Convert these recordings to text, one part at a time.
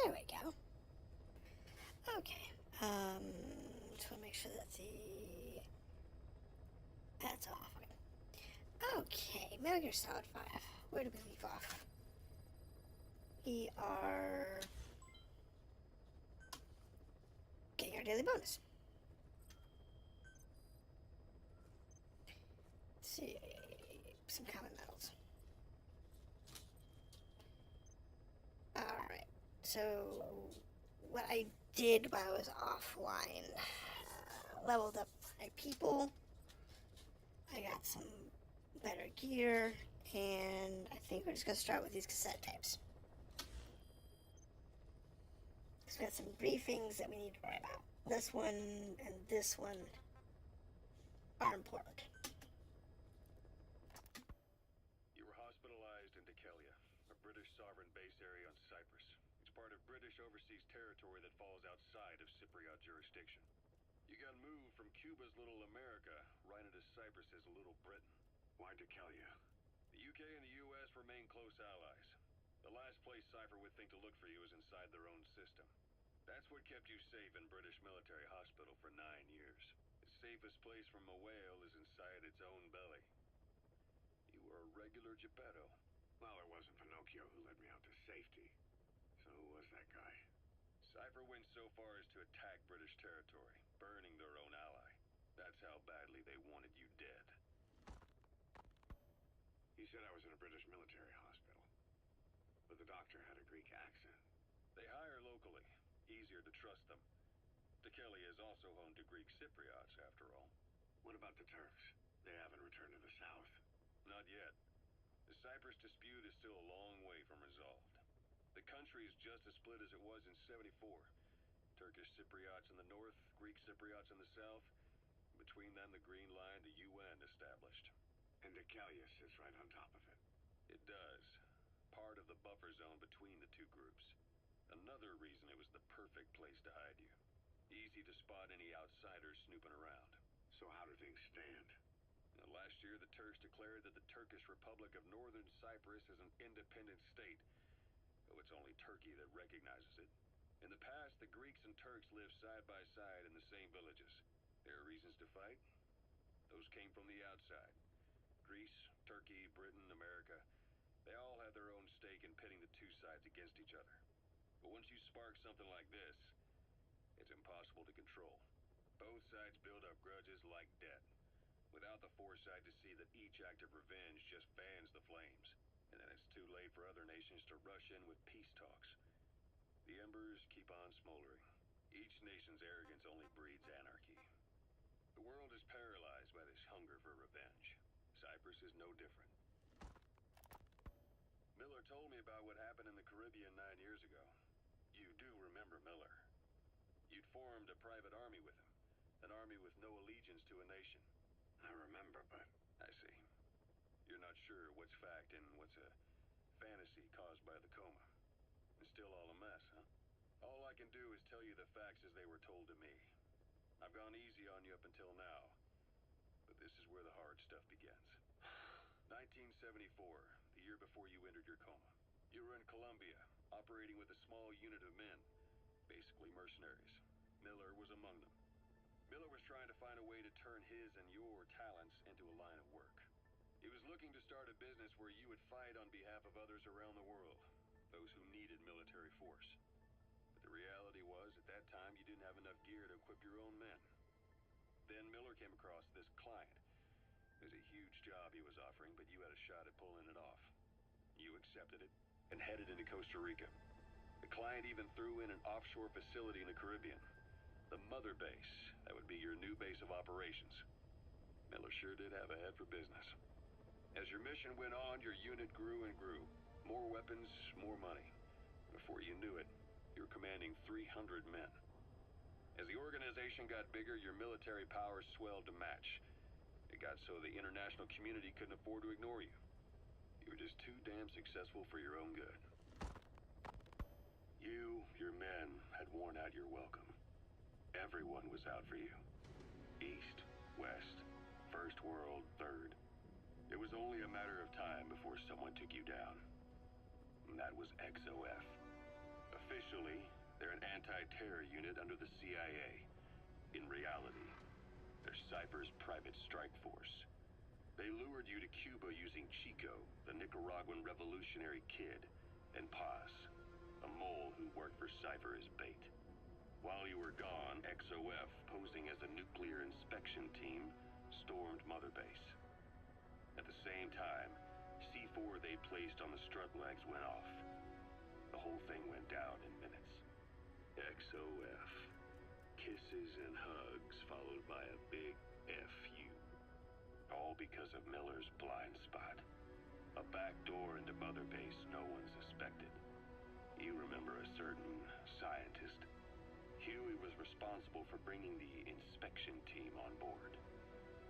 There we go. Okay. Just want to make sure that's off. Okay, Metal Gear Solid 5. Where do we leave off? We are getting our daily bonus. Let's see, some common metals. Alright, so what I did while I was offline, leveled up my people. I got some better gear, and I think we're just gonna start with these cassette tapes. We've got some briefings that we need to worry about. This one and this one are important. You were hospitalized in Dikelia, a British sovereign base area on Cyprus. It's part of British overseas territory that falls outside of Cypriot jurisdiction. You got moved from Cuba's Little America right into Cyprus's Little Britain. Why Dikelia? The UK and the US remain close allies. The last place Cypher would think to look for you is inside their own system. That's what kept you safe in British military hospital for 9 years. The safest place from a whale is inside its own belly. You were a regular Geppetto. Well, it wasn't Pinocchio who led me out to safety. So who was that guy? Cypher went so far as to attack British territory, burning their own ally. That's how badly they wanted you dead. He said I was in a British military hospital, but the doctor had a Greek accent. They hire locally. Easier to trust them. Dikelia is also home to Greek Cypriots, after all. What about the Turks? They haven't returned to the south. Not yet. The Cyprus dispute is still a long way from resolved. The country is just as split as it was in '74. Turkish Cypriots in the north, Greek Cypriots in the south. Between them, the Green Line, the UN established. And Dikelia sits right on top of it. It does. Part of the buffer zone between the two groups. Another reason it was the perfect place to hide you. Easy to spot any outsiders snooping around. So how do things stand? Last year, the Turks declared that the Turkish Republic of Northern Cyprus is an independent state, though it's only Turkey that recognizes it. In the past, the Greeks and Turks lived side by side in the same villages. There are reasons to fight. Those came from the outside. Greece, Turkey, Britain, America, they all have their own stake in pitting the two sides against each other. But once you spark something like this, it's impossible to control. Both sides build up grudges like debt, without the foresight to see that each act of revenge just fans the flames, and then it's too late for other nations to rush in with peace talks. The embers keep on smoldering. Each nation's arrogance only breeds anarchy. The world is paralyzed by this hunger for revenge. Cyprus is no different. Miller told me about what happened in the Caribbean 9 years ago. You do remember Miller. You'd formed a private army with him. An army with no allegiance to a nation. I remember, but... I see. You're not sure what's fact and what's a fantasy caused by the coma. It's still all a mess, huh? All I can do is tell you the facts as they were told to me. I've gone easy on you up until now, but this is where the hard stuff begins. 1974, the year before you entered your coma. You were in Colombia, operating with a small unit of men, basically mercenaries. Miller was among them. Miller was trying to find a way to turn his and your talents into a line of work. He was looking to start a business where you would fight on behalf of others around the world, those who needed military force. But the reality was, at that time, you didn't have enough gear to equip your own men. Then Miller came across this client. It was a huge job he was offering, but you had a shot at pulling it off. You accepted it and headed into Costa Rica. The client even threw in an offshore facility in the Caribbean. The mother base, that would be your new base of operations. Miller sure did have a head for business. As your mission went on, your unit grew and grew. More weapons, more money. Before you knew it, you were commanding 300 men. As the organization got bigger, your military powers swelled to match. It got so the international community couldn't afford to ignore you. You were just too damn successful for your own good. You, your men, had worn out your welcome. Everyone was out for you. East, West, First World, Third. It was only a matter of time before someone took you down. And that was XOF. Officially, they're an anti-terror unit under the CIA. In reality, they're Cypher's private strike force. They lured you to Cuba using Chico, the Nicaraguan revolutionary kid, and Paz, a mole who worked for Cypher as bait. While you were gone, XOF, posing as a nuclear inspection team, stormed Mother Base. At the same time, C4 they placed on the strut legs went off. The whole thing went down in minutes. XOF. Kisses and hugs followed by a big FU. All because of Miller's blind spot. A back door into Mother Base no one suspected. You remember a certain scientist. Huey was responsible for bringing the inspection team on board,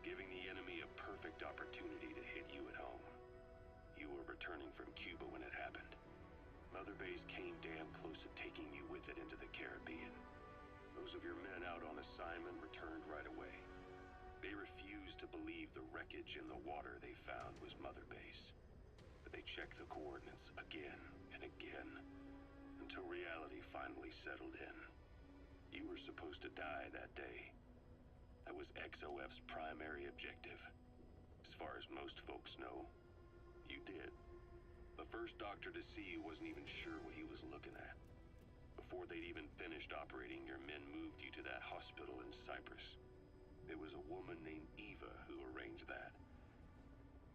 giving the enemy a perfect opportunity to hit you at home. You were returning from Cuba when it happened. Mother Base came damn close to taking you with it into the Caribbean. Those of your men out on assignment returned right away. They refused to believe the wreckage in the water they found was Mother Base. But they checked the coordinates again and again, until reality finally settled in. You were supposed to die that day. That was XOF's primary objective. As far as most folks know, you did. The first doctor to see you wasn't even sure what he was looking at. Before they'd even finished operating, your men moved you to that hospital in Cyprus. It was a woman named Eva who arranged that.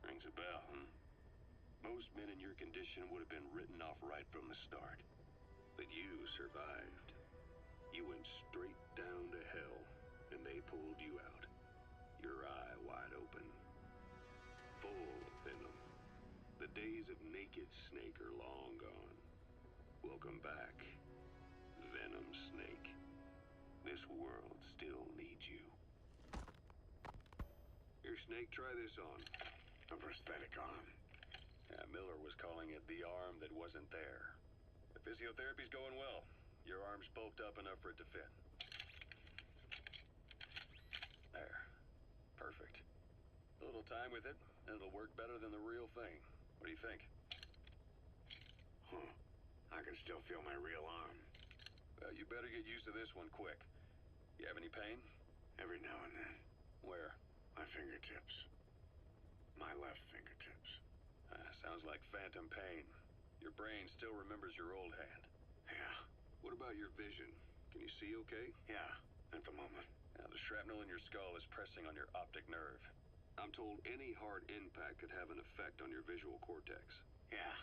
Rings a bell, huh? Most men in your condition would have been written off right from the start. But you survived. You went straight down to hell, and they pulled you out. Your eye wide open. Full of venom. The days of naked Snake are long gone. Welcome back, Venom Snake. This world still needs you. Here, Snake, try this on. A prosthetic arm. Yeah, Miller was calling it the arm that wasn't there. The physiotherapy's going well. Your arm's bulked up enough for it to fit. There. Perfect. A little time with it, and it'll work better than the real thing. What do you think? I can still feel my real arm. Well, you better get used to this one quick. You have any pain? Every now and then. Where? My fingertips. My left fingertips. Sounds like phantom pain. Your brain still remembers your old hand. Yeah. What about your vision? Can you see okay? Yeah, at the moment. Now, the shrapnel in your skull is pressing on your optic nerve. I'm told any hard impact could have an effect on your visual cortex. Yeah,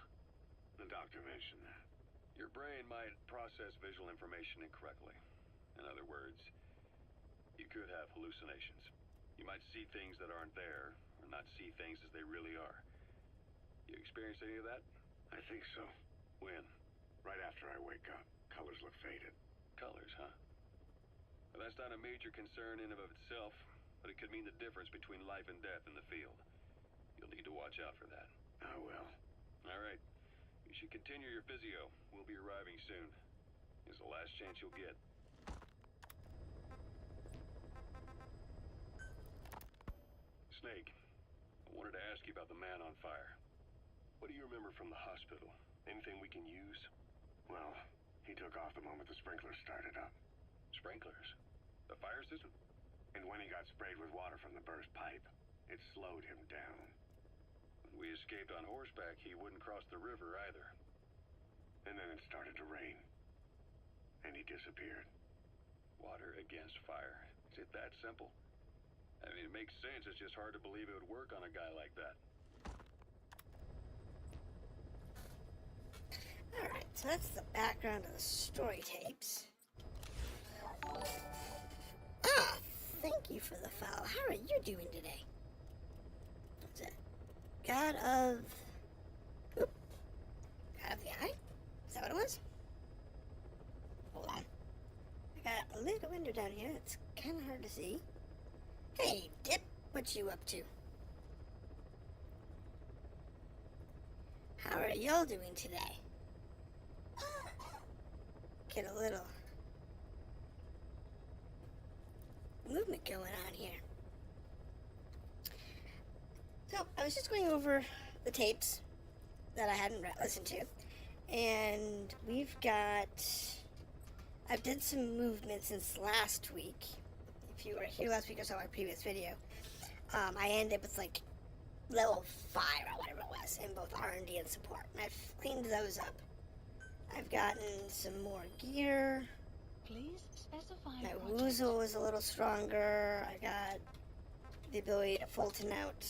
the doctor mentioned that. Your brain might process visual information incorrectly. In other words, you could have hallucinations. You might see things that aren't there, or not see things as they really are. You experience any of that? I think so. When? Right after I wake up. Colors look faded. Colors, huh? Well, that's not a major concern in and of itself, but it could mean the difference between life and death in the field. You'll need to watch out for that. I will. All right. You should continue your physio. We'll be arriving soon. It's the last chance you'll get. Snake, I wanted to ask you about the man on fire. What do you remember from the hospital? Anything we can use? Well, he took off the moment the sprinklers started up. Sprinklers? The fire system? And when he got sprayed with water from the burst pipe, it slowed him down. When we escaped on horseback, he wouldn't cross the river either. And then it started to rain. And he disappeared. Water against fire. Is it that simple? I mean, it makes sense. It's just hard to believe it would work on a guy like that. Alright, so that's the background of the story tapes. Ah, thank you for the follow. How are you doing today? What's that? God of... Oop. God of the Eye? Is that what it was? Hold on. I got a little window down here. It's kind of hard to see. Hey, Dip. What you up to? How are y'all doing today? Get a little movement going on here. So, I was just going over the tapes that I hadn't listened to, And we've got... I've did some movement since last week. If you were here last week or saw my previous video, I ended up with like level 5 or whatever it was in both R&D and support. And I've cleaned those up. I've gotten some more gear. Please specify My project. Woozle is a little stronger. I got the ability to Fulton out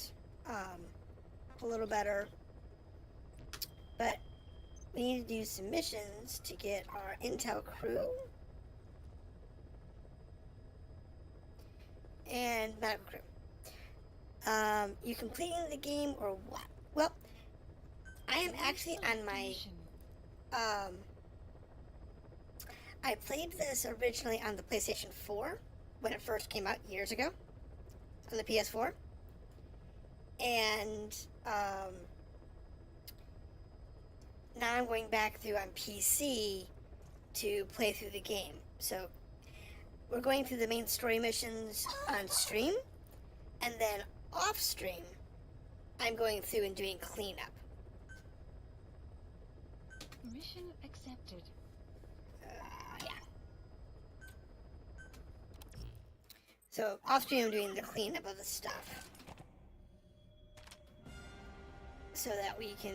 a little better. But we need to do some missions to get our Intel crew and medical crew. You completing the game or what? Well, I am actually on my... I played this originally on the PlayStation 4 when it first came out years ago on the PS4. And now I'm going back through on PC to play through the game. So we're going through the main story missions on stream, and then off stream I'm going through and doing cleanup. Mission accepted. Yeah. So off stream I'm doing the cleanup of the stuff, so that we can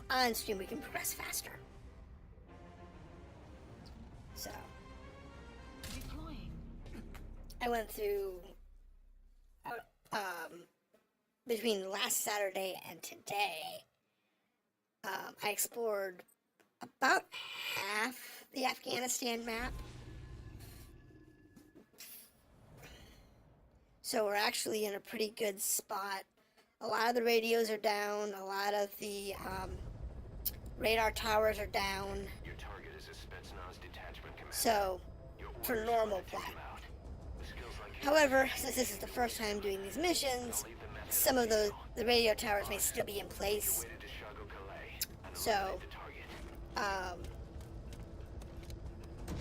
on stream we can progress faster. So Deploying. I went through between last Saturday and today. I explored about half the Afghanistan map. So we're actually in a pretty good spot. A lot of the radios are down. A lot of the radar towers are down. Your target is a Spetsnaz detachment commander. So, Your for orders normal are to take play. him out. With skills like his, However, since this is the first time doing these missions, I'll leave the method some of up to the radio towers may still be in you. place. Your way to Chicago-Calais and So, eliminate the target.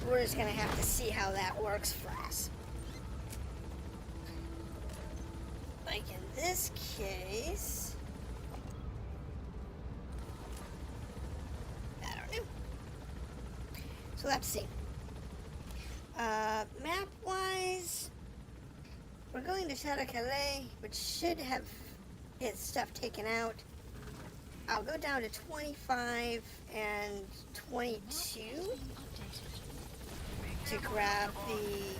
We're just gonna have to see how that works for us. Like in this case, I don't know. So let's see. Map-wise, we're going to Chicago-Calais, which should have its stuff taken out. I'll go down to 25 and 22 to grab the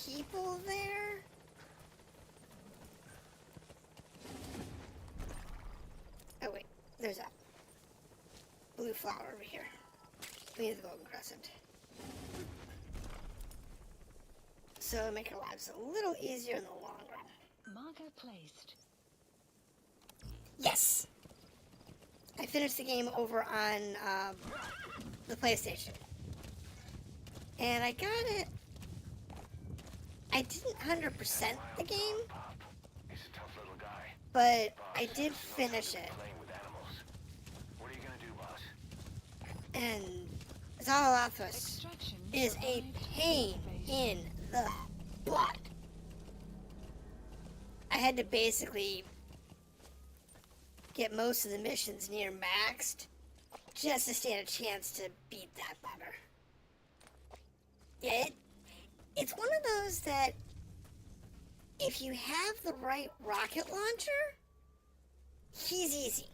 people there. Oh wait, there's a blue flower over here. We need the golden crescent. So it'll make our lives a little easier in the long run. Marker placed. Yes! I finished the game over on the PlayStation. And I got it. I didn't 100% the game, He's a tough little guy. but I did finish it. Playing with animals. What are you gonna do, boss? And Zalathus Extraction is a survived pain base. in the butt. I had to basically get most of the missions near maxed just to stand a chance to beat that bugger. Yeah, it's one of those that if you have the right rocket launcher, he's easy.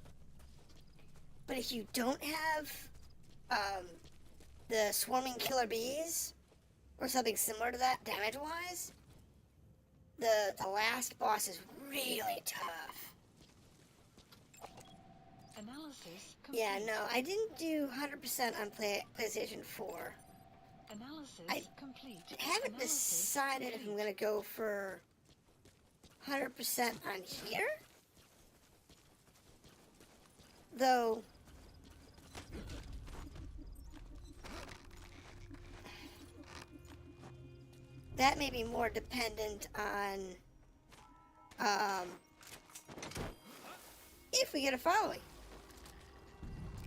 But if you don't have the swarming killer bees or something similar to that damage-wise, the last boss is really tough. Analysis complete. Yeah, no, I didn't do 100% on PlayStation 4. Analysis I complete. haven't Analysis decided if I'm complete. going to go for 100% on here. Though, that may be more dependent on if we get a following.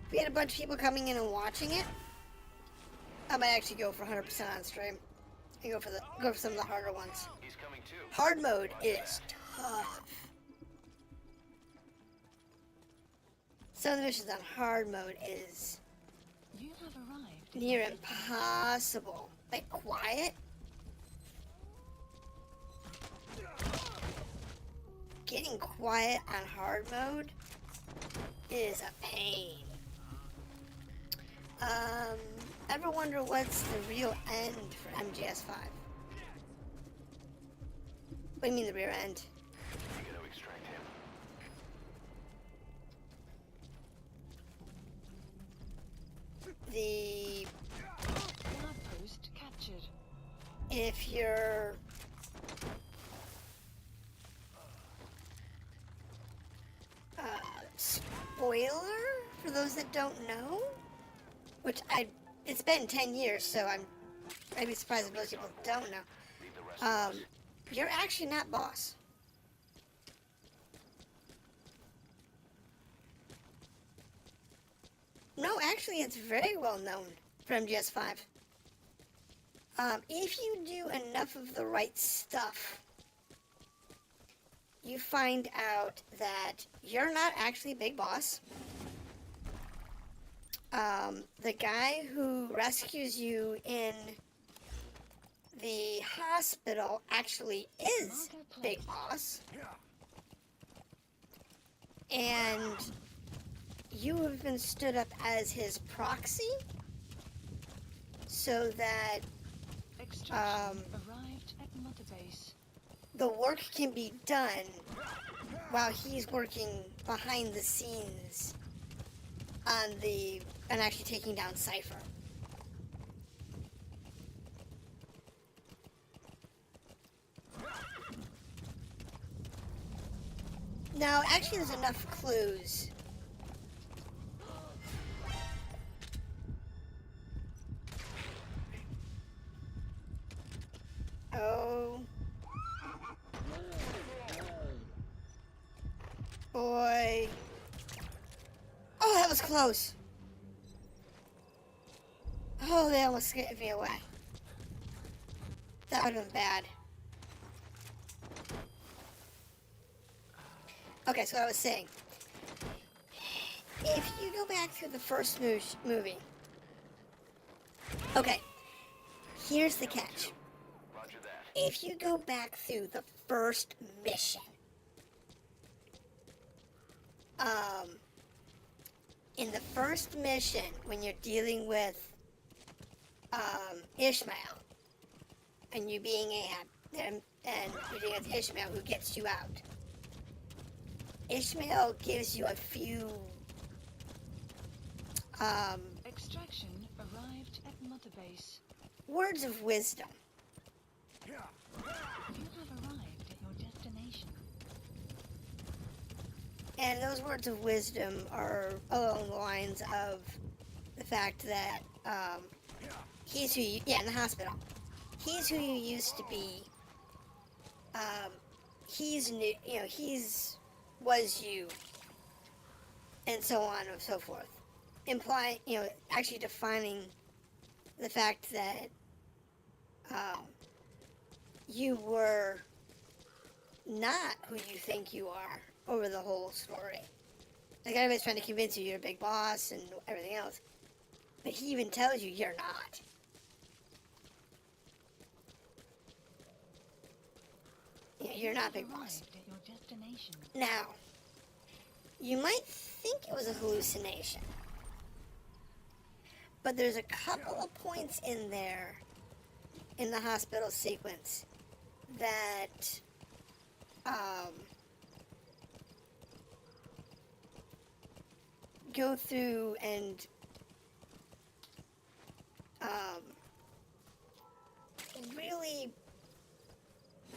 If we had a bunch of people coming in and watching it, I might actually go for 100% on stream and go for some of the harder ones. He's coming too. Hard mode is tough. some of the missions on hard mode is You have arrived. at near your impossible. Like quiet. Getting quiet on hard mode is a pain. Ever wonder what's the real end for MGS5? What do you mean the rear end? We gotta extract him. The outpost captured. if you're spoiler for those that don't know, which it's been 10 years, so I'd be surprised if most people don't know. Leave the rest of us. You're actually not boss. No, actually, it's very well known for MGS5. If you do enough of the right stuff, you find out that you're not actually Big Boss. The guy who rescues you in the hospital actually is Big Boss. And you have been stood up as his proxy so that Extraction arrived at Mother Base. the work can be done while he's working behind the scenes and actually taking down Cypher. Now, actually, there's enough clues. Oh. Boy. Oh, that was close. Oh, they almost scared me away. That would have been bad. Okay, so I was saying, if you go back to the first movie, okay, here's the catch. Roger that. If you go back through the first mission, in the first mission, when you're dealing with Ishmael, and you being Ahab, and you're dealing with Ishmael who gets you out, Ishmael gives you a few Extraction arrived at Mother Base. words of wisdom. You have arrived at your destination. And those words of wisdom are along the lines of the fact that he's who you, in the hospital. He's who you used to be. He's new, was you. And so on and so forth. Implying, actually defining the fact that you were not who you think you are over the whole story. Like everybody's trying to convince you you're a big boss and everything else. But he even tells you you're not. Yeah, you're not big boss. Arrived at your destination. Now, you might think it was a hallucination. But there's a couple of points in there, in the hospital sequence, that go through and really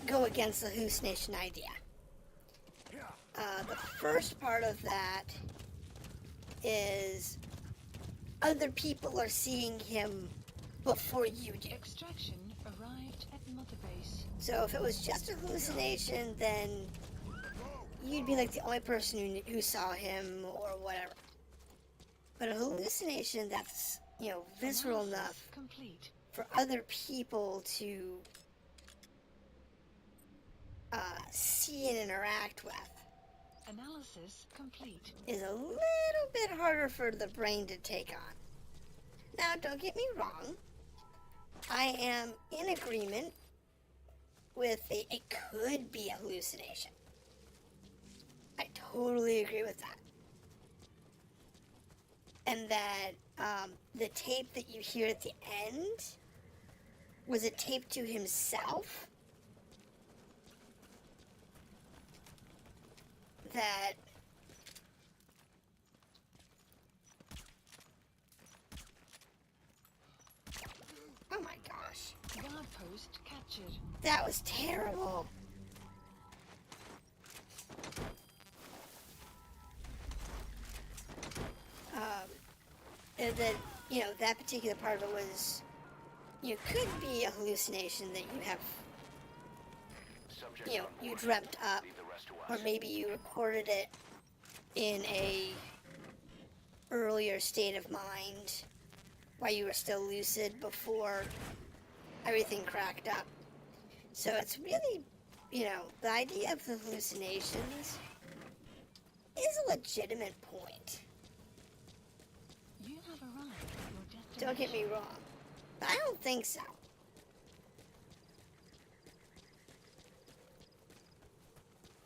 go against the hallucination idea. The first part of that is other people are seeing him before you do. Extraction arrived at Mother Base. So if it was just a hallucination, then you'd be like the only person who saw him or whatever. But a hallucination that's, visceral Analysis enough complete. for other people to see and interact with. Analysis complete. is a little bit harder for the brain to take on. Now, don't get me wrong. I am in agreement with it could be a hallucination. I totally agree with that. And that the tape that you hear at the end, was it taped to himself? That oh my gosh. Guard post captured. That was terrible. And then, that particular part of it was, could be a hallucination that you have, you dreamt up, or maybe you recorded it in a earlier state of mind while you were still lucid before everything cracked up. So it's really, the idea of the hallucinations is a legitimate point. You have arrived at your destination. Don't get me wrong, but I don't think so.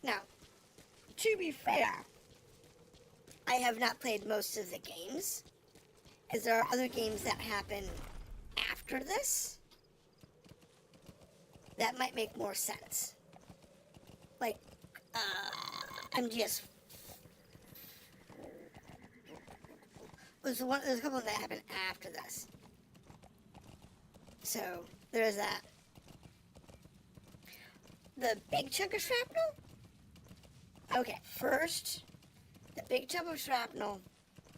Now, to be fair, I have not played most of the games, because there are other games that happen after this that might make more sense. Like, MGS. There's a couple that happened after this. So, there's that. The big chunk of shrapnel? Okay, first, the big chunk of shrapnel,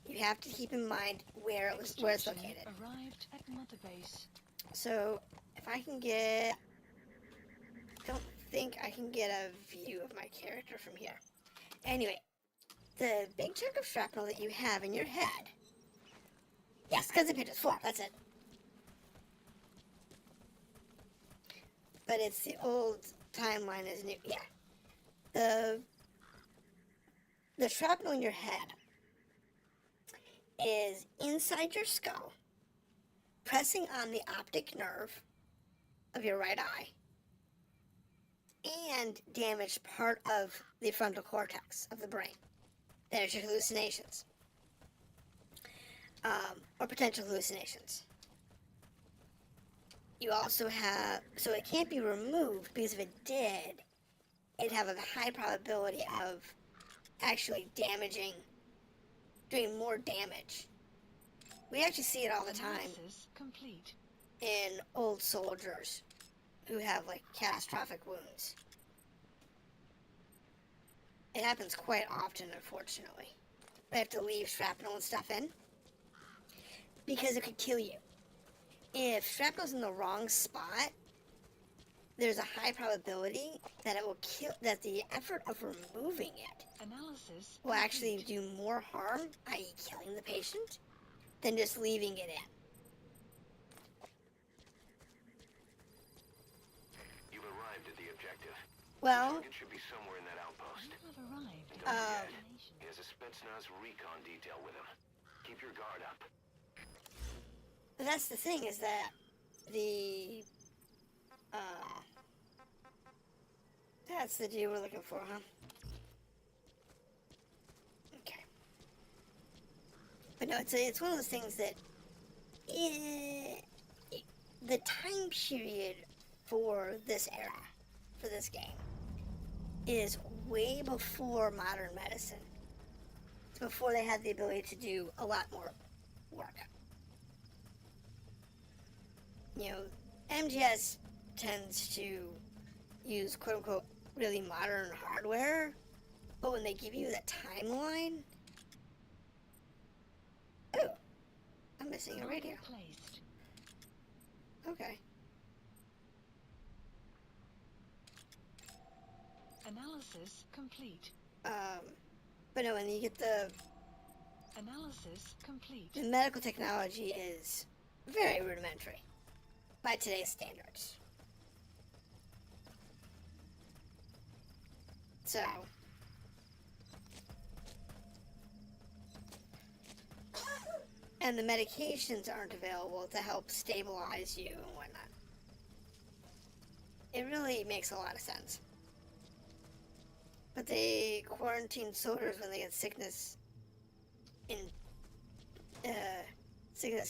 you have to keep in mind where it's located. Arrived at mother base. So, if I can get... I don't think I can get a view of my character from here. Anyway, the big chunk of shrapnel that you have in your head... Yes, because it pitches 4, that's it. But it's the old timeline as new, yeah. The shrapnel in your head is inside your skull, pressing on the optic nerve of your right eye, and damaged part of the frontal cortex of the brain. There's your hallucinations. Or potential hallucinations. You also have, so it can't be removed, because if it did, it'd have a high probability of actually doing more damage. We actually see it all the time Analysis complete. in old soldiers who have, like, catastrophic wounds. It happens quite often, unfortunately. They have to leave shrapnel and stuff in, because it could kill you. If shrapnel's in the wrong spot, there's a high probability that it will kill, that the effort of removing it Analysis will actually do more harm, i.e. killing the patient, than just leaving it in. You've arrived at the objective. Well, Target should be somewhere in that outpost. You have arrived And at don't your forget, destination. he has a Spetsnaz recon detail with him. Keep your guard up. but that's the thing, is that that's the deal we're looking for, huh? Okay. But no, it's one of those things that the time period for this era, for this game, is way before modern medicine. It's before they had the ability to do a lot more work. MGS tends to use quote-unquote really modern hardware, but when they give you the timeline... Oh, I'm missing a radio. Placed. Okay. Analysis complete. But no, when you get the Analysis complete. medical technology is very rudimentary by today's standards. So, and the medications aren't available to help stabilize you and whatnot. It really makes a lot of sense. But they quarantine soldiers when they get sickness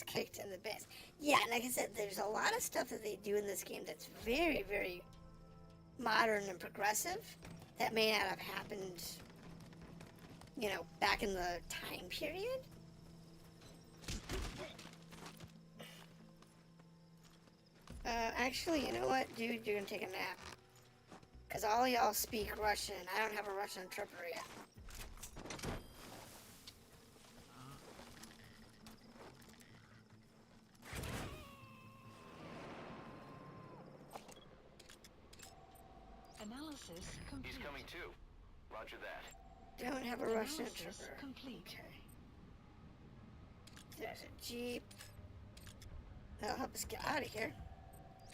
kicked in the base. Yeah, like I said, there's a lot of stuff that they do in this game that's very, very modern and progressive that may not have happened, you know, back in the time period. Actually, you know what, dude? You're gonna take a nap. Because all y'all speak Russian. I don't have a Russian interpreter yet. Analysis complete. He's coming too. Roger that. Don't have a Russian Analysis interpreter. complete. Okay. There's a jeep. That'll help us get out of here.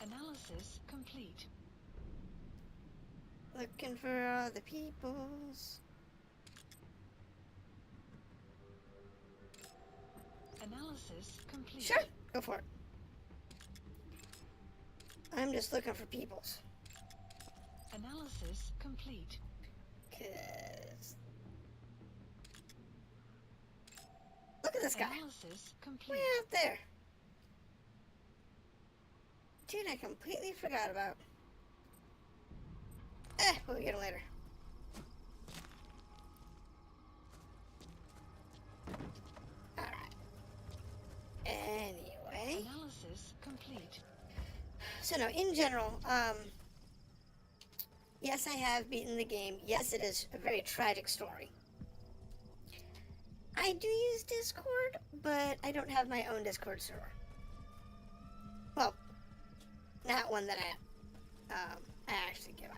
Analysis complete. Looking for all the peoples. Analysis complete. Sure, go for it. I'm just looking for peoples. Analysis complete. 'Cause... Look at this guy. Analysis complete. Way out there. Dude, I completely forgot about. We'll get him later. Alright. Anyway. Analysis complete. So no, in general, yes, I have beaten the game. Yes, it is a very tragic story. I do use Discord, but I don't have my own Discord server. Well, not one that I actually give out.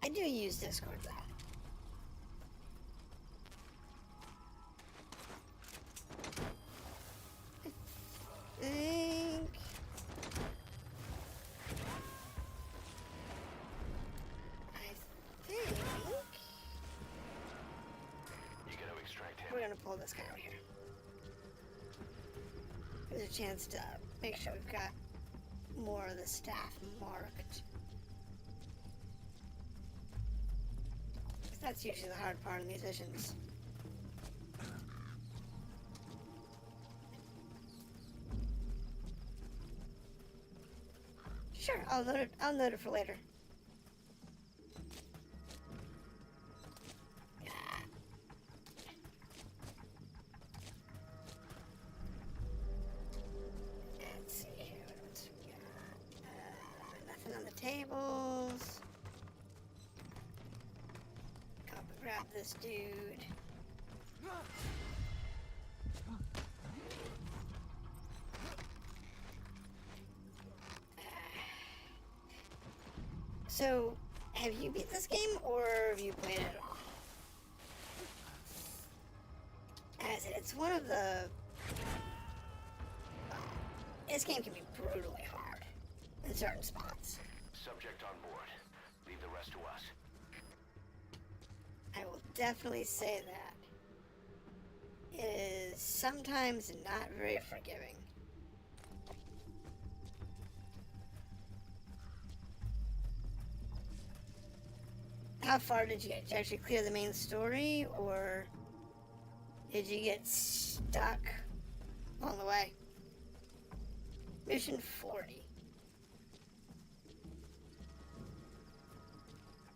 I do use Discord though. I think You gotta extract him. we're gonna pull this guy out here. There's a chance to make sure we've got more of the staff marked. That's usually the hard part of musicians. Sure, I'll note it for later. Let's see here, what else we got? Nothing on the tables. Grab this dude. So, have you beat this game, or have you played it at all? As it's one of the... This game can be brutally hard in certain spots. Subject on board. Leave the rest to us. I will definitely say that. It is sometimes not very forgiving. How far did you get? Did you actually clear the main story, or did you get stuck on the way? Mission 40.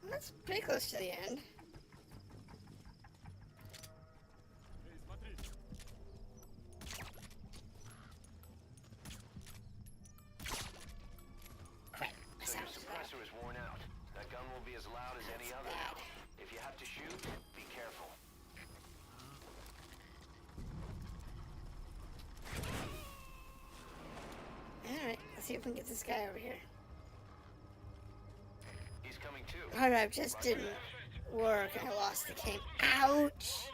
That's pretty close to the end. Crap, I So your sounded suppressor is worn out. That gun will be as loud as any other now. If you have to shoot, be careful. Alright, let's see if we can get this guy over here. He's coming too. Hard drive just didn't work. I lost the game. Ouch!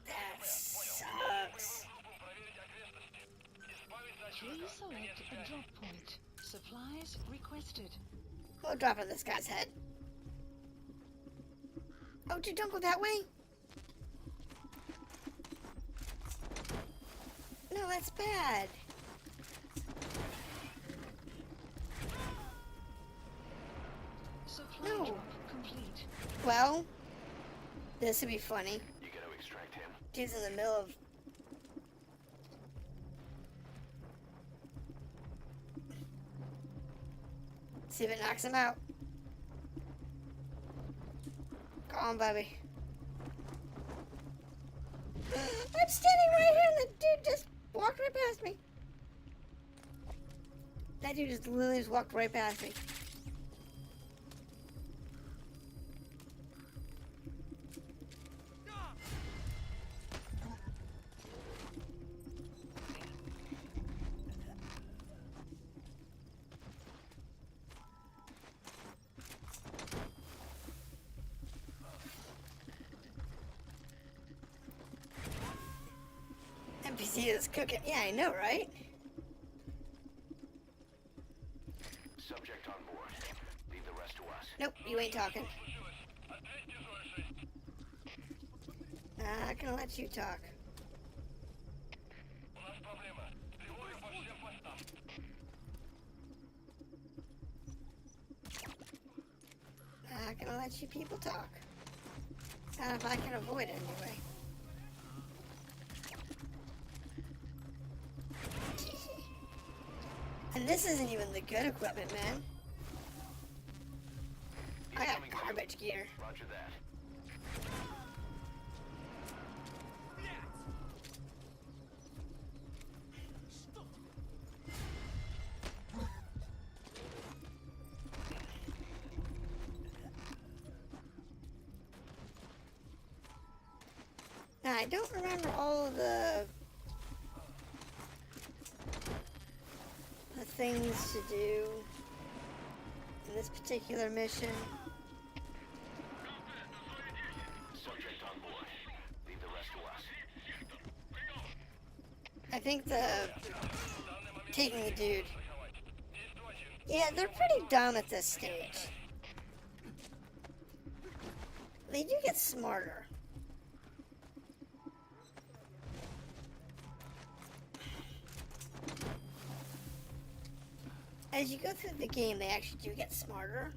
That sucks. Please select a drop point. Supplies requested. We'll drop on this guy's head. Oh, dude, don't go that way. No, that's bad. Supply No. drop complete. Well, this would be funny. You gotta extract him. Dude's in the middle of... See if it knocks him out. Go on, Bobby. I'm standing right here and the dude just walked right past me. That dude just literally just walked right past me. NPC is cooking. Yeah, I know, right? Subject on board. Leave the rest to us. Nope, you ain't talking. Not gonna let you talk. Not gonna let you people talk. Not if I can avoid it anyway. And this isn't even the good equipment, man. I got garbage gear. Roger that. Now, I don't remember all of the things to do in this particular mission. Subject on board. Leave the rest to us. I think taking the dude. Yeah, they're pretty dumb at this stage. They do get smarter. As you go through the game, they actually do get smarter.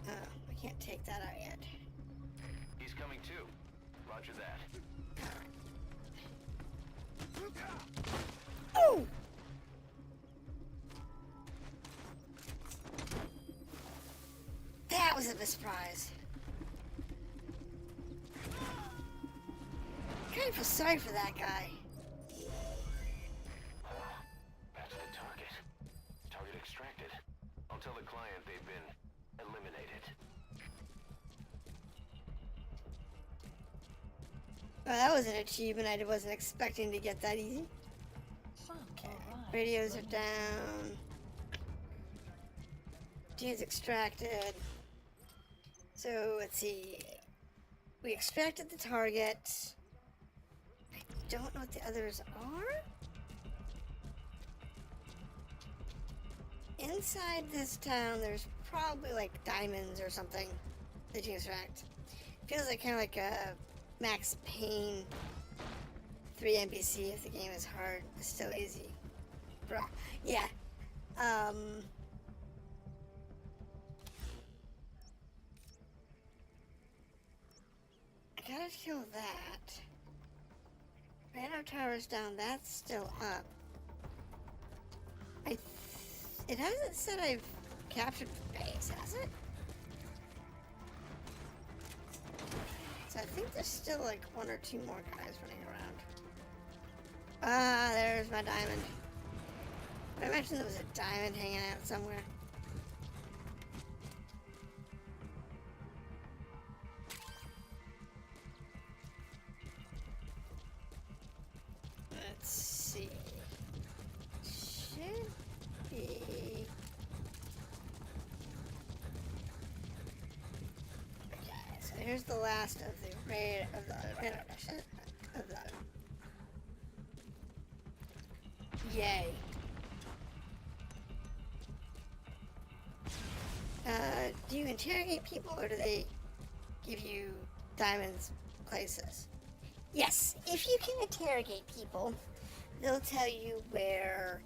Oh, I can't take that out yet. He's coming too. Roger that. Oh! That was a surprise. I kind of feel sorry for that guy. That's the target. Target extracted. I'll tell the client they've been eliminated. Well, that was an achievement I wasn't expecting to get that easy. Okay, radios are down. Dude's extracted. So, let's see. We extracted the target. I don't know what the others are. Inside this town, there's probably like diamonds or something that you extract. Feels like kind of like a Max Payne 3 NPC if the game is hard. It's still easy. Bruh. Yeah. I gotta kill that. Radar tower's down. That's still up. It hasn't said I've captured the base, has it? So I think there's still like one or two more guys running around. Ah, there's my diamond. I mentioned there was a diamond hanging out somewhere. Let's see. Should be. Okay, so here's the last of the raid of the mission. Yay. Do you interrogate people or do they give you diamonds places? Yes, if you can interrogate people, they'll tell you where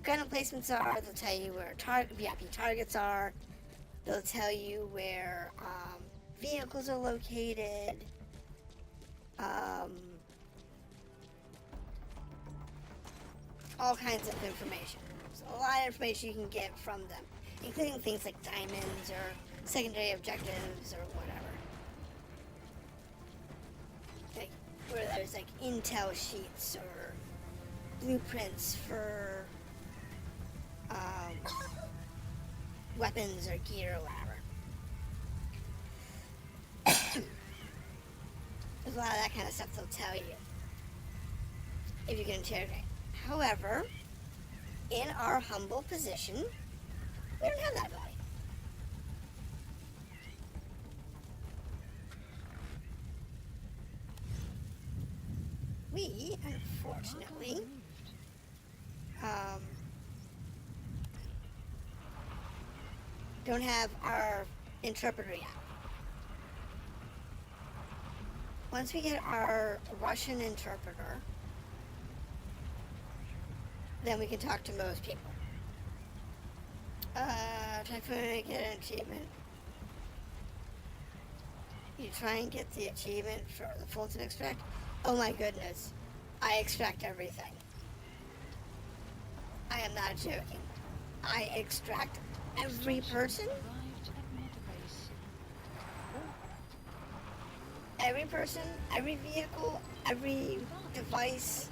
gun emplacements are, they'll tell you where VIP targets are, they'll tell you where vehicles are located, all kinds of information. So a lot of information you can get from them, including things like diamonds or secondary objectives or whatever. Like where there's like intel sheets or blueprints for weapons or gear or whatever. There's a lot of that kind of stuff they'll tell you if you can interrogate. However, in our humble position, we don't have that ability. We, unfortunately, don't have our interpreter yet. Once we get our Russian interpreter, then we can talk to most people. Typhoon, get an achievement. You try and get the achievement for the Fulton extract. Oh my goodness. I extract everything. I am not joking. I extract every person. Every person, every vehicle, every device,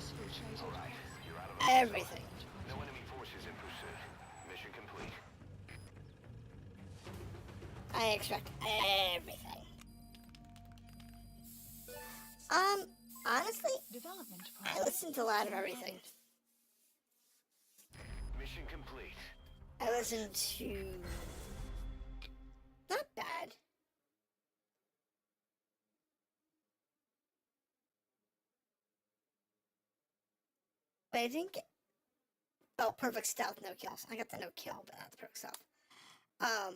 everything. No enemy forces in pursuit. Mission complete. I extract everything. Honestly, Development I listen to a lot of everything. Mission complete. I listen to... Not bad. But I didn't get... Oh, perfect stealth, no kills. I got the no kill, but that's perfect stealth. I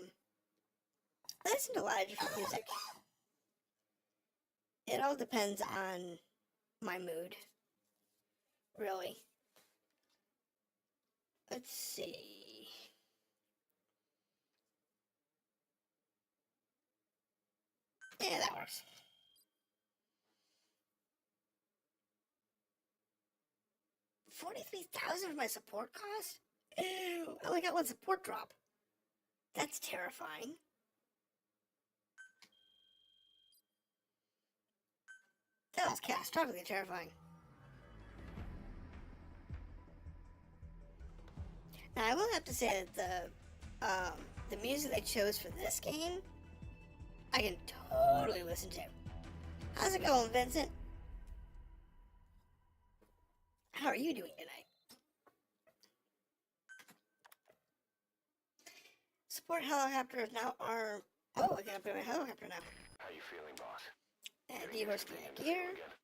listen to a lot of different music. It all depends on my mood. Really. Let's see. Yeah, that works. $43,000 for my support cost? Ew, I only got one support drop. That's terrifying. That was catastrophically terrifying. Now, I will have to say that the music they chose for this game, I can totally listen to. How's it going, Vincent? How are you doing tonight? Support helicopters now are... Oh, I can upgrade my helicopter now. How you feeling, boss? And Getting D-Horse everything into gear. flow again?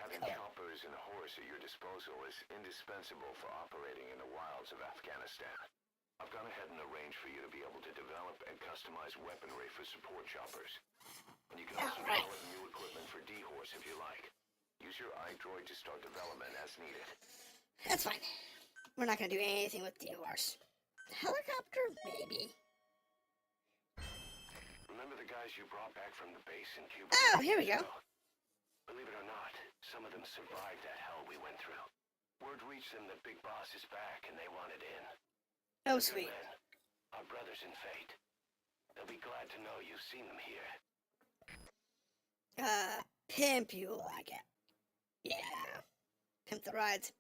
Having choppers and a horse at your disposal is indispensable for operating in the wilds of Afghanistan. I've gone ahead and arranged for you to be able to develop and customize weaponry for support choppers. And you can also develop new equipment for D-Horse if you like. Use your iDroid to start development as needed. That's fine. We're not going to do anything with D-Horse. Helicopter? Maybe. Remember the guys you brought back from the base in Cuba? Oh, here we go. Believe it or not, some of them survived that hell we went through. Word reached them that Big Boss is back and they wanted in. Oh, sweet. Men, our brothers in fate. They'll be glad to know you've seen them here. Pimp, you like it. Yeah. Pimp the rides.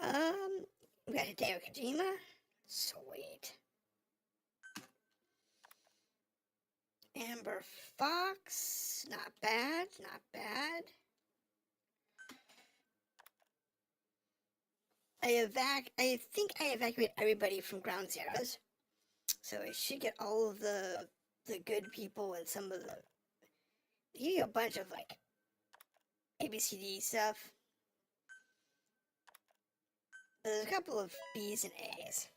We got Hideo Kojima. Sweet. Amber Fox. Not bad, not bad. I think I evacuated everybody from Ground Zeroes. So I should get all of the good people and some of the... Give you a bunch of, like, ABCD stuff. But there's a couple of B's and A's.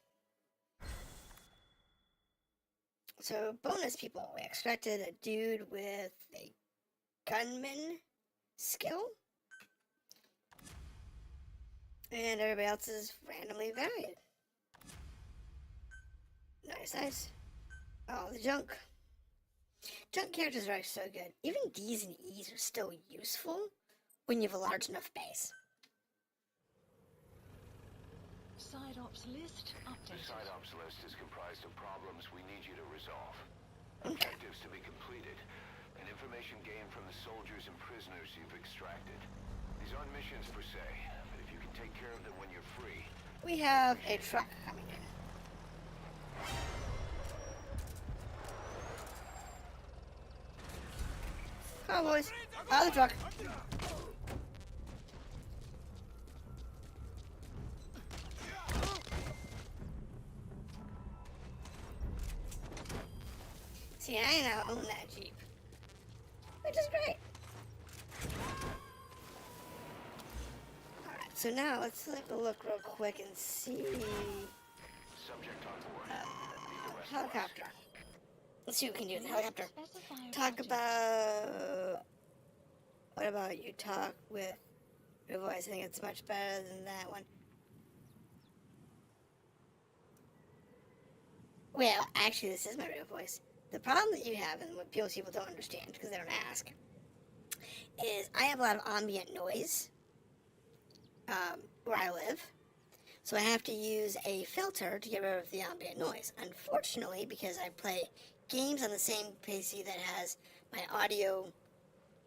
So, bonus people. We extracted a dude with a gunman skill. And everybody else is randomly valued. Nice, nice. Oh, the junk. Junk characters are so good. Even D's and E's are still useful when you have a large enough base. Side ops list The updated. side ops list is comprised of problems we need you to resolve. Okay. Objectives to be completed, and information gained from the soldiers and prisoners you've extracted. These aren't missions per se, but if you can take care of them when you're free. We have a truck coming in. Come on, boys. Out of the truck. See, I now own that Jeep. Which is great. Alright, so now let's take a look real quick and see. Subject on board. Leave the rest to us. Helicopter. Let's see what we can do with the helicopter. Specify Talk project. about. What about you talk with your voice? I think it's much better than that one. Well, actually, this is my real voice. The problem that you have, and what people don't understand because they don't ask, is I have a lot of ambient noise where I live. So I have to use a filter to get rid of the ambient noise. Unfortunately, because I play games on the same PC that has my audio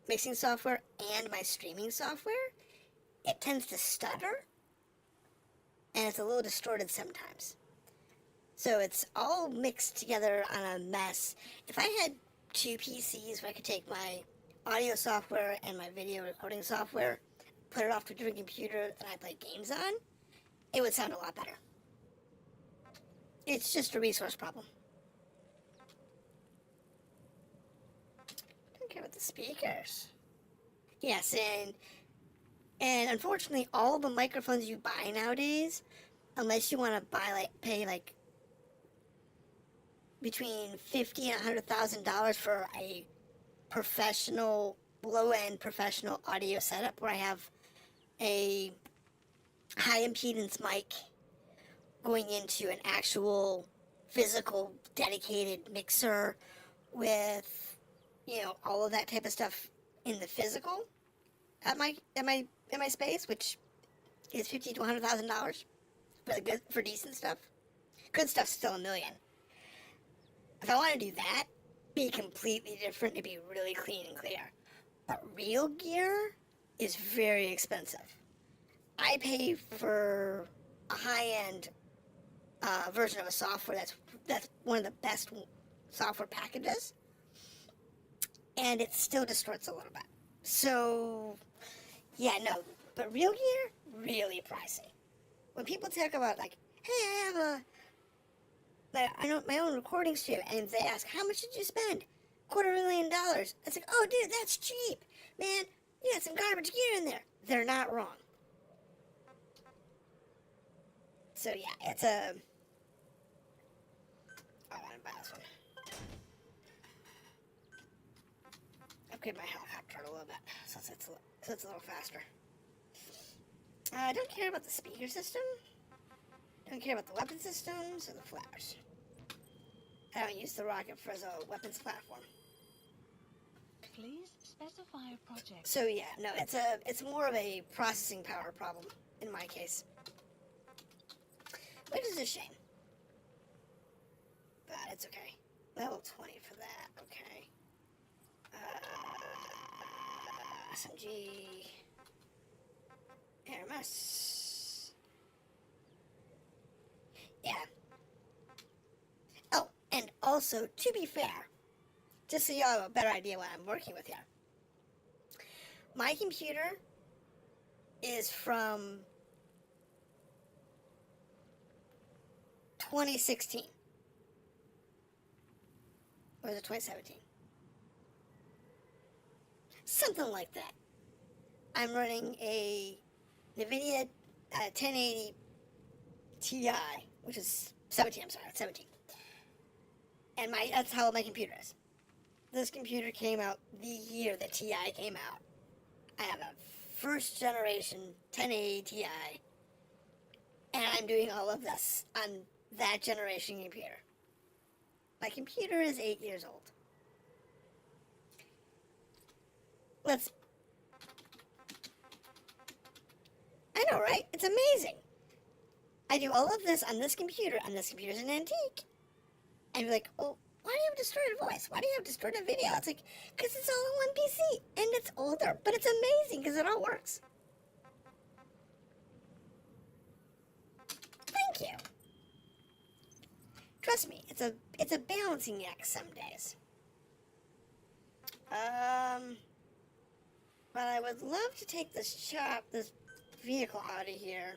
mixing software and my streaming software, it tends to stutter and it's a little distorted sometimes. So it's all mixed together on a mess. If I had two PCs where I could take my audio software and my video recording software, put it off to a different computer that I play games on, it would sound a lot better. It's just a resource problem. Don't care about the speakers. Yes, and unfortunately, all the microphones you buy nowadays, unless you want to pay between $50,000 and $100,000 for a professional, low-end professional audio setup where I have a high impedance mic going into an actual physical dedicated mixer with, all of that type of stuff in the physical at my space, which is $50,000 to $100,000 for decent stuff. Good stuff's still $1 million. If I want to do that, be completely different, to be really clean and clear. But real gear is very expensive. I pay for a high-end version of a software that's one of the best software packages, and it still distorts a little bit. So, yeah, no, but real gear, really pricey. When people talk about hey, I have my own recording studio, and they ask, how much did you spend? $250,000. It's like, oh, dude, that's cheap. Man, you got some garbage gear in there. They're not wrong. So, yeah, it's a... I want to buy this one. Upgrade my helicopter a little bit, so it's a little faster. I don't care about the speaker system. Don't care about the weapon systems or the flares. I don't use the rocket for as a weapons platform. Please specify a project. So yeah, no, it's more of a processing power problem in my case, which is a shame. But it's okay. Level 20 for that. Okay. SMG. RMS. Yeah. Oh, and also, to be fair, just so y'all have a better idea what I'm working with here, my computer is from 2016. Or is it 2017? Something like that. I'm running a NVIDIA 1080 Ti, which is 17. I'm sorry, it's 17. And that's how old my computer is. This computer came out the year that Ti came out. I have a first generation 1080 Ti, and I'm doing all of this on that generation computer. My computer is 8 years old. I know, right? It's amazing. I do all of this on this computer, and this computer's an antique. And you're like, oh, why do you have distorted voice? Why do you have distorted video? It's like, because it's all on one PC, and it's older, but it's amazing because it all works. Thank you. Trust me, it's a balancing act some days. But I would love to take this vehicle out of here.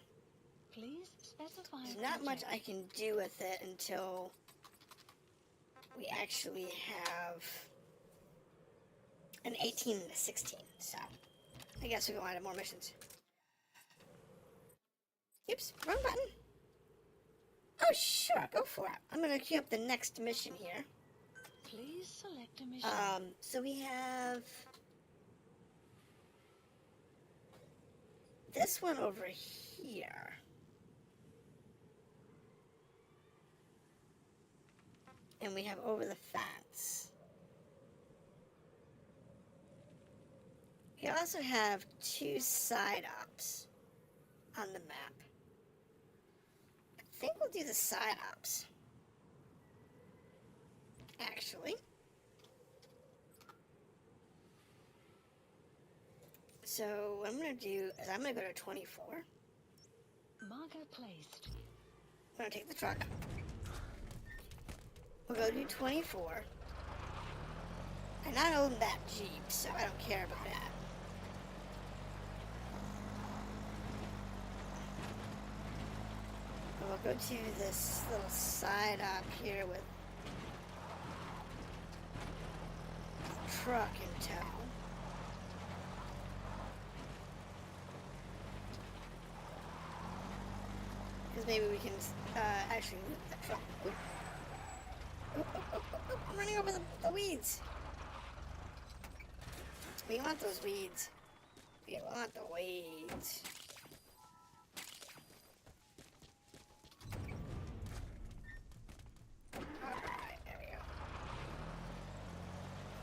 Please specify. There's not much I can do with it until we actually have an 18 and a 16. So I guess we're going to add more missions. Oops, wrong button. Oh, sure, go for it. I'm going to queue up the next mission here. Please select a mission. So we have this one over here. And we have over the fence. We also have 2 side ops on the map. I think we'll do the side ops. Actually. So what I'm going to do is I'm going to go to 24. Marker placed. I'm going to take the truck. We'll go do 24. And I own that Jeep, so I don't care about that. But we'll go to this little side up here with the truck in tow. Because maybe we can actually loot the truck. Oop. I'm running over the weeds. We want those weeds. We want the weeds. Alright, there we go.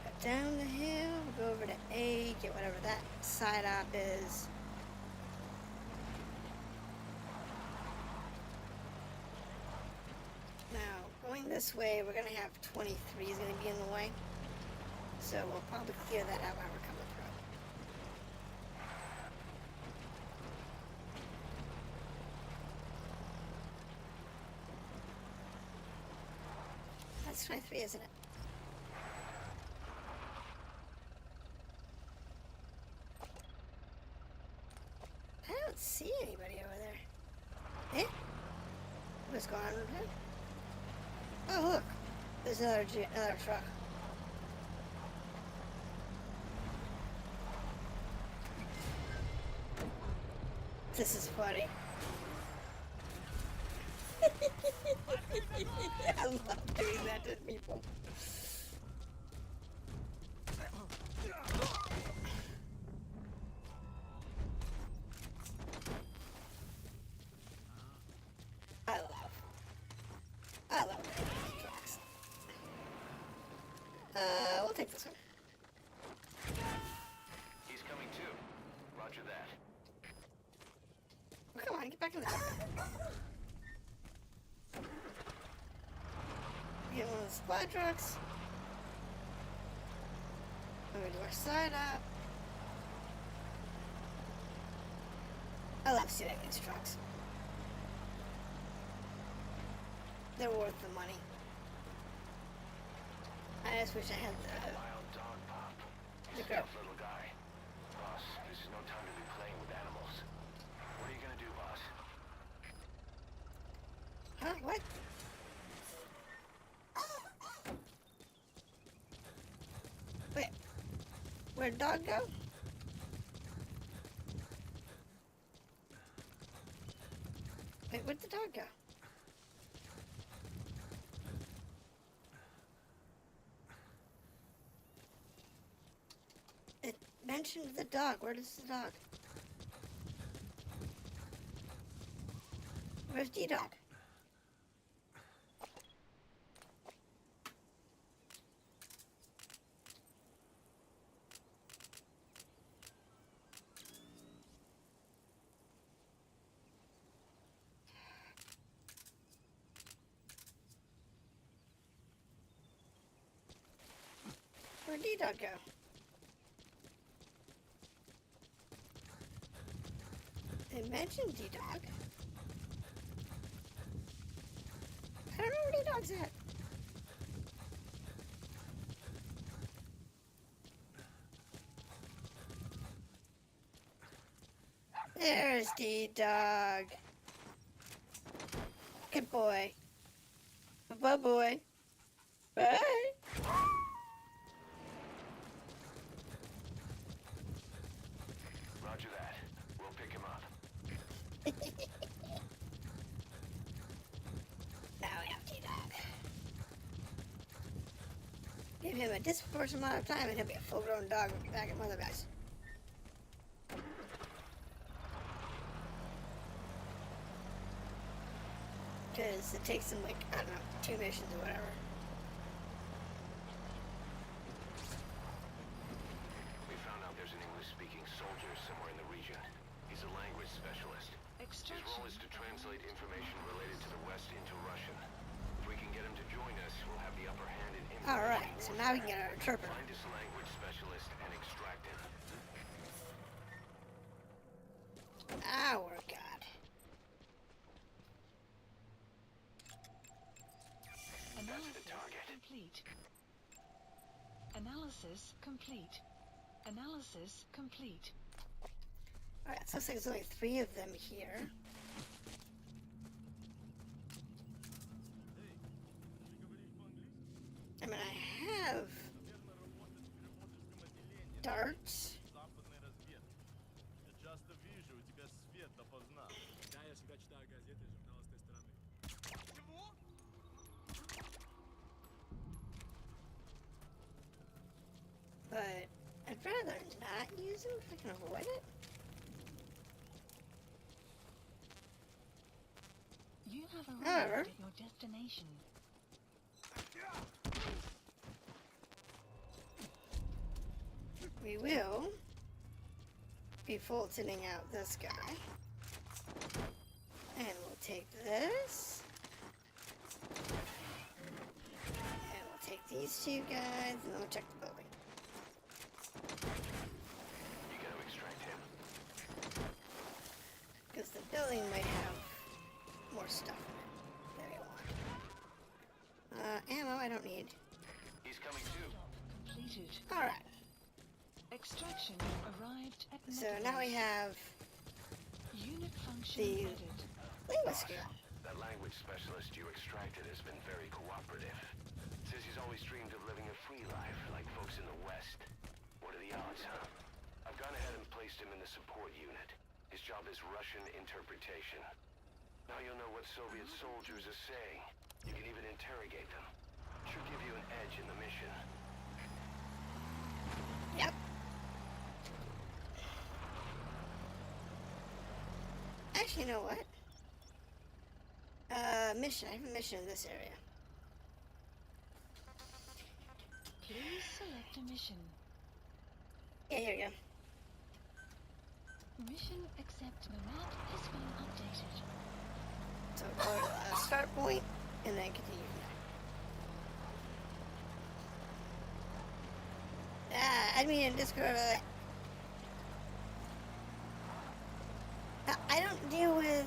Go down the hill, go over to A, get whatever that side op is. Going this way, we're going to have 23 is going to be in the way. So we'll probably clear that out while we're coming through. That's 23, isn't it? I don't see anybody over there. Eh? What's going on over here? Oh, look. There's another truck. This is funny. I love doing that to people. I love trucks. We'll take this one. He's coming too. Roger that. Oh, come on, get back in the truck. Get one of the supply trucks. We're gonna do our side up. I love seeing these trucks. They're worth the money. I just wish I had Wild dog pop. the Tough little guy. Boss, this is no time to be playing with animals. What are you gonna do, boss? Huh? What? Wait. Where'd the dog go? Wait, where'd the dog go? mentioned the dog. Where is the dog? Where's D-Dog? Where'd D-Dog go? They mentioned D-Dog. I don't know where D-Dog's at. There's D-Dog. Good boy. Bye, boy. Bye. Roger that. We'll pick him up. Now we have D-Dog. Give him a disproportionate amount of time and he'll be a full-grown dog back at Mother Guys. Because it takes him like, I don't know, 2 missions or whatever. We found out there's an English-speaking soldier somewhere in the region. He's a language specialist. His role is to translate information related to the West into Russian. If we can get him to join us, we'll have the upper hand in information. Alright, so now we can get our interpreter. Find this language specialist and extract him. Our God. Analysis target. complete. Analysis complete. Analysis complete. Alright, so it looks like there's only 3 of them here. I mean, I have darts. But I'd rather not use them if I can avoid it. You have However, arrived at your destination. we will be Fultoning out this guy. And we'll take this. And we'll take these 2 guys, and then we'll check the building. You gotta extract him. Because the building might have more stuff in it that I want. Ammo I don't need. He's coming too. Completed. Alright, Extraction arrived at so now we have Unit function the added. linguist skill. That language specialist you extracted has been very cooperative. Says he's always dreamed of living a free life like folks in the West. What are the odds, huh? I've gone ahead and placed him in the support unit. His job is Russian interpretation. Now you'll know what Soviet soldiers are saying. You can even interrogate them. Should give you an edge in the mission. Yep. Actually, you know what? Mission. I have a mission in this area. Please select a mission. Yeah, here we go. Mission accept the map has been updated. So go to start point and then continue. I mean, in Discord, I don't deal with,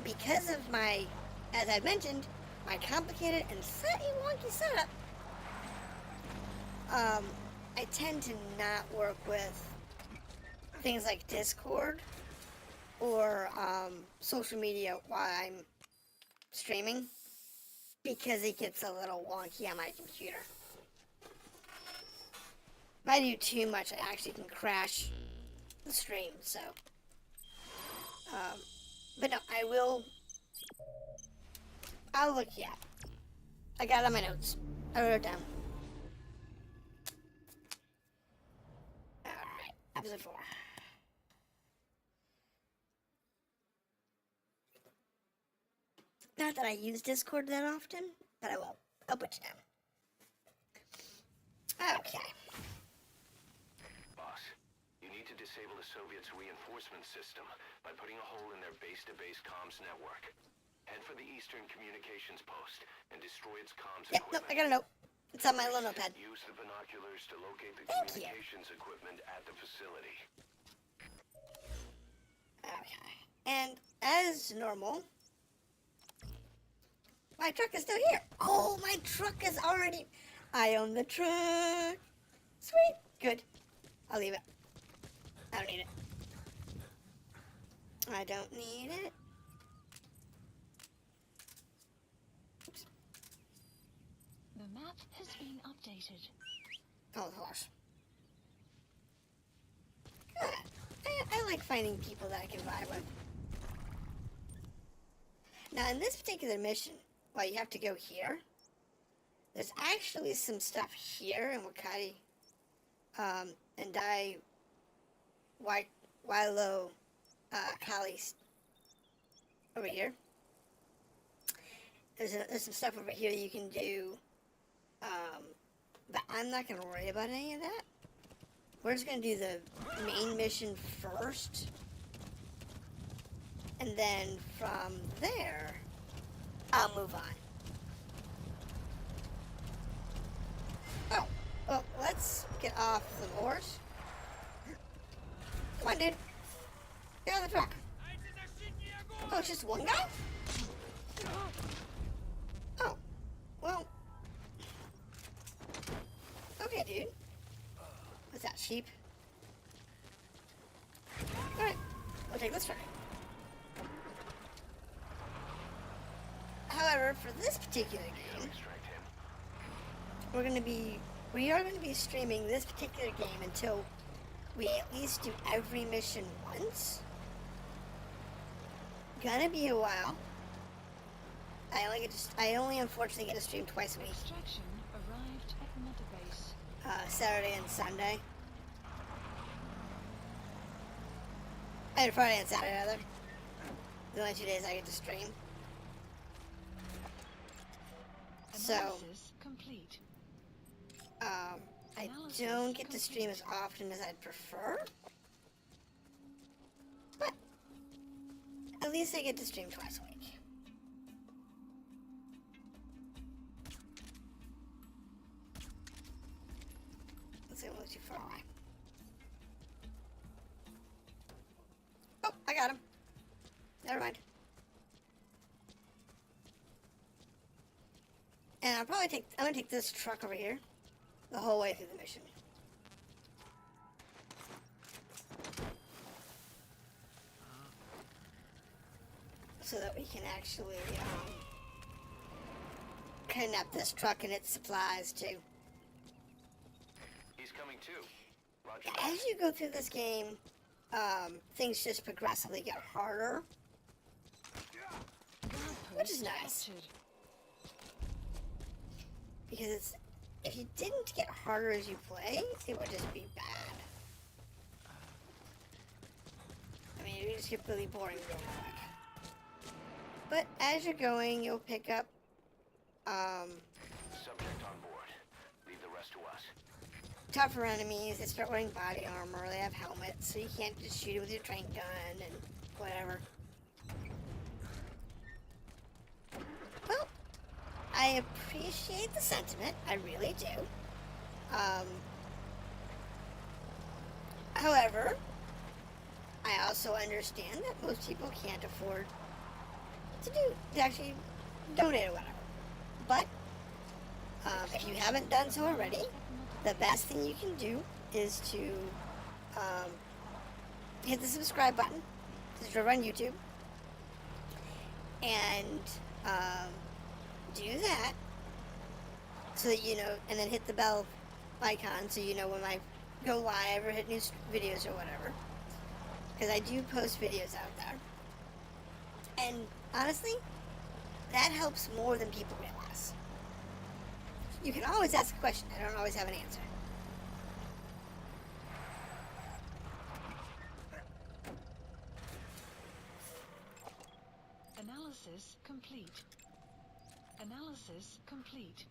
because of my, as I mentioned, my complicated and slightly wonky setup. I tend to not work with things like Discord or social media while I'm streaming because it gets a little wonky on my computer. If I do too much, I actually can crash the stream, so. But no, I'll look, yeah. I got it on my notes. I wrote it down. Alright. Episode 4. Not that I use Discord that often, but I will. I'll put you down. Okay. Boss, you need to disable the Soviets' reinforcement system by putting a hole in their base-to-base comms network. Head for the Eastern Communications Post and destroy its comms Yeah, no, equipment. I got a note. It's on my little notepad. Use the binoculars to locate the Thank you. communications equipment at the facility. Okay. And as normal, my truck is still here. Oh, my truck is already... I own the truck. Sweet. Good. I'll leave it. I don't need it. I don't need it. Oops. The map has been updated. Oh, the horse. Good. I like finding people that I can vibe with. Now, in this particular mission, well, you have to go here. There's actually some stuff here in Wakati, and Wilo, Kali's over here. There's some stuff over here you can do, but I'm not going to worry about any of that. We're just going to do the main mission first, and then from there, I'll move on. Oh, well, let's get off the horse. Come on, dude. Get on the truck. Oh, it's just one guy? Oh, well. Okay, dude. What's that, sheep? Alright, we'll take this truck. However, for this particular game, Extract him. we are going to be streaming this particular game until we at least do every mission once. Gonna be a while. I only unfortunately get to stream twice a week, Extraction arrived at Mother Base. Saturday and Sunday. And Friday and Saturday, rather. The only 2 days I get to stream. So, Analysis complete. I don't get to stream as often as I'd prefer. But, at least I get to stream twice a week. Let's see, it was too far away. Oh, I got him. Never mind. And I'm gonna take this truck over here the whole way through the mission. So that we can actually connect this truck and its supplies too. He's coming too. Roger. As you go through this game, things just progressively get harder, which is nice. Spotted. Because if you didn't get harder as you play, it would just be bad. I mean, it would just get really boring real quick. But as you're going, you'll pick up, Subject on board. Leave the rest to us. tougher enemies. They start wearing body armor. They have helmets, so you can't just shoot it with your train gun and whatever. Well, I appreciate the sentiment. I really do. However, I also understand that most people can't afford to actually donate or whatever. But if you haven't done so already, the best thing you can do is to hit the subscribe button if you're on YouTube, and do that so that you know, and then hit the bell icon so you know when I go live or hit new videos or whatever, because I do post videos out there. And honestly, that helps more than people realize. You can always ask a question. I don't always have an answer. Analysis complete. Analysis complete.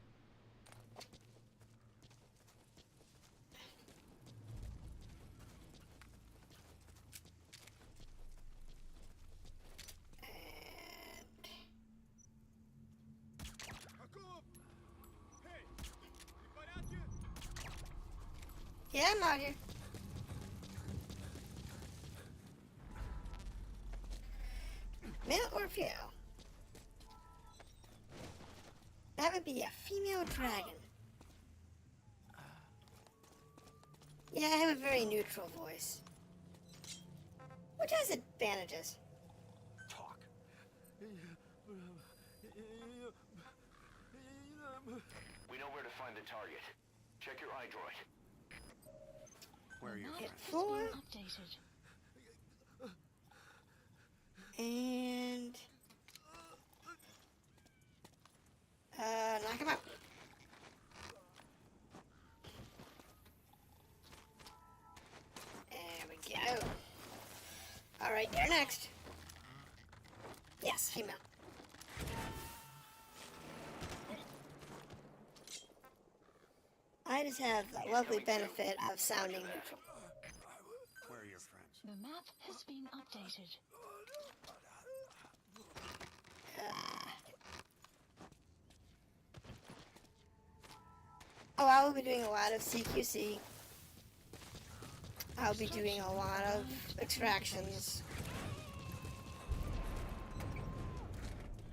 Yeah, I'm out here. Male or female? That would be a female dragon. Yeah, I have a very neutral voice. Which has advantages. Talk. We know where to find the target. Check your iDroid. Where are your Hit friends? floor. Updated. And... knock him out. There we go. Alright, you're next. Yes, female. I just have the lovely benefit of sounding neutral. Where are your friends? The map has been updated. Oh, I will be doing a lot of CQC. I'll be doing a lot of extractions.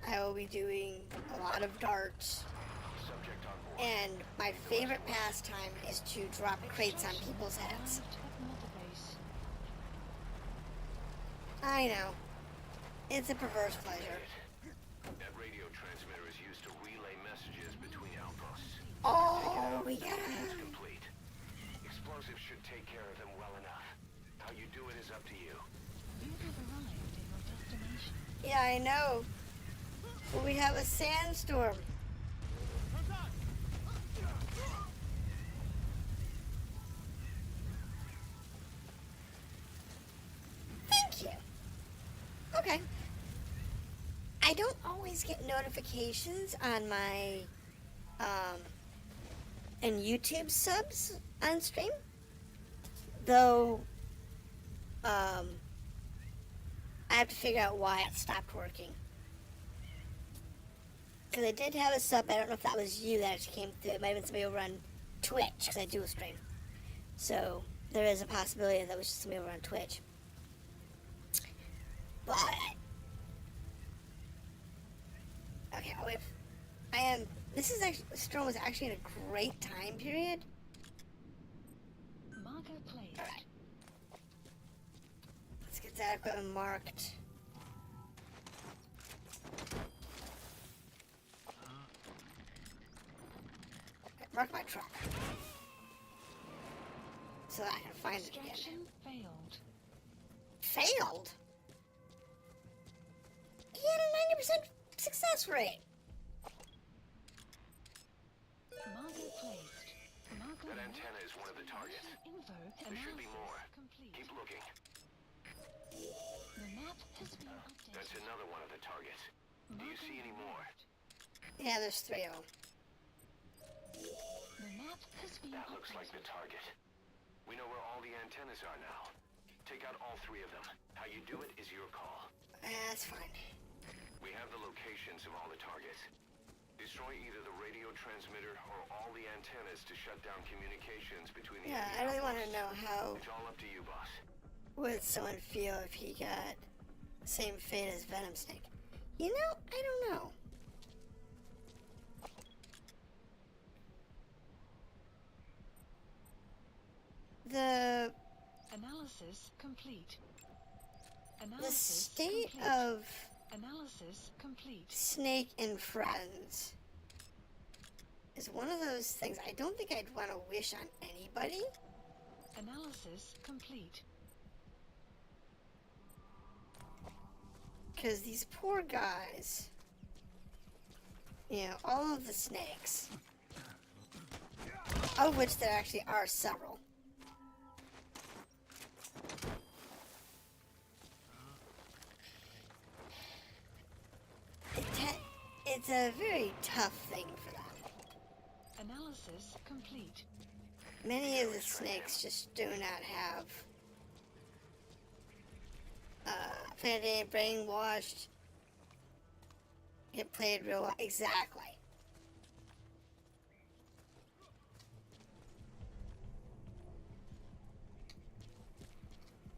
I will be doing a lot of darts. Subject on board. And my favorite pastime is to drop crates on people's heads. Arrived at Mother Base. I know. It's a perverse pleasure. That radio transmitter is used to relay messages between outposts. Oh, we got It's it. complete. Explosives should take care of them well enough. How you do it is up to you. You have arrived at your destination. Yeah, I know. But we have a sandstorm. Thank you. Okay. I don't always get notifications on my and YouTube subs on stream. Though I have to figure out why it stopped working. Because I did have a sub, I don't know if that was you that actually came through. It might have been somebody over on Twitch, because I do a stream. So, there is a possibility that was just somebody over on Twitch. But... okay, this is actually, Storm was actually in a great time period. Marker placed. Alright. Let's get that equipment marked. Mark my truck. So that I can find it again. Extraction failed. Failed? He had a 90% success rate. Marker placed. Marker That antenna is one of the targets. info. There should be more. Complete. Keep looking. The map has been updated. That's another one of the targets. Do you see any more? Yeah, there's 3 of them. The map has been That looks like the updated. target. We know where all the antennas are now. Take out all 3 of them. How you do it is your call. That's fine. We have the locations of all the targets. Destroy either the radio transmitter or all the antennas to shut down communications between the Yeah, enemy I really want to outposts. know how It's all up to you, boss. would someone feel if he got the same fate as Venom Snake. You know, I don't know. The Analysis complete. the Analysis state complete. of Analysis complete. Snake and Friends is one of those things I don't think I'd want to wish on anybody. Analysis complete. Because these poor guys, you know, all of the snakes, of which there actually are several. it's a very tough thing for them. Analysis complete. Many of the snakes just do not have affinity, brainwashed, get played real well. Exactly.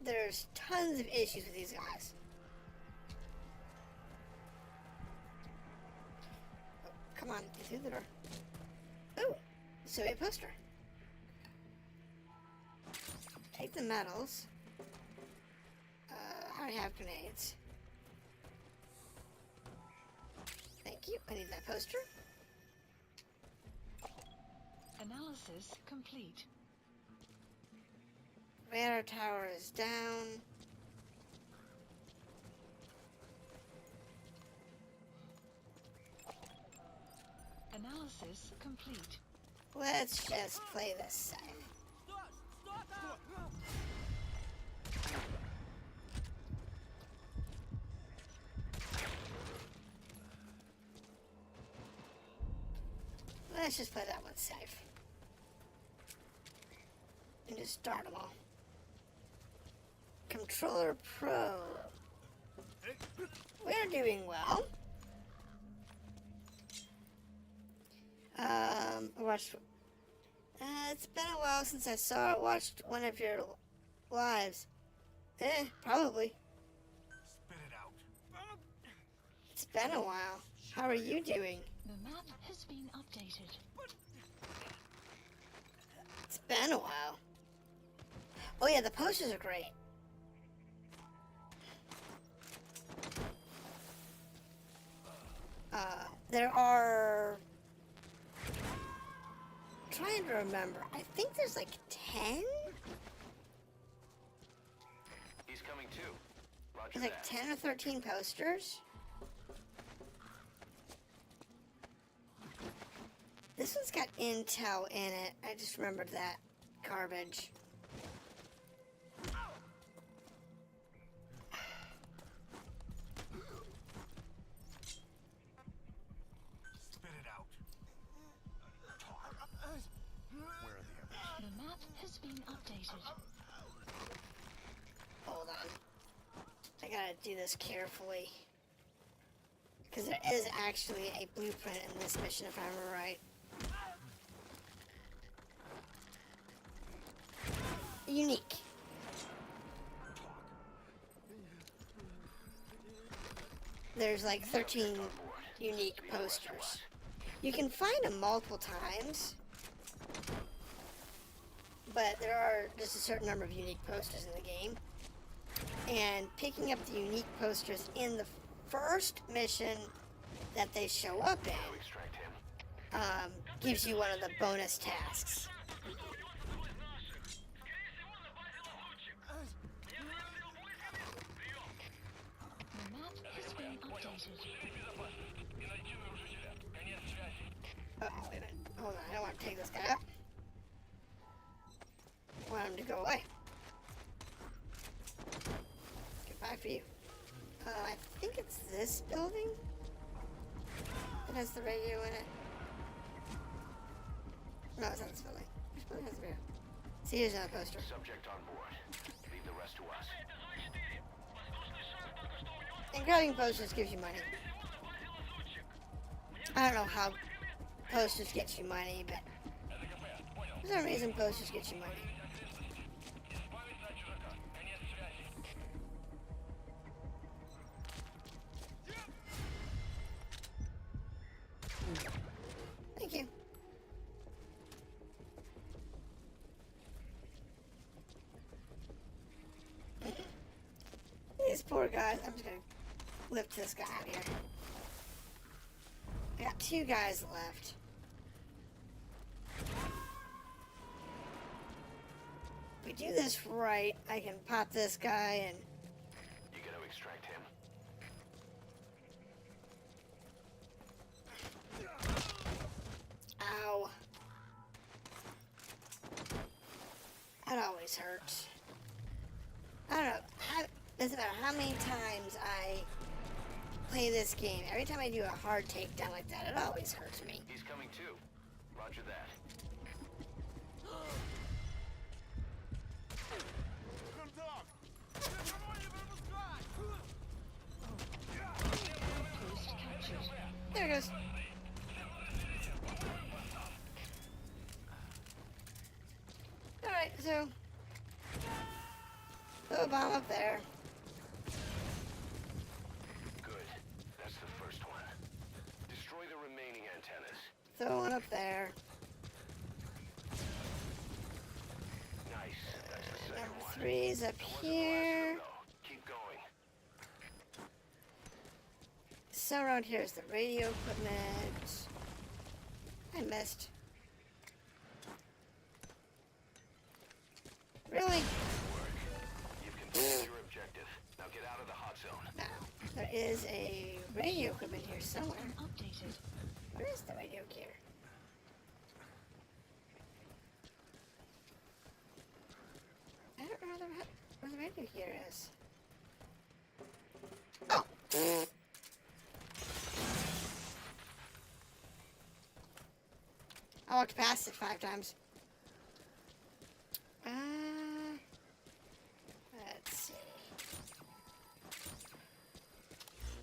There's tons of issues with these guys. Oh, come on, get through the door. Oh, Soviet poster. Take the medals. I already have grenades. Thank you. I need that poster. Analysis complete. Radar tower is down. Analysis complete. Let's just play this safe. Let's just play that one safe. And just start them all. Controller Pro. We're doing well. I watched. It's been a while since I watched one of your lives. Probably. Spit it out. It's been a while. How are you doing? The map has been updated. It's been a while. Oh yeah, the posters are great. There are... trying to remember. I think there's like 10? He's coming too. Roger There's like that. 10 or 13 posters. This one's got intel in it. I just remembered that. Garbage. Spit it out. Where are the others? The map has been updated. Hold on. I gotta do this carefully. Because there is actually a blueprint in this mission, if I remember right. Unique. There's like 13 unique posters. You can find them multiple times, but there are just a certain number of unique posters in the game. And picking up the unique posters in the first mission that they show up in Extract him. gives you one of the bonus tasks. The map has been updated. Oh, wait a minute. Hold on, I don't want to take this guy up. I want him to go away. Goodbye for you. I think it's this building that has the radio in it. No, it's not this building. Which building has the radio? See, here's another poster. Subject on board. Leave the rest to us. And grabbing posters gives you money. I don't know how posters get you money, but for some reason posters get you money. Thank you. These poor guys. I'm just gonna lift this guy out here. I got 2 guys left. If we do this right, I can pop this guy and You gotta extract him. ow. That always hurts. I don't know. Doesn't matter how many times I play this game, every time I do a hard takedown like that, it always hurts me. He's coming too. Roger that. Post captured. There it goes. Alright, so throw a bomb up there. Good. That's the first one. Destroy the remaining antennas. Throw one up there. Nice. That's the second Number one. 3 is up That wasn't the last of here. them, though. Keep going. So around here is the radio equipment. I missed. Really? You've completed your objective. Now get out of the hot zone. No. There is a radio equipment here somewhere. Updated. Where is the radio gear? I don't know where the radio gear is. Oh! I walked past it 5 times. Let's see.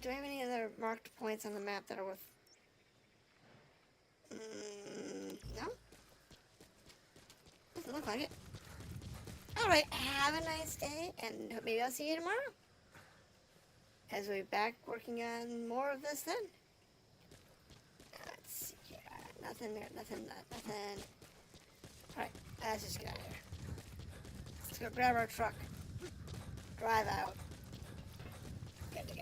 Do I have any other marked points on the map that are worth... No? Doesn't look like it. Alright, have a nice day, and maybe I'll see you tomorrow. As we're back working on more of this then. Let's see here. Nothing there, nothing. Alright, let's just get out of here. Let's go grab our truck. Drive out. Good to go.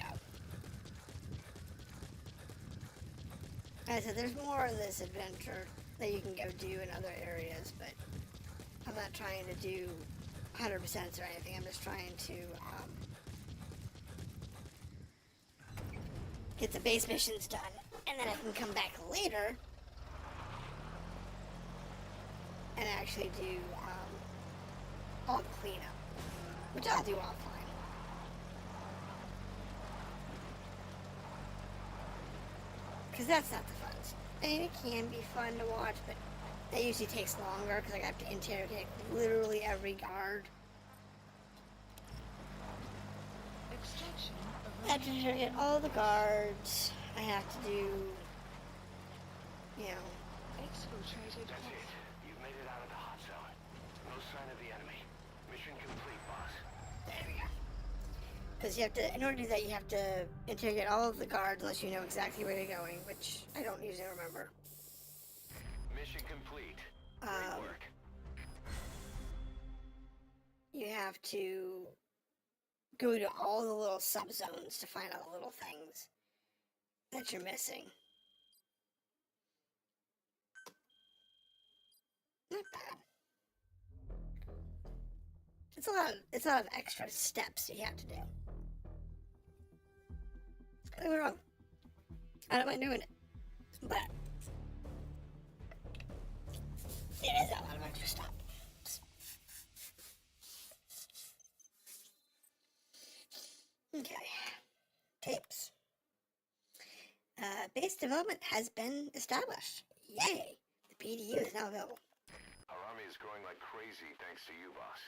As I said, there's more of this adventure that you can go do in other areas, but I'm not trying to do 100% or anything. I'm just trying to get the base missions done, and then I can come back later and actually do all the cleanup, which I'll do offline. Because that's not the fun. I mean, it can be fun to watch, but that usually takes longer because I have to interrogate literally every guard. Extraction. I have to interrogate all the guards. I have to do, you know, Exfiltrated. That's it. You've made it out of the hot zone. No sign of the enemy. Mission complete, boss. there we go. Because you have to, in order to do that, you have to interrogate all of the guards unless you know exactly where they're going, which I don't usually remember. Mission complete. Great work. You have to go to all the little subzones to find out the little things that you're missing. Not bad. It's a lot of extra steps you have to do. Don't get me wrong. I don't mind doing it. But it is a lot of extra steps. Okay. Tapes. Base development has been established. Yay! The PT2 is now available. Our army is growing like crazy thanks to you, boss.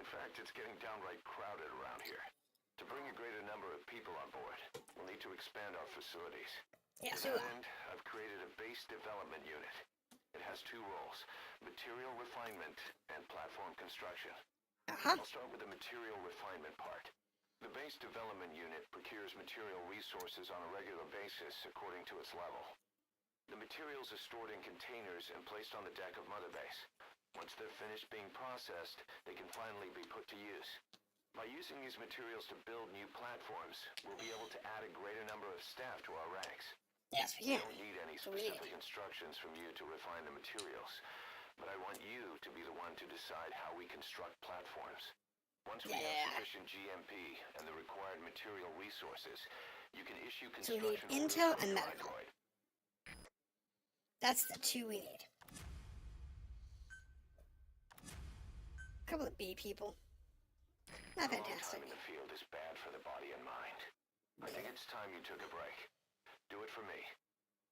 In fact, it's getting downright crowded around here. To bring a greater number of people on board, we'll need to expand our facilities. Yes, To we that will. end, I've created a base development unit. It has 2 roles, material refinement and platform construction. Uh-huh. I'll start with the material refinement part. The base development unit procures material resources on a regular basis according to its level. The materials are stored in containers and placed on the deck of Mother Base. Once they're finished being processed, they can finally be put to use. By using these materials to build new platforms, we'll be able to add a greater number of staff to our ranks. Yes, we I can. don't need any So we need specific instructions from you to refine the materials, but I want you to be the one to decide how we construct platforms. Once we have Yeah. sufficient GMP and the required material resources, you can issue So we need construction orders intel from and your medical. android. That's the 2 we need. A couple of B people. Not A long fantastic. time in the field is bad for the body and mind. I think it's time you took a break. Do it for me.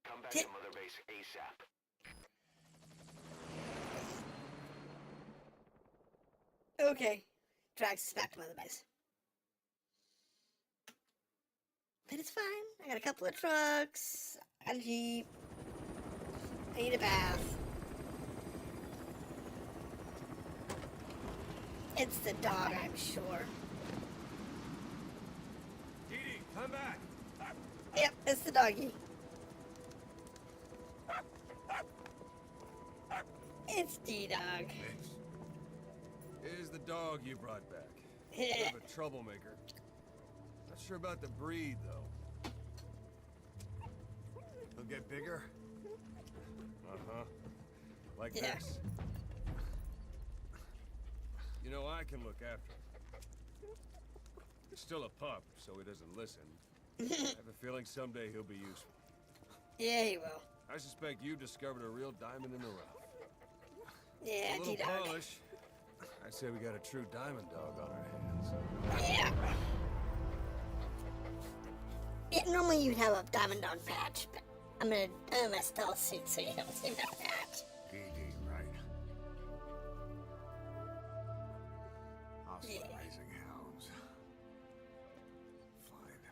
Come back Did- to Mother Base ASAP. Okay. Drags us back to Mother Base. But it's fine. I got a couple of trucks. I got a Jeep. I need a bath. It's the dog, I'm sure. Dee Dee, come back. Yep, it's the doggy. It's D-Dog. Thanks. Here's the dog you brought back. Bit of a troublemaker. Not sure about the breed, though. He'll get bigger? Uh-huh. Like Yeah. this. You know, I can look after him. He's still a pup, so he doesn't listen. I have a feeling someday he'll be useful. Yeah, he will. I suspect you discovered a real diamond in the rough. Yeah, A little D-Dog. polish. I'd say we got a true diamond dog on our hands. Yeah. Yeah, normally you'd have a diamond dog patch, but I'm gonna stealth suit so you don't see that patch. Dee Dee, right? Also Yeah. raising hounds. Fine.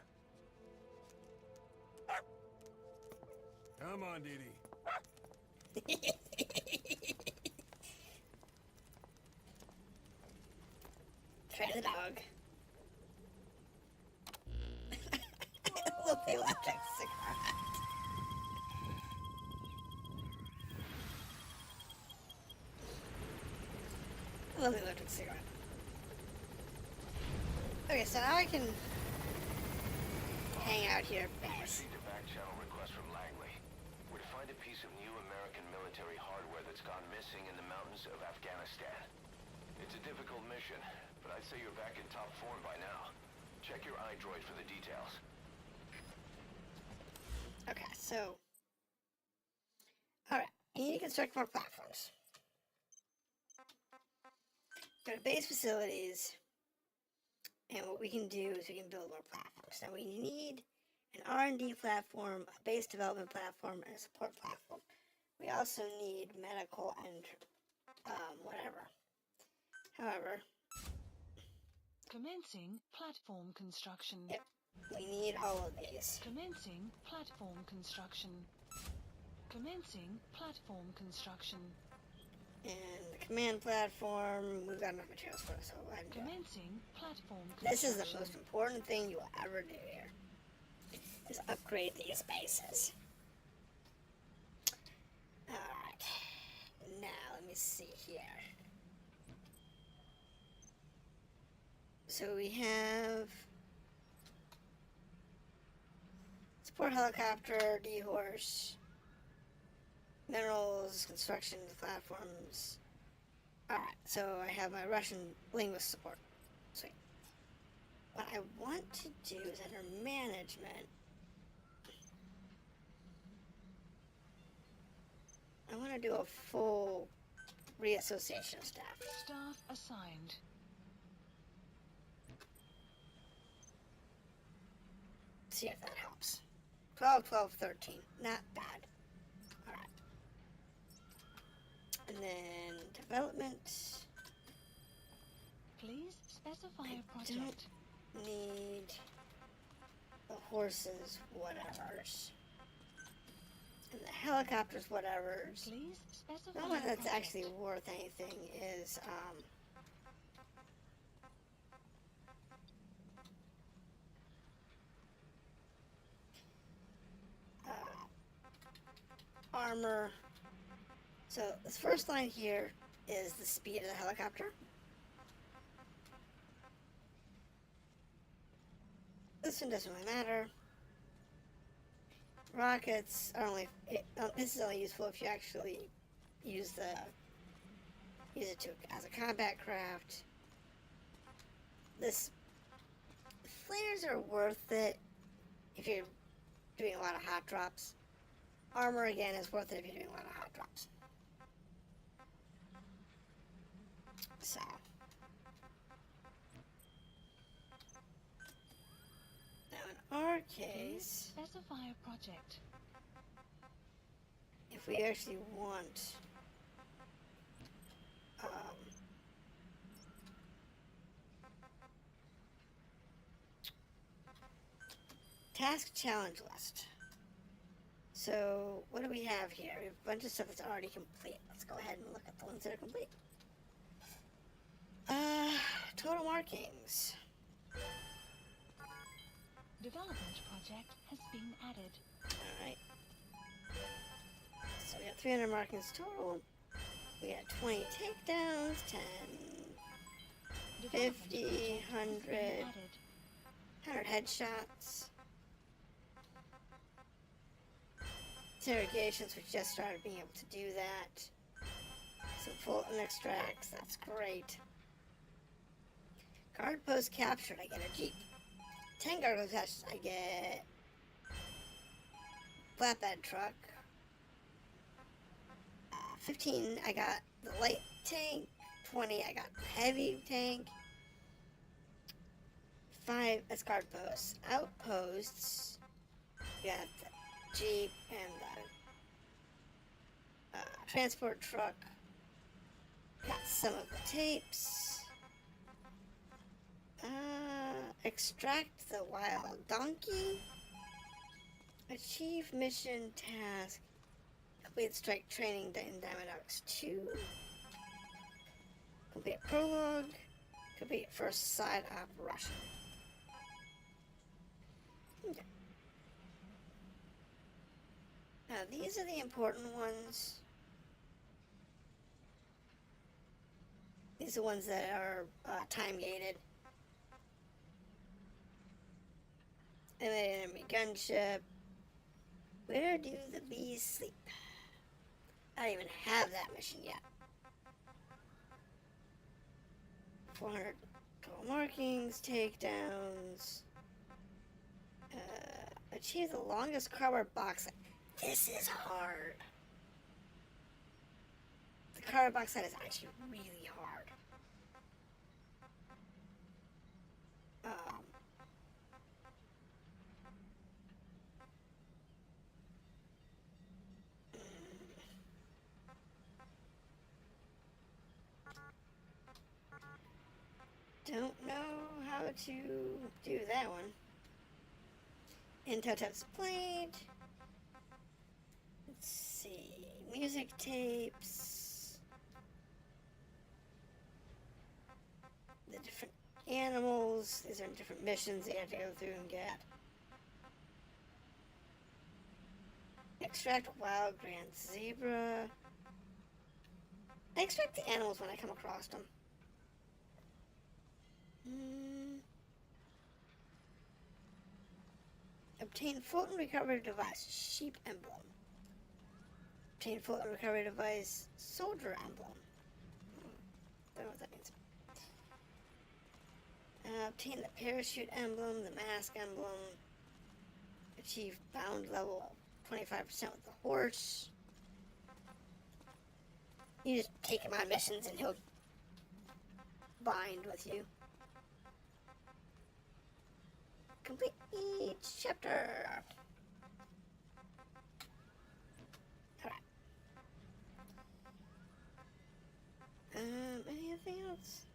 Come on, Dee Dee. Try the dog. Look, the electric cigarette. I love the electric cigarette. Okay, so now I can hang out here. Received a back channel request from Langley. We're to find a piece of new American military hardware that's gone missing in the mountains of Afghanistan. It's a difficult mission, but I'd say you're back in top form by now. Check your iDroid for the details. Okay, so. Alright, you need to construct more platforms. Go to base facilities, and what we can do is we can build more platforms. Now we need an R&D platform, a base development platform, and a support platform. We also need medical and whatever. However, Commencing platform construction. yep, we need all of these. Commencing platform construction. Commencing platform construction. And the command platform, we've got enough materials for it, so go ahead and do it. Commencing platform This is construction. the most important thing you will ever do here, is upgrade these bases. Alright, now let me see here. So we have support helicopter, D-horse, minerals, construction platforms. Alright, so I have my Russian linguist support. Sweet. What I want to do is under management, I want to do a full reassociation of staff. Staff assigned. See if that helps. 12, 12, 13. Not bad. Alright. And then development. Please specify I a project. Need the horses, whatevers. And the helicopters, whatevers. Please specify The a one that's project. actually worth anything is, armor. So this first line here is the speed of the helicopter. This one doesn't really matter. Rockets are only. This is only useful if you actually use it to as a combat craft. This flares are worth it if you're doing a lot of hot drops. Armor again is worth it if you're doing a lot of hot drops. So. Now an our Please case, specify a project. if we actually want task challenge list. So what do we have here? We have a bunch of stuff that's already complete. Let's go ahead and look at the ones that are complete. Total markings. Development project has been added. Alright. So we have 300 markings total. We got 20 takedowns, 10, Development 50, project has 100, been added. 100 headshots. Interrogations, we just started being able to do that. Some Fulton extracts, that's great. Guard post captured, I get a Jeep. 10 guard post captured, I get flatbed truck. 15, I got the light tank. 20, I got the heavy tank. 5 as guard posts. Outposts, we got the Jeep and the transport truck. Got some of the tapes. Extract the wild donkey. Achieve mission task. Complete strike training in Diamond Dogs 2. Complete prologue. Complete first side operation. Okay. Now these are the important ones. These are the ones that are time gated. And then enemy gunship. Where do the bees sleep? I don't even have that mission yet. 400 total markings, takedowns. Achieve the longest cardboard box. This is hard. The cardboard box set is actually really hard. Don't know how to do that one. Intel tapes played. Let's see. Music tapes. The different animals. These are different missions that you have to go through and get. Extract wild grand zebra. I extract the animals when I come across them. Obtain Fulton recovery device, sheep emblem. Obtain Fulton recovery device, soldier emblem. Don't know what that means. Obtain the parachute emblem, the mask emblem. Achieve bound level 25% with the horse. You just take him on missions and he'll bind with you. Complete each chapter. Alright. Anything else?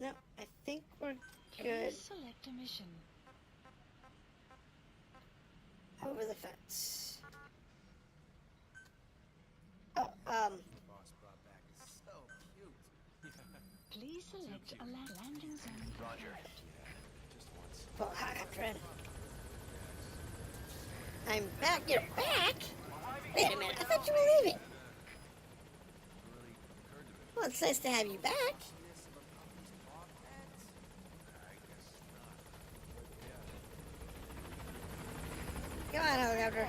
No, I think we're good. Please select a mission. Over the fence. Oh, Boss brought back is so cute. Please select a landing zone. Roger. Just once. pull a helicopter in. I'm back. You're back? Wait a minute. I thought you were leaving. Well, it's nice to have you back. Come on, helicopter.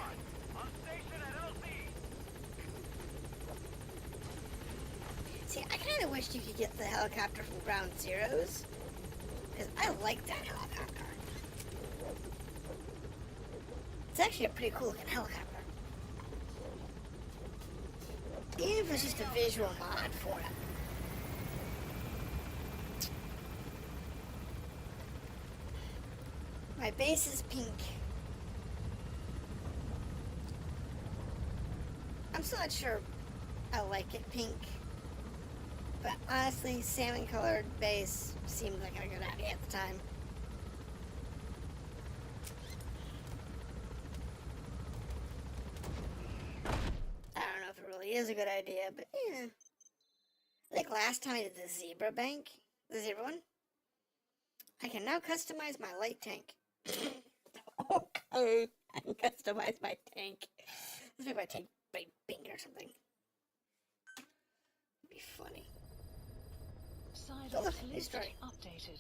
See, I kind of wished you could get the helicopter from Ground Zeroes. Because I like that helicopter. It's actually a pretty cool looking helicopter. Even if it's just a visual mod for it. My base is pink. I'm still not sure I like it pink. But honestly, salmon colored base seemed like a good idea at the time. I don't know if it really is a good idea, but yeah. I think last time I did the zebra bank, the zebra one, I can now customize my light tank. Okay, I can customize my tank. Let's make my tank bright pink or something. It'd be funny. Side Oh, of look, fleet new story. updated.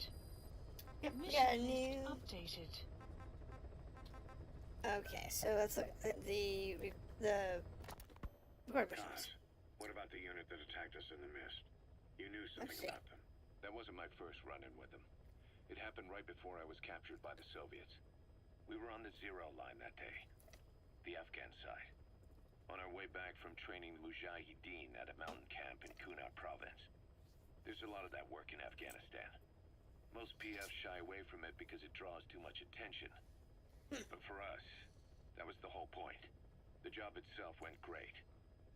Yep, we Mission got a list new. updated. Okay, so let's look at the record missions. Cos, what about the unit that attacked us in the mist? You knew something Let's see. about them. That wasn't my first run-in with them. It happened right before I was captured by the Soviets. We were on the zero line that day, the Afghan side, on our way back from training the Mujahideen at a mountain camp in Kunar province. There's a lot of that work in Afghanistan. Most PFs shy away from it because it draws too much attention. But for us, that was the whole point. The job itself went great.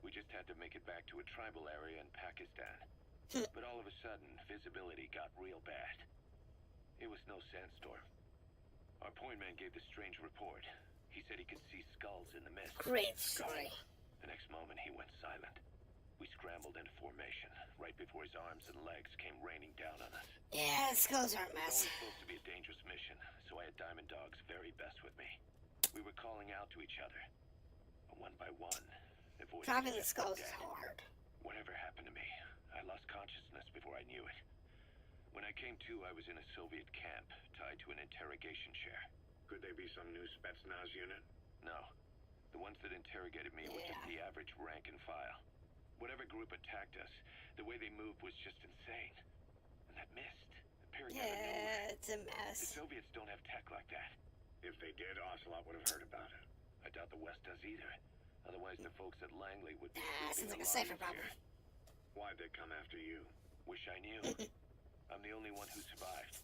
We just had to make it back to a tribal area in Pakistan. But all of a sudden, visibility got real bad. It was no sandstorm. Our point man gave this strange report. He said he could see skulls in the mist. Great story. The next moment, he went silent. We scrambled into formation, right before his arms and legs came raining down on us. Yeah, skulls are a It was mess. always supposed to be a dangerous mission, so I had Diamond Dog's very best with me. We were calling out to each other. But one by one, the voices Dropping the kept skulls is dead. hard. Whatever happened to me, I lost consciousness before I knew it. When I came to, I was in a Soviet camp, tied to an interrogation chair. Could they be some new Spetsnaz unit? No. The ones that interrogated me were just the average rank and file. Whatever group attacked us, the way they moved was just insane. And that mist, appearing out of nowhere. Yeah, it's a The mess. Soviets don't have tech like that. If they did, Ocelot would have heard about it. I doubt the West does either. Otherwise, the folks at Langley would be Ah, sleeping sounds like a alive cipher problem. here. Why'd they come after you? Wish I knew. I'm the only one who survived.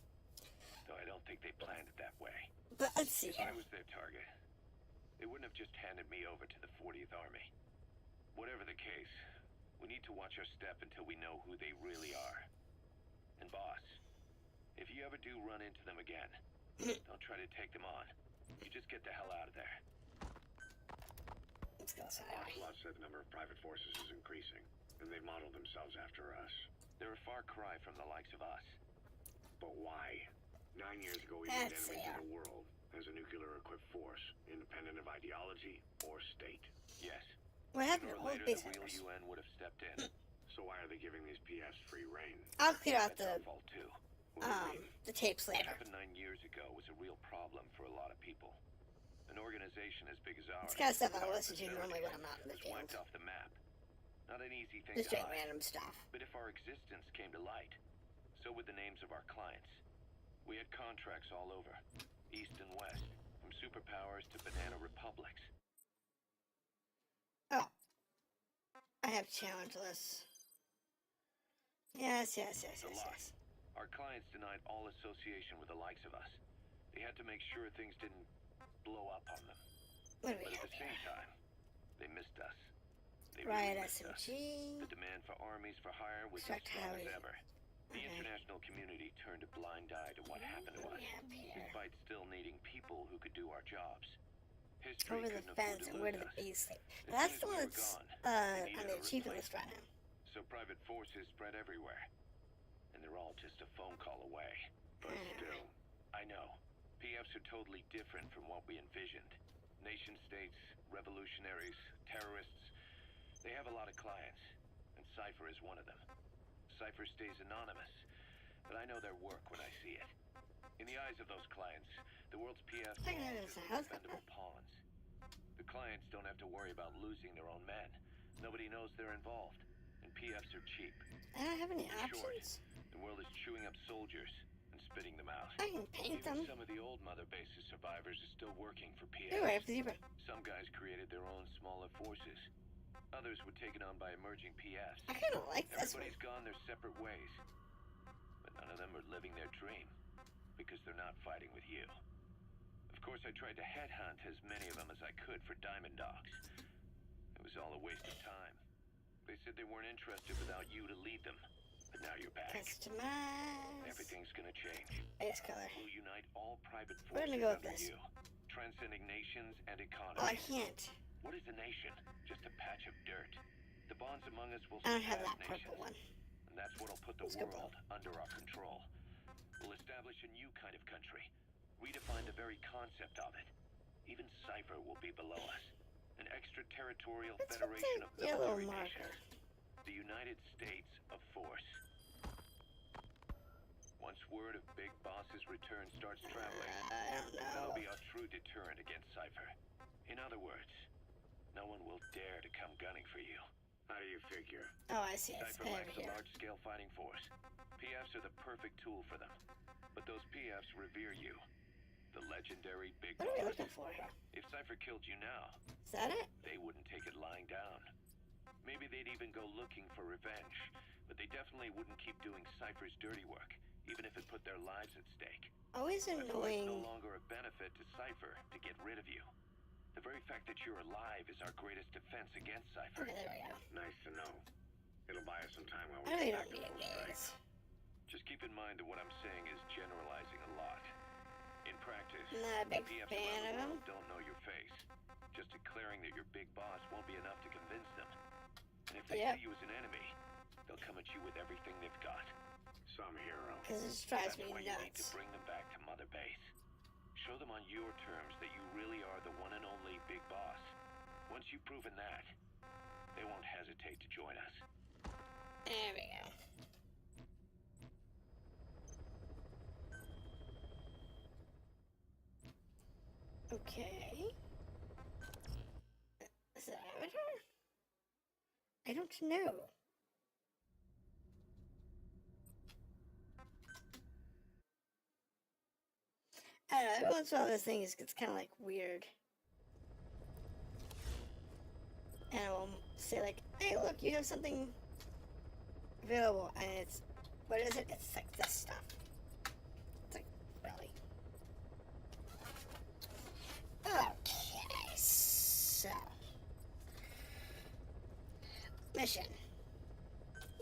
Though I don't think they planned it that way. But let's see If here. I was their target, they wouldn't have just handed me over to the 40th Army. Whatever the case, we need to watch our step until we know who they really are. And boss, if you ever do run into them again, don't try to take them on. You just get the hell out of there. Let's go sideways. Ocelot said the number of private forces is increasing, and they modeled themselves after us. They're a far cry from the likes of us. But why? 9 years ago, we That's made enemies fair. of the world as a nuclear-equipped force, independent of ideology or state. Yes. What happened to Sooner or old later, base the real members? UN would have stepped in. So why are they giving these PFs free reign? I'll clear out That's our the fault too. What do you mean? the tapes What later. happened 9 years ago was a real problem for a lot of people. An organization as big as ours. It's kind of stuff I with our listen to normally when I'm not in the was field. wiped off the map. Not an easy thing Just to doing hide. random stuff. But if our existence came to light, so would the names of our clients. We had contracts all over, east and west, from superpowers to banana republics. Oh. I have challenge lists. Yes. Our clients denied all association with the likes of us. They had to make sure things didn't blow up on them. What do But we at have the same here? time, they missed us. They Riot really missed us. SMG. The demand for armies for hire was as Extract strong as Highway. ever. The Okay. international community turned a blind eye to what happened to What do us, we have here? despite still needing people who could do our jobs. History Over the couldn't afford fence to and where lose did the us. bees sleep? As That's soon the as one we were that's gone, they needed on the a achievement list right replacement. now. So private forces spread everywhere. And they're all just a phone call away. But still, I know. PFs are totally different from what we envisioned. Nation states, revolutionaries, terrorists. They have a lot of clients. And Cypher is one of them. Cypher stays anonymous. But I know their work when I see it. In the eyes of those clients, the world's PFs I are know all this just is a house expendable pawns. The clients don't have to worry about losing their own men. Nobody knows they're involved. And PFs are cheap. I don't have any In short, options. the world is chewing up soldiers and spitting them out. I can paint Even them. some of the old Mother Base's survivors are still working for Anyway, PFs. the zebra. Some guys created their own smaller forces. Others were taken on by emerging PFs. I kind of like this one. Everybody's gone their separate ways. But none of them are living their dream. Because they're not fighting with you. course, I tried to headhunt as many of them as I could for Diamond Dogs. It was all a waste of time. They said they weren't interested without you to lead them. But now you're back. Customize. Everything's gonna change. Base color. We'll unite all private We're forces gonna go with under this. you, transcending nations and economies. Oh, I can't. What is a nation? Just a patch of dirt. The bonds among us will I don't have surpass that purple nations, one. and that's what'll put the Let's go world under our control. We'll establish a new kind of country, redefine the very concept of it. Even Cypher will be below us, an extraterritorial What's with federation the of yellow military marker? nations, the United States of Force. Once word of Big Boss's return starts traveling, I don't that'll know. be our true deterrent against Cypher. In other words, no one will dare to come gunning for you. How do you figure? Oh, I see. It's Cypher over lacks a here. large-scale fighting force. PFs are the perfect tool for them. But those PFs revere you. The legendary Big What are we Boss. looking for here? If Cypher killed you now, Is that it? they wouldn't take it lying down. Maybe they'd even go looking for revenge. But they definitely wouldn't keep doing Cypher's dirty work, even if it put their lives at stake. Always That's why it's annoying. no longer a benefit to Cypher to get rid of you. The very fact that you're alive is our greatest defense against Cypher. Okay, there we go. Nice to know. It'll buy us some time while I really don't need these. Just keep in mind that what I'm saying is generalizing a lot. In practice, Not a big PFs fan around of the them. world don't know your face. Just declaring that you're Big Boss won't be enough to convince them. And if they Yep. see you as an enemy, they'll come at you with everything they've got. Some hero. Because it just drives That's me why you need to nuts. bring them back to Mother Base. Show them on your terms that you really are the one and only Big Boss. Once you've proven that, they won't hesitate to join us. There we go. Okay. Is it Avatar? I don't know. I don't know, every once in a while this thing gets kind of like weird. And it will say like, hey look, you have something available, and it's, what is it? It's like this stuff. It's like, really? Okay, so. Mission.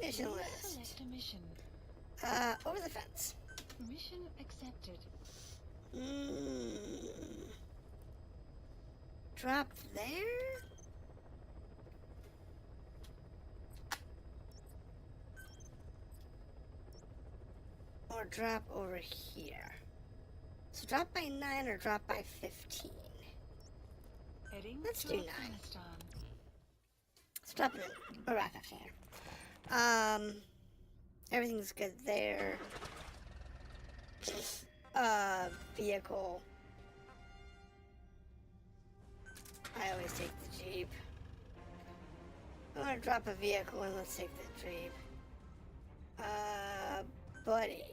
Mission list. Select a mission. Over the fence. Mission accepted. Drop there? Or drop over here? So drop by 9 or drop by 15? Heading Let's to do 9. Afghanistan. Let's drop it in. Or right 15. Everything's good there. Vehicle. I always take the Jeep. I'm gonna drop a vehicle and let's take the Jeep. Buddy.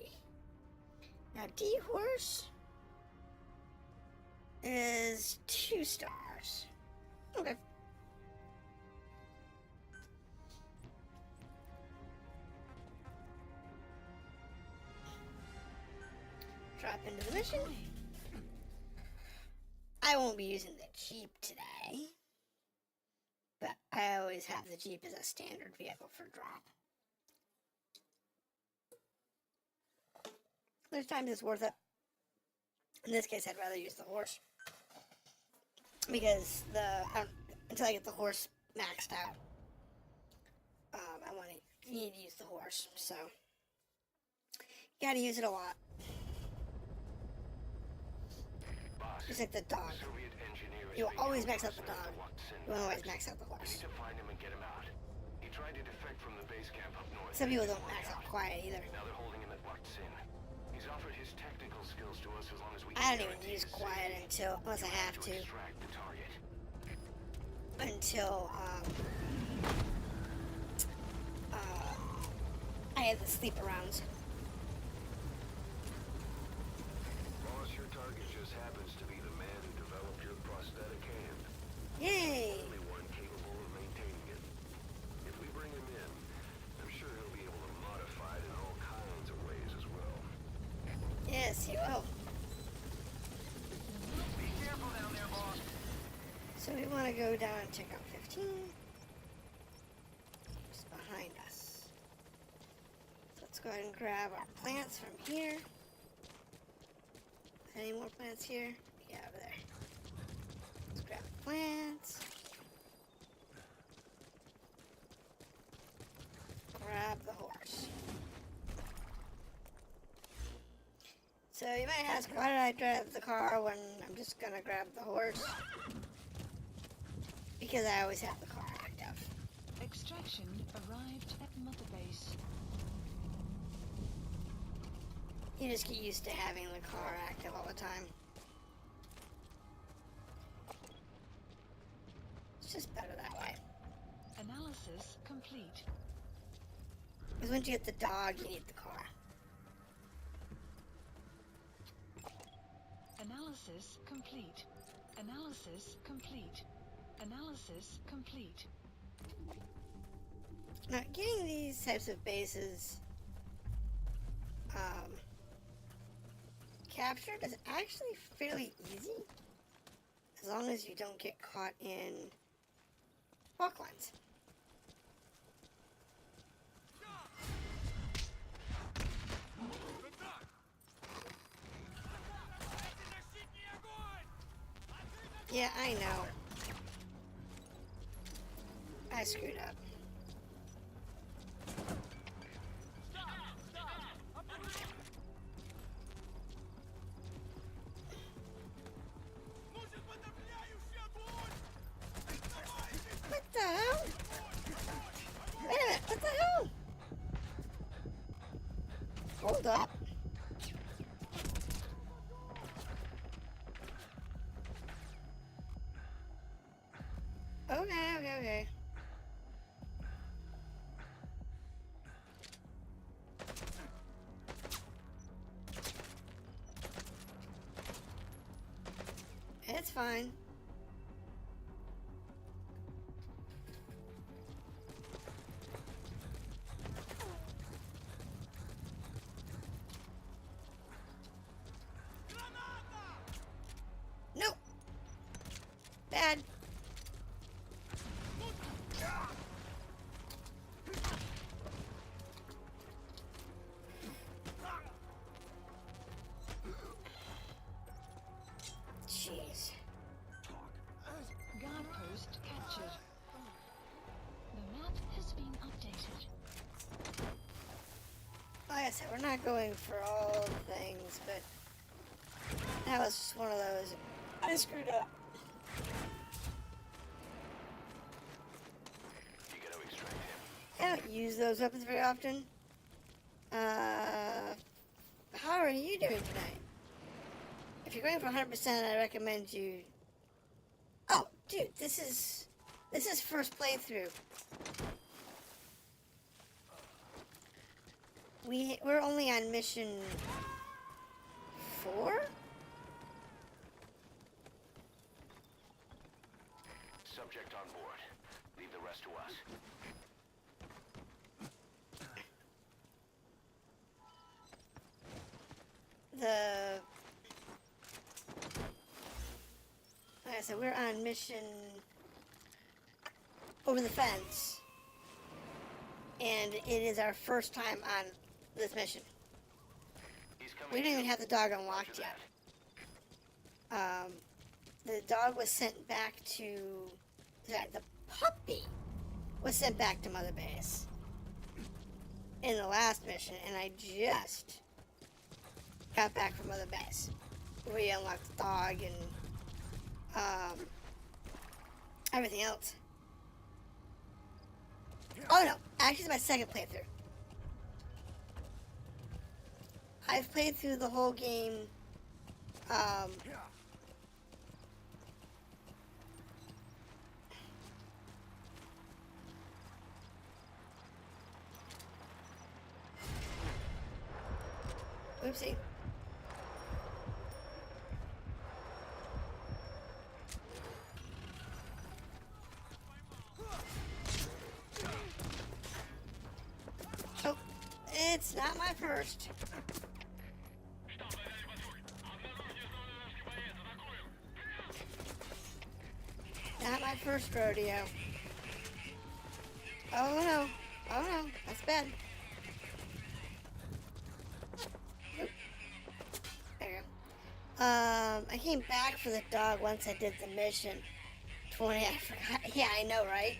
Now D-Horse is 2 stars. Okay. Drop into the mission. I won't be using the Jeep today, but I always have the Jeep as a standard vehicle for drop. There's times it's worth it. In this case, I'd rather use the horse because until I get the horse maxed out, I need to use the horse. So you gotta use it a lot. Boss, Just like the dog. Soviet engineer is You'll being always held max out the prisoner dog. at Watson You won't always Barracks. max out the We horse. need to find him and get him out. He tried to defect from the base camp up north. Some people and it don't didn't max work out quiet either. Now they're holding him at Watson. He's offered his technical skills to us as long as we I don't can even guarantee use his quiet safety. unless I have to. Extract the target. Until I have the sleep arounds. Boss, your target just happens to be the man who developed your prosthetic hand. Yay! Only one capable of maintaining it. If we bring him in, I'm sure he'll be able to modify it in all kinds of ways as well. Yes, you will. The So we want to go down and check out 15. Just behind us. So let's go ahead and grab our plants from here. Any more plants here? Yeah, over there. Let's grab the plants. Grab the horse. So you might ask, why did I drive the car when I'm just gonna grab the horse? Because I always have the car active. Extraction arrived at Mother Base. You just get used to having the car active all the time. It's just better that way. Analysis complete. Because once you get the dog, you need the car. Analysis complete. Analysis complete. Analysis complete. Now, getting these types of bases captured is actually fairly easy, as long as you don't get caught in walk lines. Yeah, I know. I screwed up. What the hell? Wait a minute, what the hell? Hold up. Okay. It's fine. Nope. Bad. Jeez. Guard post captured. The map has been updated. Like I said, we're not going for all the things, but that was just one of those. I screwed up. You gotta extract him. I don't use those weapons very often. How are you doing tonight? If you're going for 100%, I recommend you... Oh, dude, this is first playthrough. We're only on mission 4? Subject on board. Leave the rest to us. Like I said, we're on mission over the fence, and it is our first time on this mission. He's coming. We don't even have the dog unlocked yet. The dog was sent back to... The puppy was sent back to Mother Base in the last mission, and I just got back from Mother Base. We unlocked the dog and everything else. Oh no, actually it's my second playthrough. I've played through the whole game oopsie. Oh, it's not my first. my first rodeo. Oh no. Oh no. That's bad. Oop. There you go. I came back for the dog once I did the mission. 20, I forgot. Yeah, I know, right?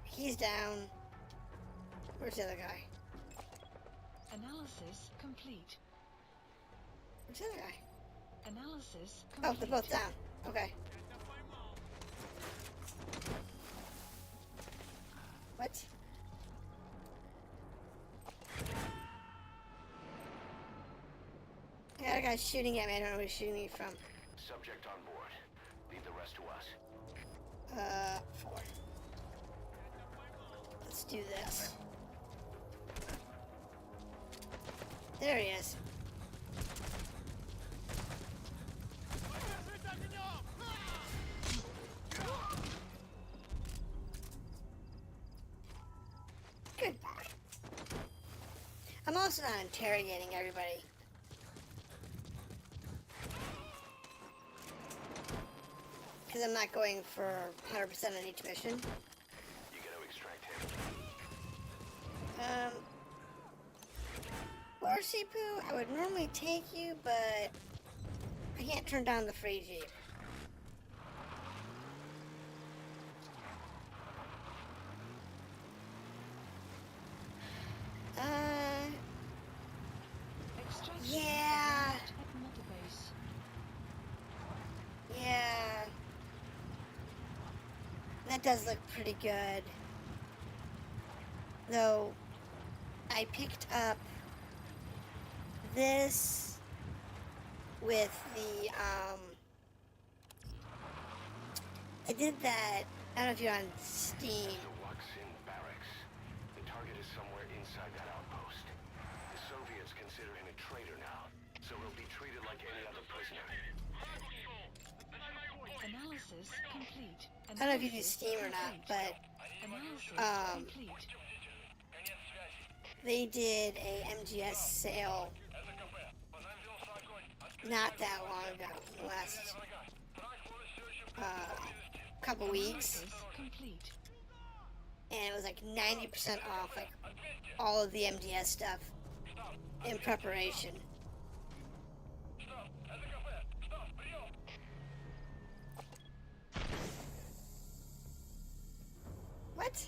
He's down. Where's the other guy? Analysis complete. Where's the other guy? Analysis Oh, complete. they're both down. Okay. What? I got a guy shooting at me. I don't know where he's shooting me from. Subject on board. Leave the rest to us. 4. Let's do this. There he is. Goodbye. I'm also not interrogating everybody. Because I'm not going for 100% on each mission. You gotta extract him. Larsipu, I would normally take you, but I can't turn down the free Jeep. Extraction Yeah. at Metabase. Yeah. That does look pretty good. Though, I picked up this with the, I did that, I don't know if you're on Steam. The Waksin barracks. The target is somewhere inside that outpost. The Soviets consider him a traitor now, so he'll be treated like any other prisoner. Analysis complete. I don't know if you use Steam or not, but Analysis complete. they did a MGS sale not that long ago, last couple weeks, Analysis complete. and it was like 90% off, like all of the MGS stuff in preparation. What?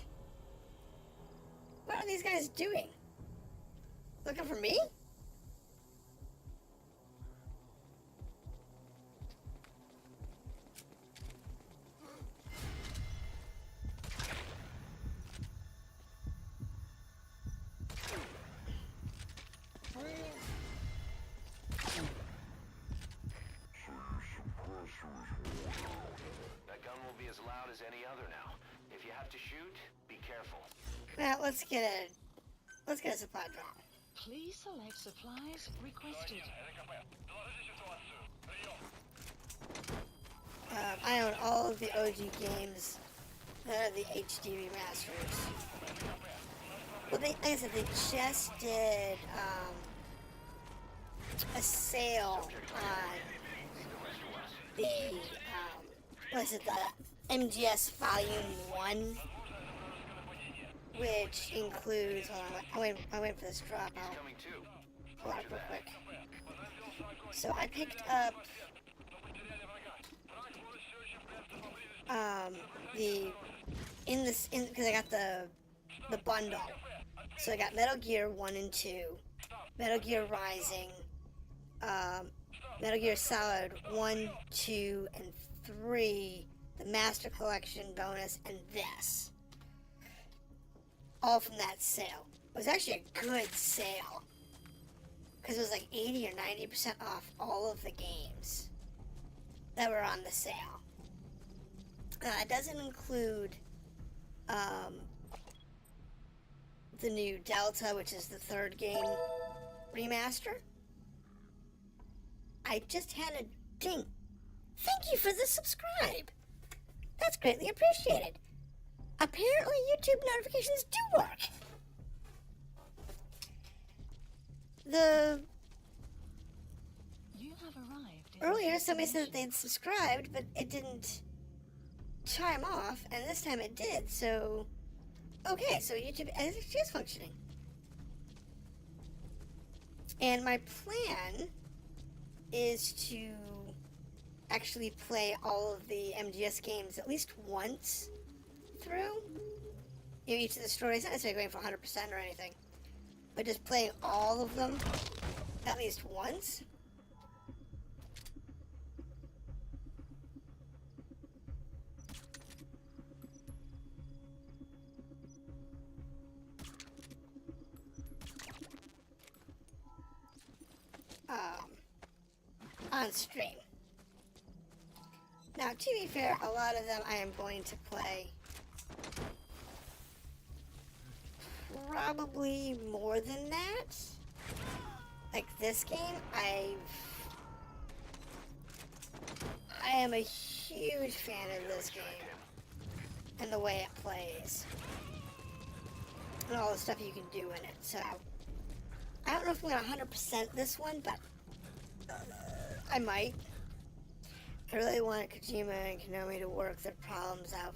What are these guys doing? Looking for me? That gun will be as loud as any other now. If you have to shoot, be careful. Well, let's get a supply drop. Please select supplies requested. I own all of the OG games that are the HD remasters. Well, like I said, they just did a sale on the what's it, the MGS Volume 1, which includes. Hold on, I went for this drop. I'll Coming too. pull it up real quick. So I picked up because I got the bundle. So I got Metal Gear 1 and 2, Metal Gear Rising, Metal Gear Solid 1, 2, and 3, the Master Collection bonus, and this. All from that sale. It was actually a good sale. Because it was like 80 or 90% off all of the games that were on the sale. It doesn't include the new Delta, which is the third game remaster. I just had a ding. Thank you for the subscribe. That's greatly appreciated. Apparently YouTube notifications do work. The You have arrived. at earlier your somebody said that destination. they'd subscribed, but it didn't chime off, and this time it did. So, okay, so YouTube is functioning. And my plan is to actually play all of the MGS games at least once through. You know, each of the stories, not necessarily going for 100% or anything, but just playing all of them at least once. On stream. Now, to be fair, a lot of them I am going to play probably more than that. Like this game, I am a huge fan of this game and the way it plays and all the stuff you can do in it. So I don't know if I'm gonna 100% this one, but I might. I really want Kojima and Konami to work their problems out.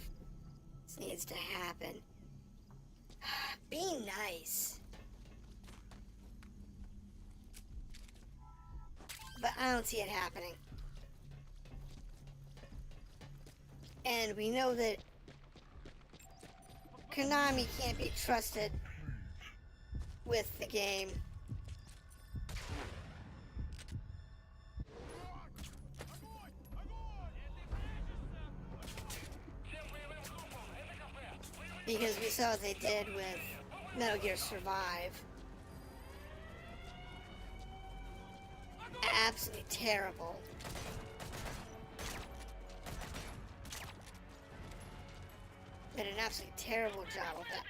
This needs to happen. Be nice. But I don't see it happening. And we know that Konami can't be trusted with the game. Because we saw what they did with Metal Gear Survive. Absolutely terrible. Did an absolutely terrible job with it.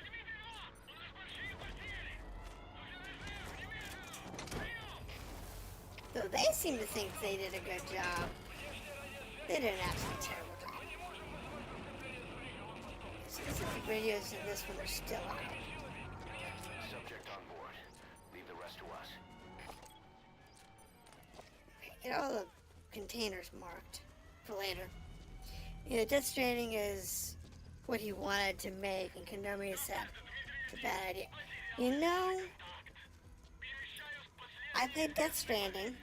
Though they seem to think they did a good job, they did an absolutely terrible job. Specific radios in this one are still on. Subject on board. Leave the rest to us. Get all the containers marked for later. You know, Death Stranding is what he wanted to make, and Konami said it's a bad idea. You know, I played Death Stranding.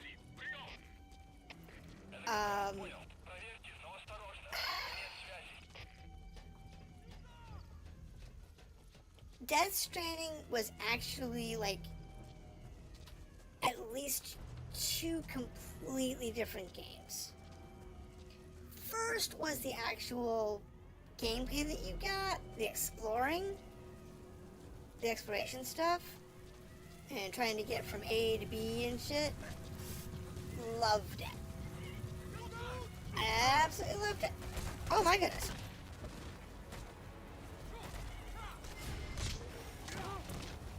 Death Stranding was actually like at least two completely different games. First was the actual gameplay that you got, the exploration stuff, and trying to get from A to B and shit. Loved it. Absolutely loved it. Oh my goodness.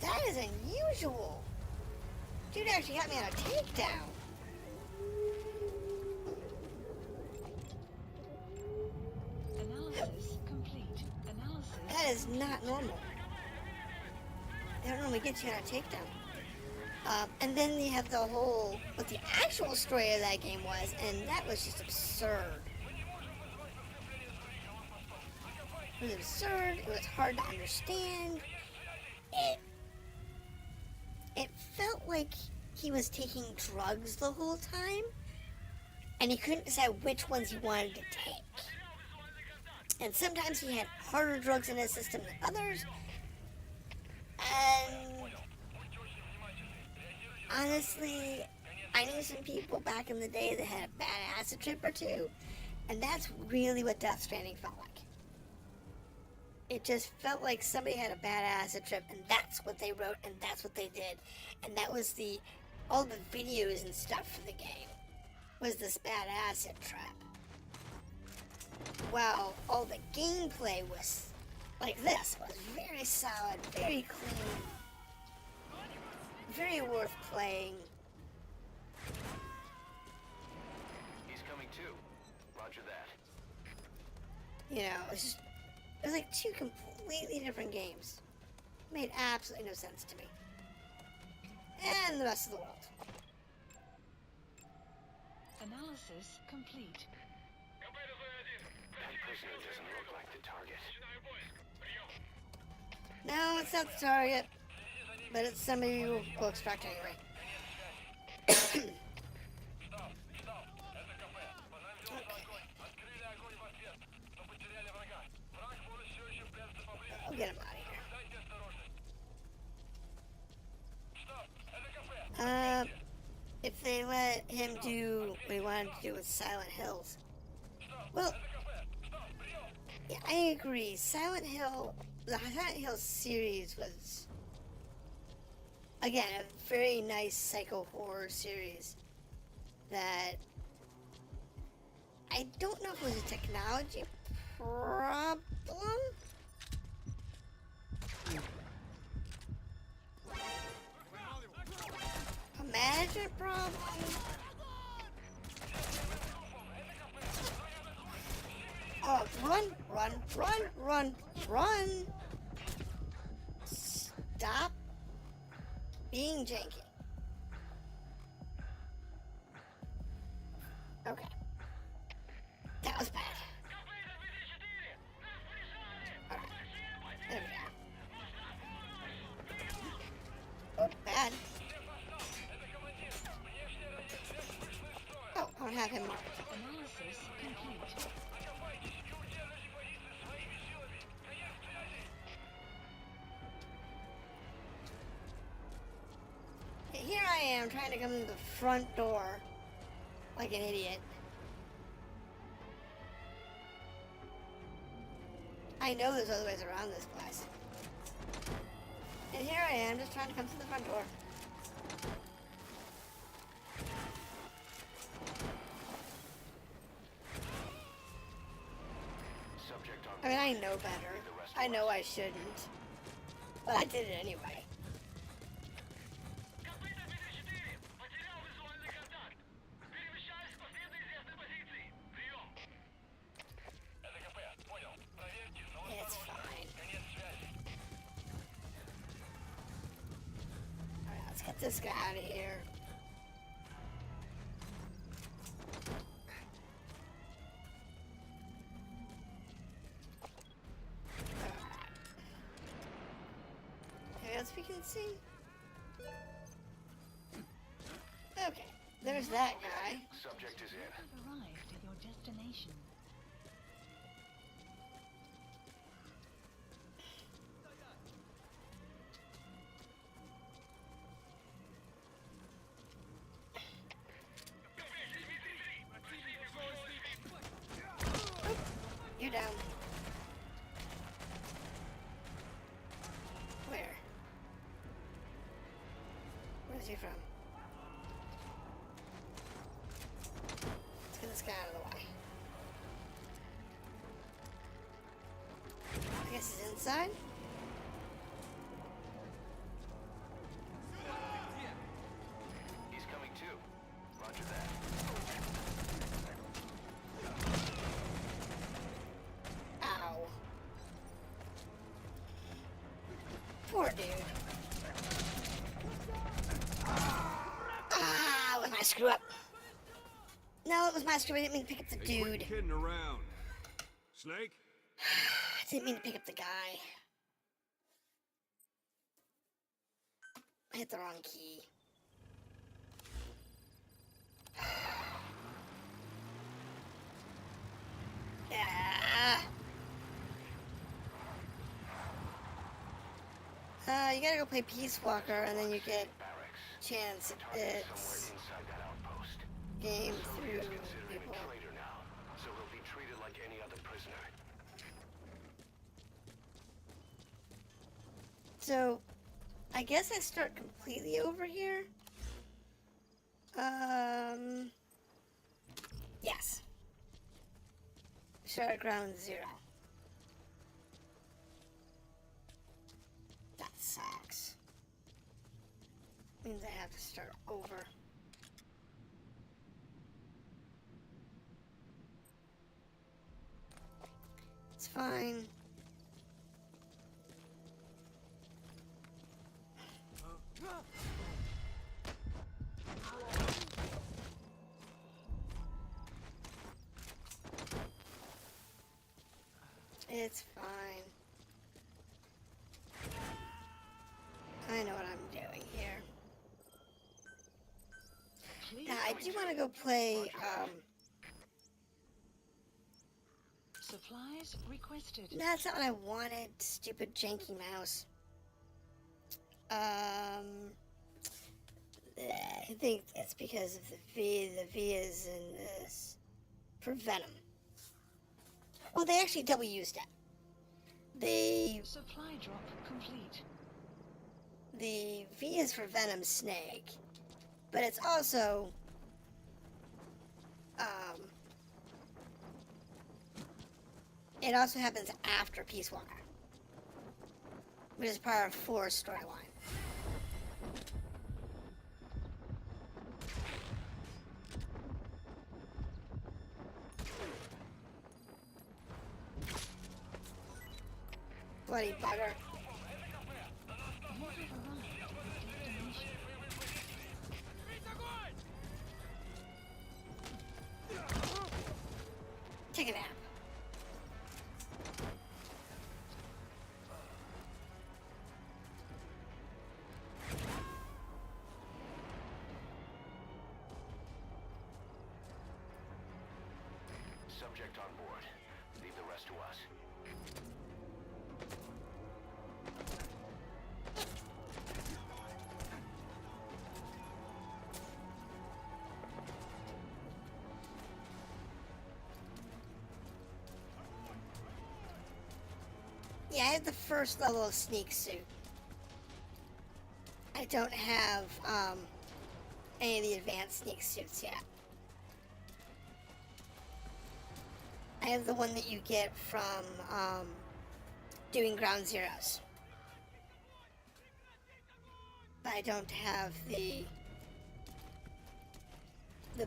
That is unusual. Dude actually got me on a takedown. Analysis complete. Analysis. That is not normal. They don't normally get you on a takedown. And then you have the whole, what the actual story of that game was, and that was just absurd. It was absurd, it was hard to understand. It felt like he was taking drugs the whole time, and he couldn't decide which ones he wanted to take. And sometimes he had harder drugs in his system than others, and honestly, I knew some people back in the day that had a bad acid trip or two, and that's really what Death Stranding felt like. It just felt like somebody had a bad acid trip, and that's what they wrote, and that's what they did. And that was all the videos and stuff for the game, was this bad acid trip. While all the gameplay was like this. It was very solid, very clean, very worth playing. He's coming too. Roger that. You know, it was like two completely different games. Made absolutely no sense to me. and the rest of the world. Analysis complete. That prisoner doesn't look like the target. No, it's not the target, but it's somebody who will extract anyway. I'll get him out of here. If they let him do what he wanted to do with Silent Hills. Well, yeah, I agree. Silent Hill, the Silent Hill series was, again, a very nice psycho horror series that I don't know if it was a technology problem. A management problem. Oh, run, run, run, run, run. Stop being janky. Okay. That was bad. Alright. There we go. Oh, bad. Oh, I don't have him marked. Analysis complete. Here I am trying to come to the front door like an idiot. I know there's other ways around this place. And here I am just trying to come to the front door. Subject on I mean, I know better. I know I shouldn't. But I did it anyway. It's fine. Alright, let's get this guy out of here. Anything else we can see? Okay, there's that guy. subject is in. You've arrived at your destination. You're down. Where? Where's he from? Let's get this guy out of the way. I guess he's inside? He's coming too. Roger that. Ow. Poor dude. Ah, was my screw up. No, it was my screw up. I didn't mean to pick up the Hey, quit dude. kidding around. Snake? I didn't mean to pick up the guy. I hit the wrong key. You gotta go play Peace Walker, and then you get Barracks. chance. Target It's somewhere inside that outpost. game through He's considered people. a traitor now, so he'll be treated like any other prisoner. So, I guess I start completely over here. Yes. Start at ground zero. That sucks. Means I have to start over. It's fine. It's fine. I know what I'm doing here. Please. Now, I do want to go play, Supplies requested. no, that's not what I wanted, stupid janky mouse. I think it's because of the V. The V is in this for Venom. Well, they actually double used it. Supply drop complete. The V is for Venom Snake, but it's also it also happens after Peace Walker, which is part of 4's storyline. Bloody bugger. You have arrived at your destination. Take a nap. Subject on board. Leave the rest to us. Yeah, I have the first level of sneak suit. I don't have any of the advanced sneak suits yet. I have the one that you get from doing ground zeros. But I don't have the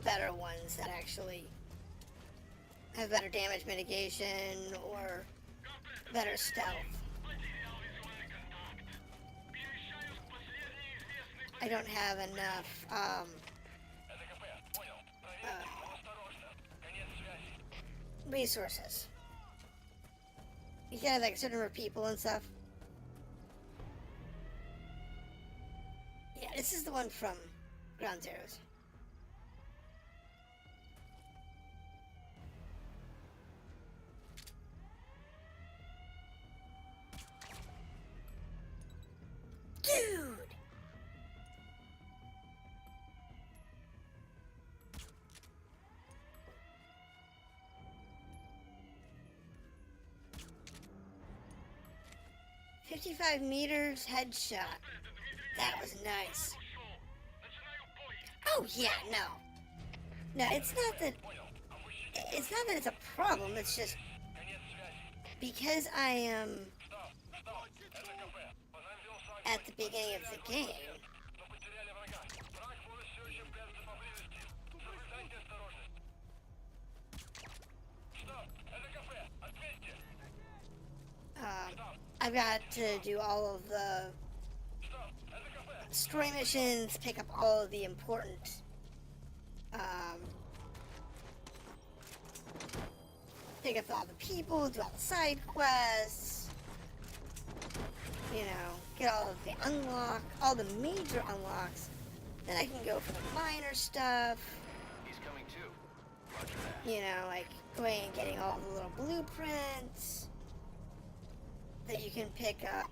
better ones that actually have better damage mitigation or better stealth. I don't have enough resources. You gotta have like a certain number of people and stuff. Yeah, this is the one from Ground Zeroes. Dude! "55 meters headshot." That was nice. Oh yeah, no. No, it's not that it's a problem, it's just because I am at the beginning of the game. I've got to do all of the story missions, pick up all of the important pick up all the people, do all the side quests, you know, get all of the all the major unlocks. Then I can go for the minor stuff. He's coming too. Roger that. You know, like going and getting all the little blueprints that you can pick up.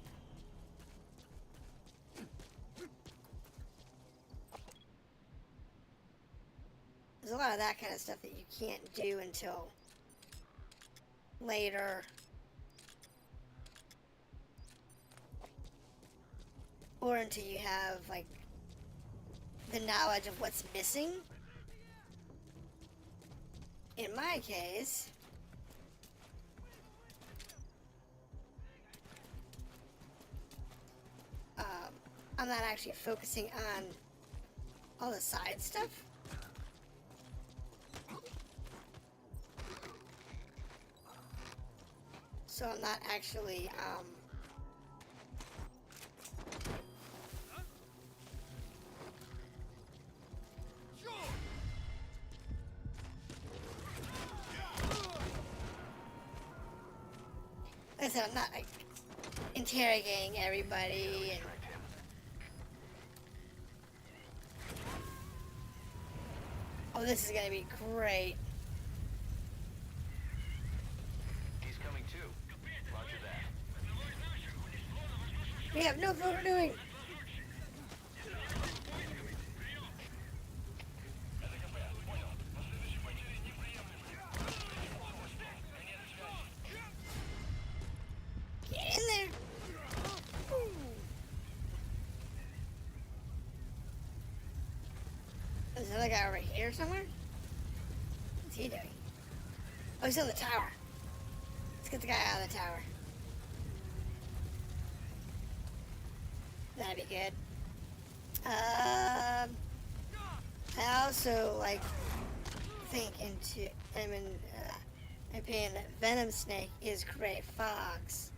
There's a lot of that kind of stuff that you can't do until later. Or until you have, like, the knowledge of what's missing. In my case, I'm not actually focusing on all the side stuff. So I'm not actually, I said I'm not like interrogating everybody and Extract him. oh, this is gonna be great. He's coming too. Roger that. We have no clue what we're doing. Get in there. There's another guy over here somewhere? What's he doing? Oh, he's on the tower. Let's get the guy out of the tower. That'd be good. I also like think into my opinion that Venom Snake is Gray Fox.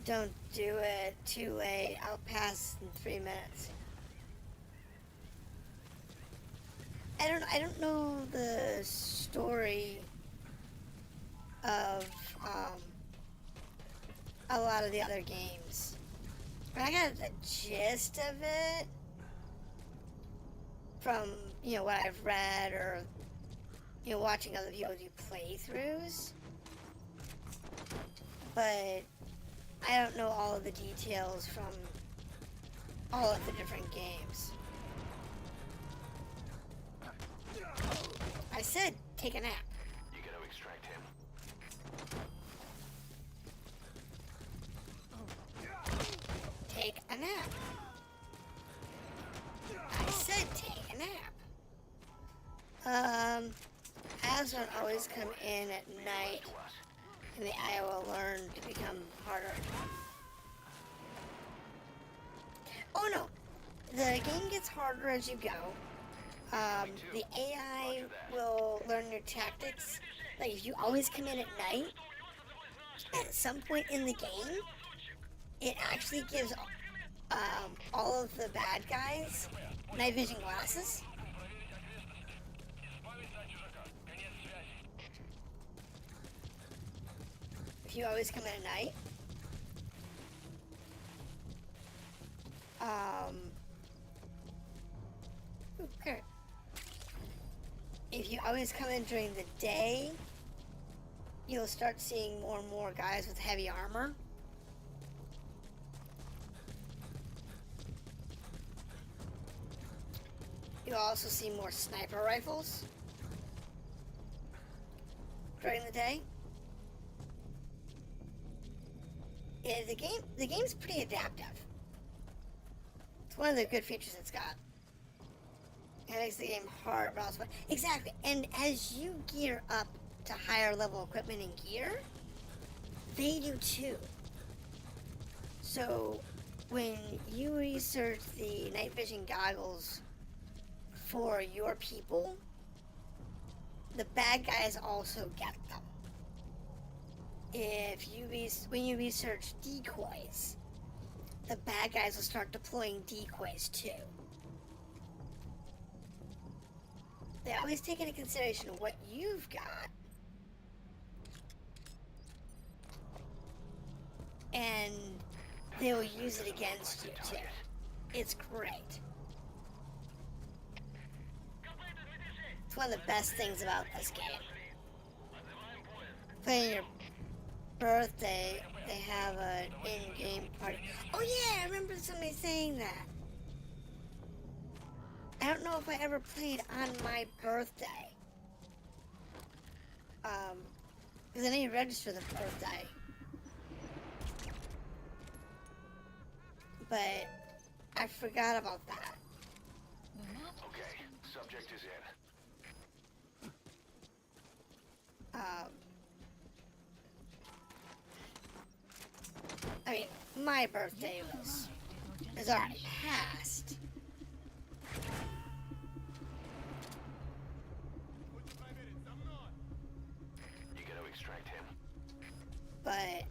Don't do it too late. I'll pass in 3 minutes. I don't know the story of a lot of the other games. But I got the gist of it from, you know, what I've read or, you know, watching other people do playthroughs. But I don't know all of the details from all of the different games. I said take a nap. You gotta extract him. Take a nap. I said take a nap. I also don't always come in at night, and the I will learn to become harder. Oh no, the game gets harder as you go. The AI will learn your tactics. Like if you always come in at night, at some point in the game, it actually gives all of the bad guys night vision glasses. If you always come in at night. Okay. If you always come in during the day, you'll start seeing more and more guys with heavy armor. You'll also see more sniper rifles during the day. Yeah, the game's pretty adaptive. It's one of the good features it's got. It makes the game hard, but also fun. Exactly. And as you gear up to higher level equipment and gear, they do too. So when you research the night vision goggles for your people, the bad guys also get them. When you research decoys, the bad guys will start deploying decoys too. They always take into consideration what you've got, and they will use it against you too. It's great. It's one of the best things about this game. Playing your birthday, they have an in-game party. Oh yeah, I remember somebody saying that. I don't know if I ever played on my birthday. Because I need to register the birthday. But I forgot about that. Okay, subject is in. I mean, my birthday is already passed. You gotta extract him. But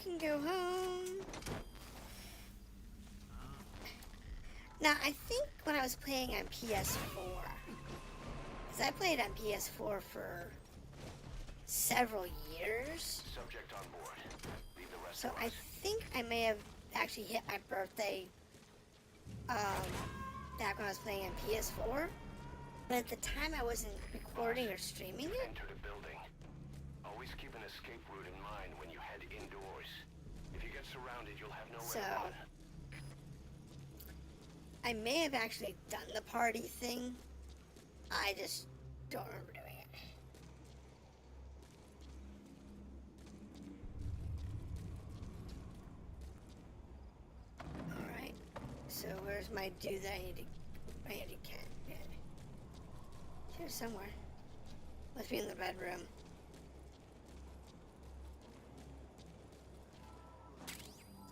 can go home. Now, I think when I was playing on PS4, because I played on PS4 for several years, Subject on board. Leave the rest so to I us. think I may have actually hit my birthday back when I was playing on PS4. But at the time, I wasn't recording or streaming it. Entered a building. Always keep an escape route in mind when you head indoors. If you get surrounded, you'll have nowhere So, to run. I may have actually done the party thing. I just don't remember doing it. Alright. So where's my dude that I need to get? Here somewhere. Must be in the bedroom.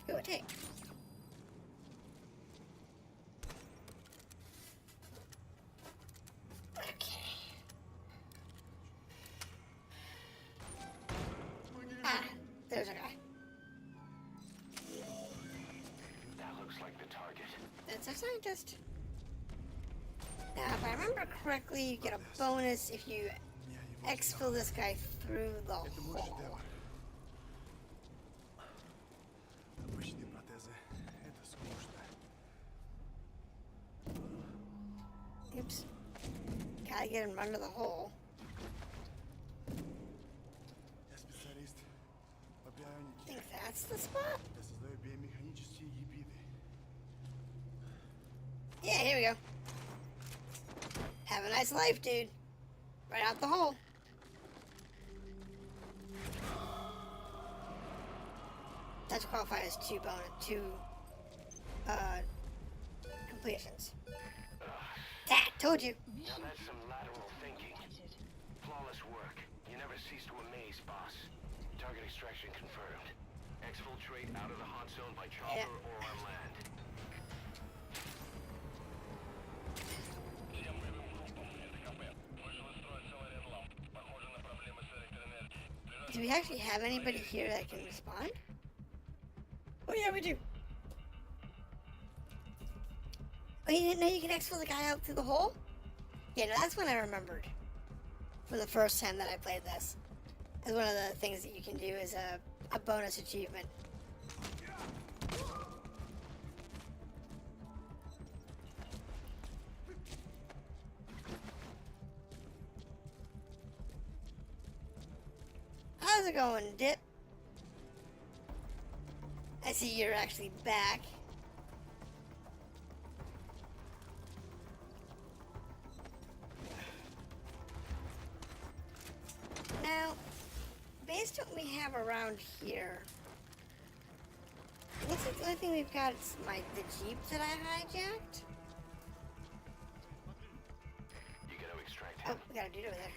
Go take. Okay. Ah, there's a guy. That looks like the target. That's a scientist. Now, if I remember correctly, you get a bonus if you exfil this guy through the hole. Обычные протезы. Это скучно. Oops. Gotta get him under the hole. Я специалист по бионике. Think that's the spot? Я создаю биомеханические гибриды. Yeah, here we go. Have a nice life, dude. Right out the hole. That's qualified as two completions. That told you. Now that's some lateral thinking. Flawless work. You never cease to amaze, boss. Target extraction confirmed. Exfiltrate out of the hot zone by chopper or on land. Do we actually have anybody here that can respond? Oh yeah, we do. Oh, you didn't know you can exfil the guy out through the hole? Yeah, no, that's when I remembered. For the first time that I played this. As one of the things that you can do is a bonus achievement. How's it going, Dip? I see you're actually back. Now, based on what we have around here, looks like the only thing we've got is the Jeep that I hijacked. You gotta extract Oh, him. we got a dude over there.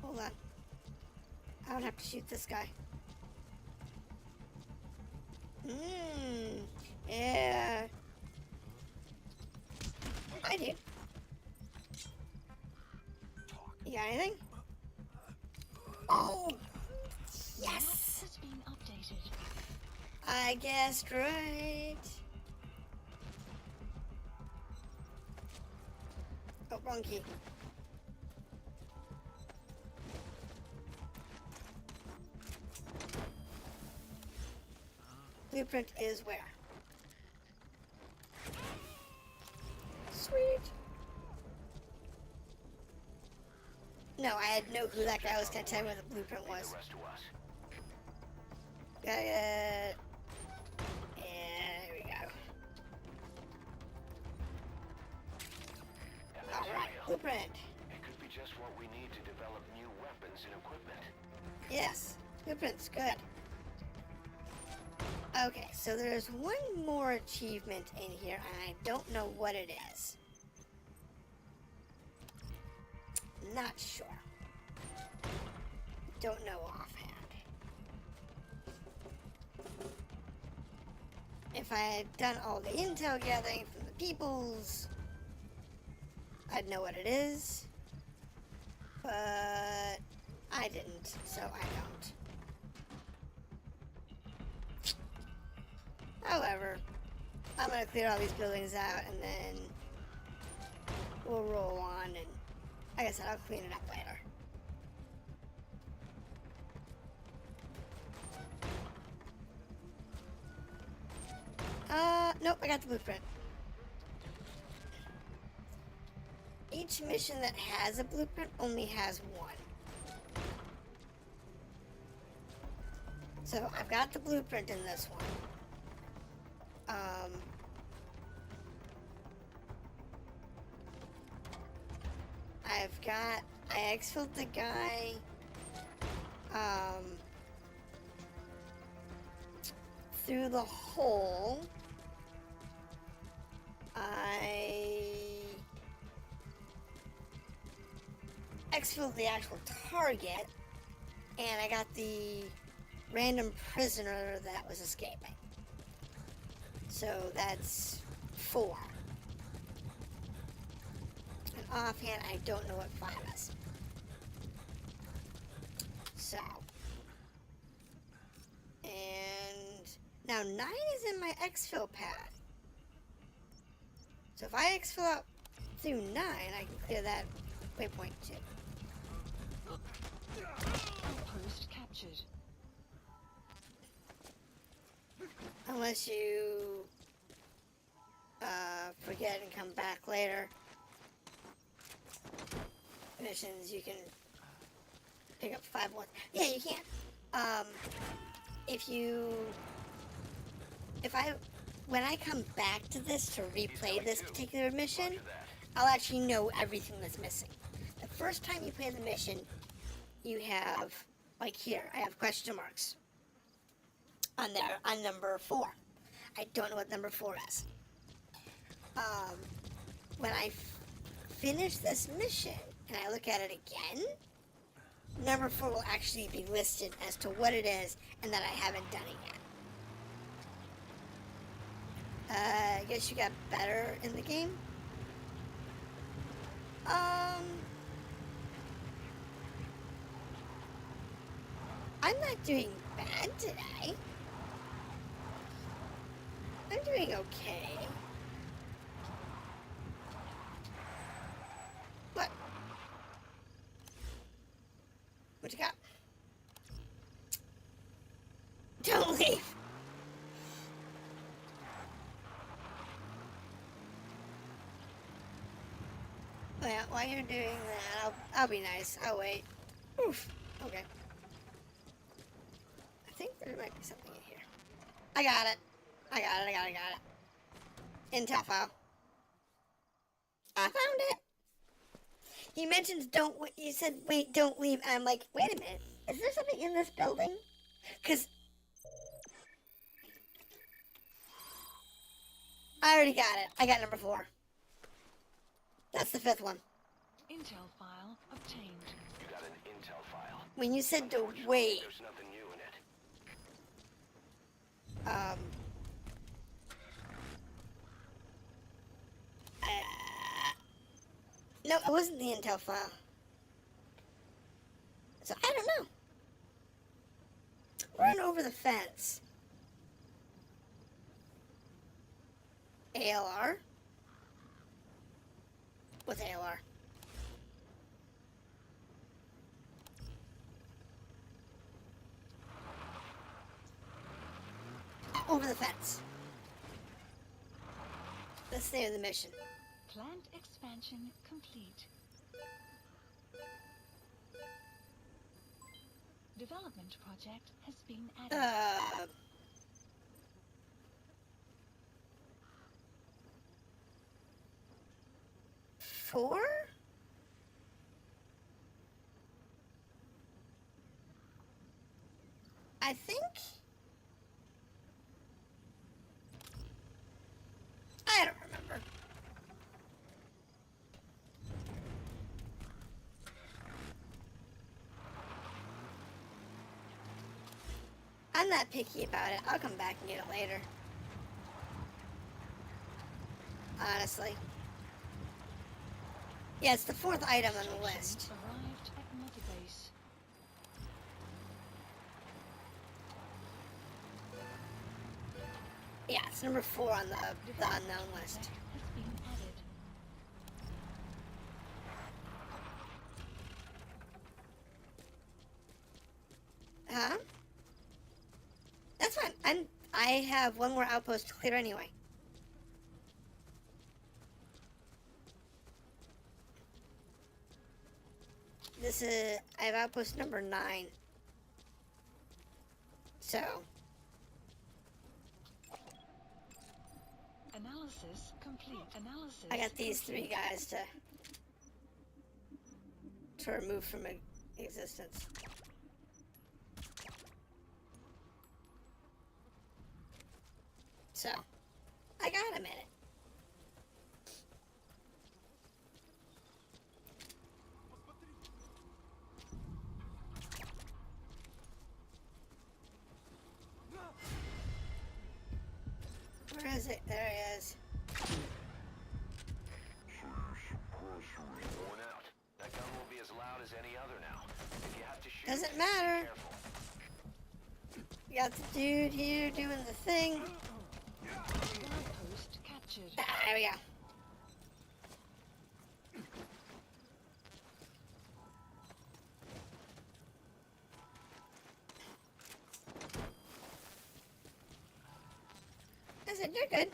Hold on. I don't have to shoot this guy. Yeah. I do. You got anything? Oh! Yes! Has been updated. I guessed right. Oh, wrong key. Blueprint is where? Sweet. No, I had no clue that guy was gonna tell me what the blueprint Leave was. the rest to us. Got it. And here we go. And there's your Alright, mail. blueprint. It could be just what we need to develop new weapons and equipment. Yes, blueprint's good. Okay, so there's one more achievement in here, and I don't know what it is. Not sure. Don't know offhand. If I had done all the intel gathering from the peoples, I'd know what it is. But I didn't, so I don't. However, I'm gonna clear all these buildings out and then we'll roll on, and like I said, I'll clean it up later. Nope, I got the blueprint. Each mission that has a blueprint only has one. So I've got the blueprint in this one. I exfilled the guy, through the hole. I exfilled the actual target, and I got the random prisoner that was escaping. So that's 4. And offhand, I don't know what 5 is. So, and now 9 is in my exfil path. So if I exfil out through 9, I can clear that waypoint too. Outpost captured. Unless you forget and come back later. Missions, you can pick up 5 1. Yeah, you can. When I come back to this to replay this particular mission, I'll actually know everything that's missing. The first time you play the mission, you have, like here, I have question marks on there, on number 4. I don't know what number 4 is. When I finish this mission and I look at it again, number 4 will actually be listed as to what it is and that I haven't done it yet. I guess you got better in the game. I'm not doing bad today. I'm doing okay. What? What you got? Don't leave. Well, while you're doing that, I'll be nice. I'll wait. Oof. Okay. I think there might be something in here. I got it. I got it. Intel file. I found it. You mentioned you said wait, don't leave. And I'm like, wait a minute. Is there something in this building? Because I already got it. I got number 4. That's the 5th one. Intel file obtained. You got an intel file. When you said to wait, There's nothing new in it. no, it wasn't the intel file. So I don't know. Run over the fence. ALR? What's ALR? Over the fence. That's the end of the mission. Plant expansion complete. Development project has been added. 4? I think. I don't remember. I'm not picky about it. I'll come back and get it later. Honestly. Yeah, it's the fourth item on the list. Arrived at Mother Base. Yeah, it's number 4 on the unknown list. Has been added. Huh? That's fine. I have one more outpost to clear anyway. I have outpost number 9. So, Analysis complete. Analysis. I got these 3 guys to remove from existence. So, I got a minute. Where is it? There he is. Worn out. That gun will be as loud as any other now. If you have to shoot, Doesn't matter. be careful. We got the dude here doing the thing. Outpost captured. There we go. I said, you're good.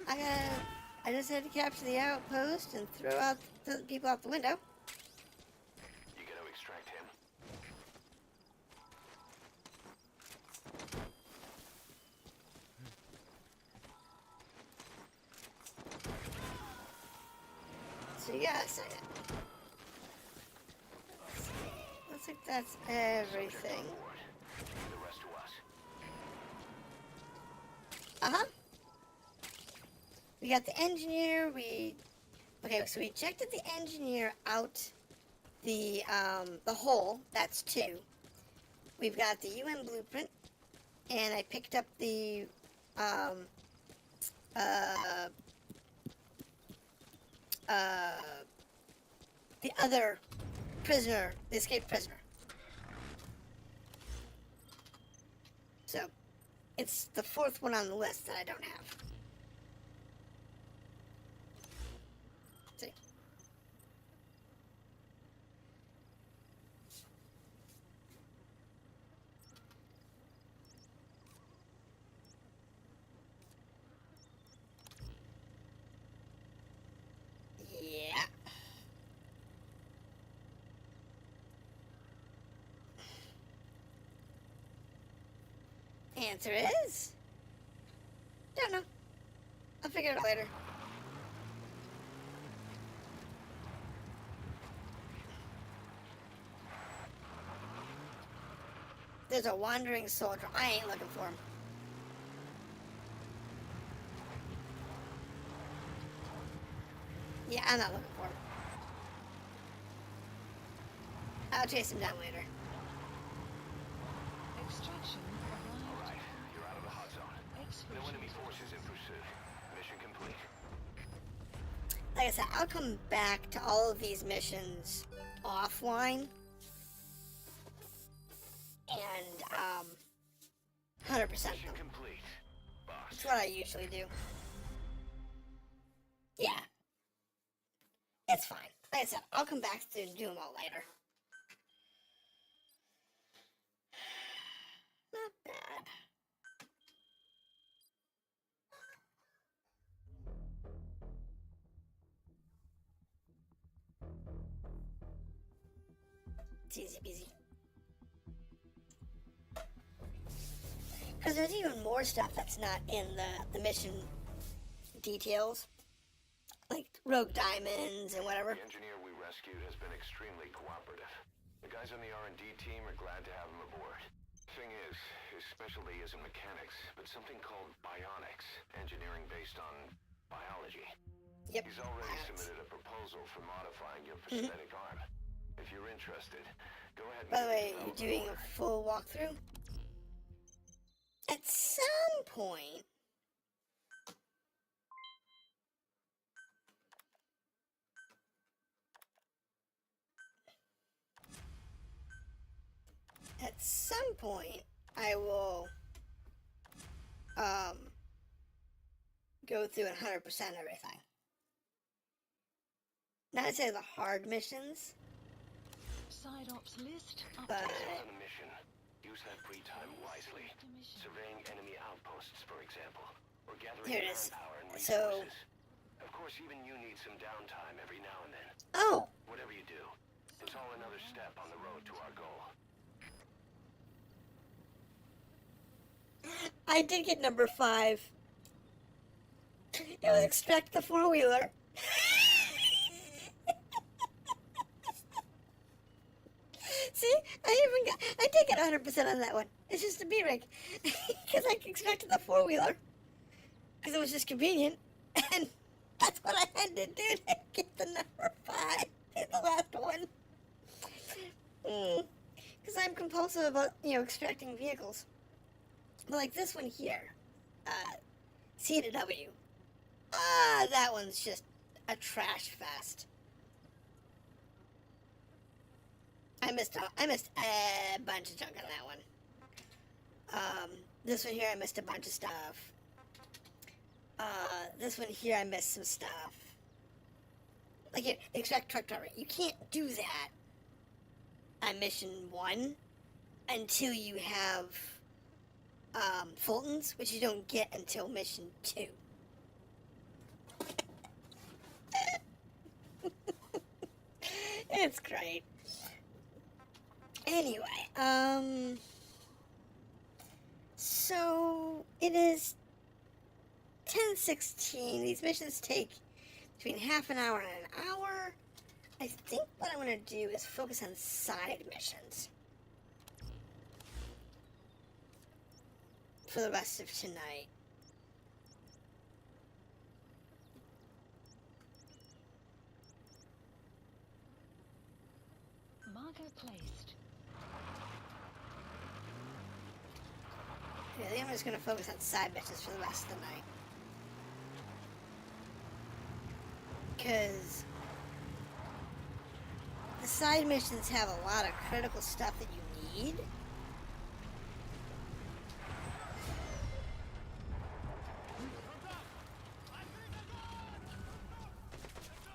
I just had to capture the outpost and throw out the people out the window. You gonna extract him? So yeah, a second. Looks like that's everything. The rest to us. Uh-huh. We got the engineer, okay, so we ejected the engineer out the hole, that's 2. We've got the UN blueprint, and I picked up the, the other prisoner, the escaped prisoner. So, it's the 4th one on the list that I don't have. See? Yeah. Answer is... don't know. I'll figure it out later. There's a wandering soldier. I ain't looking for him. Yeah, I'm not looking for him. I'll chase him down later. Extraction arrived. Right, you're out of the hot zone. No Explosion. enemy forces in pursuit. Mission complete. Like I said, I'll come back to all of these missions offline. And, 100% Mission them. complete, boss. That's what I usually do. Yeah. It's fine. Like I said, I'll come back to do them all later. Not bad. It's easy peasy. Because there's even more stuff that's not in the mission details. Like rogue diamonds and whatever. The engineer we rescued has been extremely cooperative. The guys on the R&D team are glad to have him aboard. Thing is, his specialty isn't mechanics, but something called bionics, engineering based on biology. Yep. He's already submitted a proposal for modifying your prosthetic arm. If you're interested, go ahead and By the get way, the you're developer doing order. a full walkthrough? At some point, at some point, I will go through and 100% everything. Not to say the hard missions, Side ops list but On a mission, use that free time wisely. Surveying enemy outposts, for example, or gathering Here it is. manpower and So- resources. Of course, even you need some downtime every now and then. oh, Whatever you do, it's all another step on the road to our goal. I did get number 5. It was extract the 4-wheeler. See, I did get 100% on that one. It's just a B-rig. Because I extracted the 4-wheeler. Because it was just convenient. And that's what I had to do to get the number 5. The last one. Because I'm compulsive about, extracting vehicles. But like this one here. C to W. That one's just a trash fest. I missed a bunch of junk on that one. This one here I missed a bunch of stuff. This one here I missed some stuff. Like extract truck driver. You can't do that on mission 1 until you have Fulton's, which you don't get until mission 2. It's great. Anyway, so it is 10:16. These missions take between half an hour and an hour. I think what I'm going to do is focus on side missions for the rest of tonight. marker placed. Yeah, I think I'm just going to focus on side missions for the rest of the night. Because the side missions have a lot of critical stuff that you need.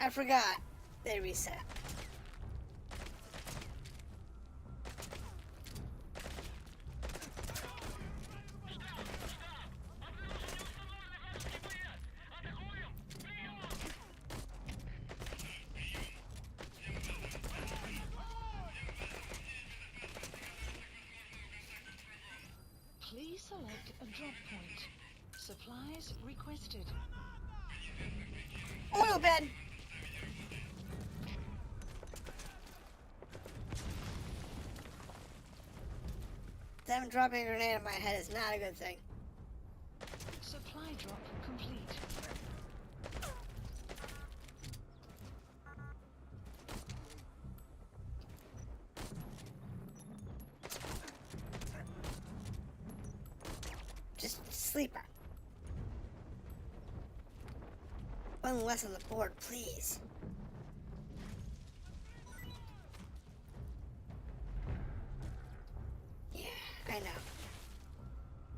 I forgot they reset. Please select a drop point. Supplies requested. Oil bed. Them dropping a grenade on my head is not a good thing. Supply drop complete. Just sleeper. One less on the board, please. Yeah, I know.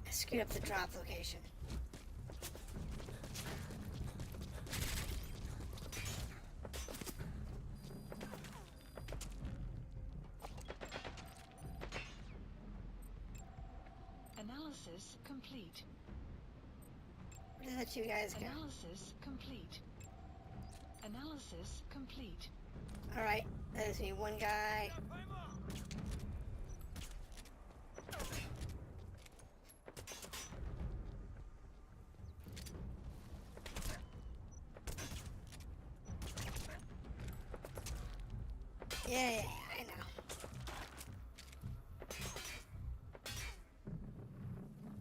I screwed up the drop location. Analysis complete. Where did that you guys go? Analysis complete. Analysis complete. Alright, there's me, one guy. Yeah, I know.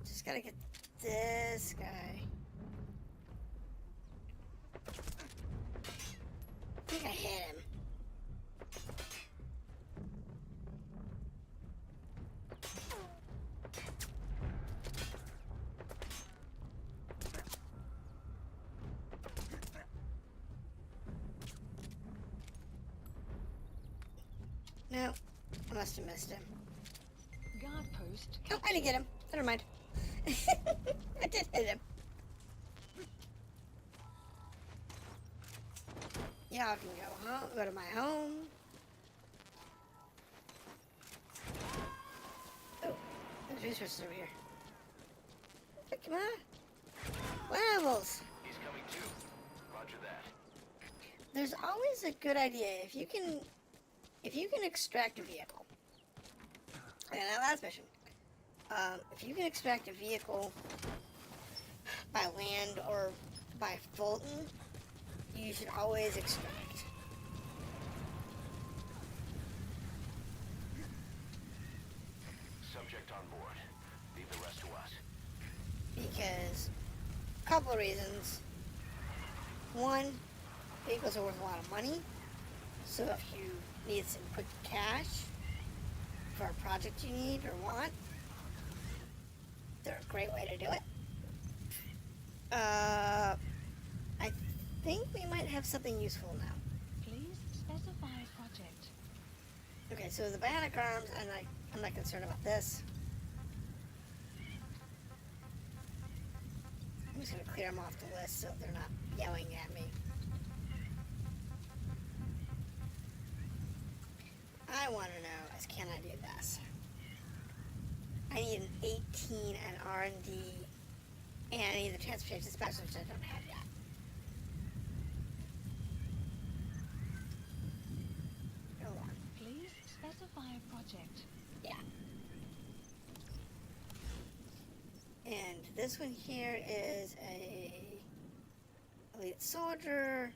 Just gotta get this guy. I think I hit him. No, I must have missed him. Outpost Oh, I didn't get him. Never mind. I did hit him. Yeah, I can go home. Go to my home. Oh, there's resources over here. Hey, come on. Levels. He's coming too. Roger that. There's always a good idea if you can extract a vehicle. And that last mission, if you can extract a vehicle by land or by Fulton, you should always extract. Subject on board. Leave the rest to us. Because a couple of reasons. One, vehicles are worth a lot of money. So if you need some quick cash for a project you need or want, they're a great way to do it. I think we might have something useful now. Please specify project. Okay, so the bionic arms, I'm not concerned about this. I'm just gonna clear them off the list so they're not yelling at me. I want to know is, can I do this? I need an 18 and R&D, and I need the transportation specialist, which I don't have yet. Hold on. Please specify project. Yeah. And this one here is a elite soldier.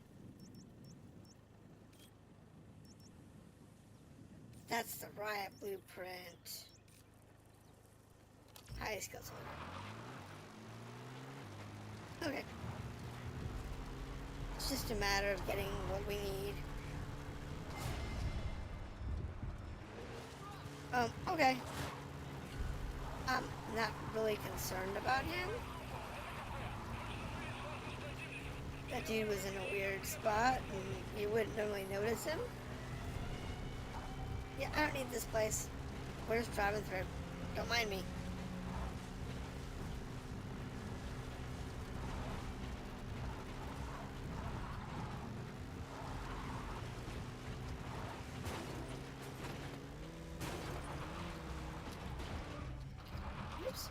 That's the riot blueprint. High skill soldier. Okay. It's just a matter of getting what we need. Okay. I'm not really concerned about him. That dude was in a weird spot and you wouldn't normally notice him. Yeah, I don't need this place. We're just driving through. Don't mind me. Oops.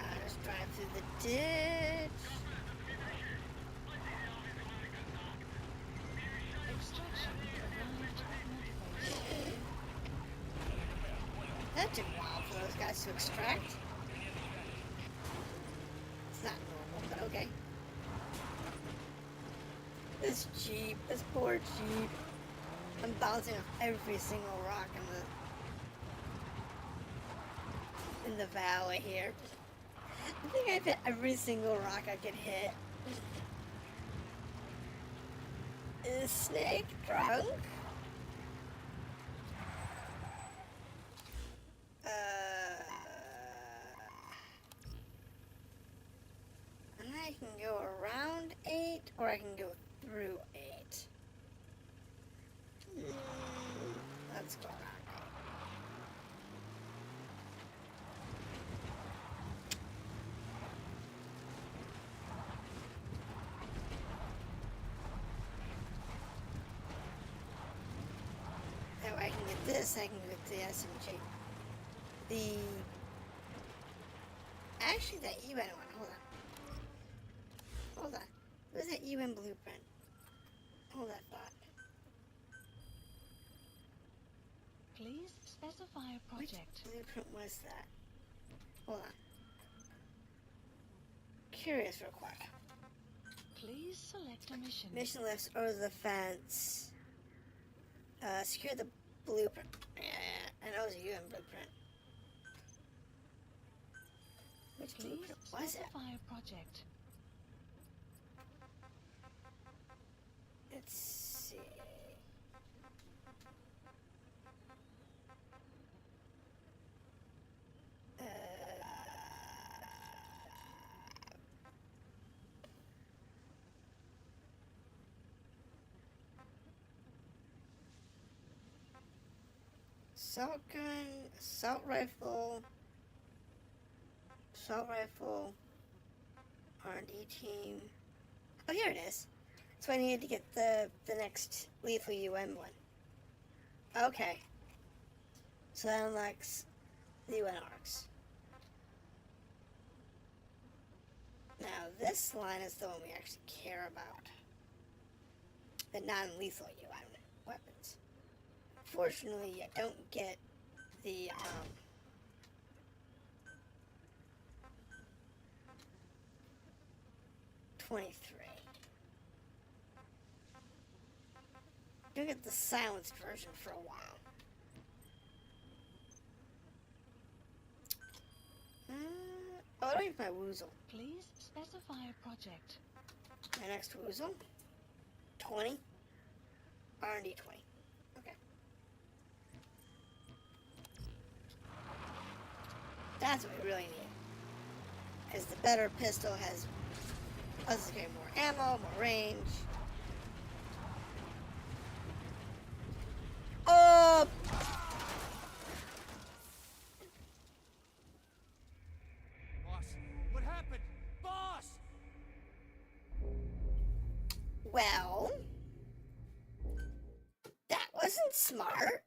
I'll just drive through the ditch. Extraction arrived at Northwest. That took a while for those guys to extract. It's not normal, but okay. This Jeep, this poor Jeep. I'm bouncing off every single rock in the valley here. I think I've hit every single rock I could hit. Is Snake drunk? And I can go around 8 or I can go through 8. Let's go around 8. That way I can get this, I can get the SMG. Actually, that UN one, hold on. What is that UN blueprint? Hold that thought. Please specify a project. Which blueprint was that? Hold on. Curious real quick. Please select a mission. Mission list over the fence. Secure the blueprint. Yeah, I know it was a UN blueprint. Which Please blueprint was it? specify a project. Let's see. Assault gun, assault rifle, R&D team. Oh, here it is. So I needed to get the next lethal UN one. Okay. So that unlocks the UN arcs. Now this line is the one we actually care about. The non-lethal UN weapons. Fortunately, you don't get the 23. You get the silenced version for a while. Oh, I don't have my woozle. Please specify a project. My next woozle? 20? R&D 20. Okay. That's what we really need. Because the better pistol has us getting more ammo, more range. Oh! Boss, what happened? Boss! Well, that wasn't smart.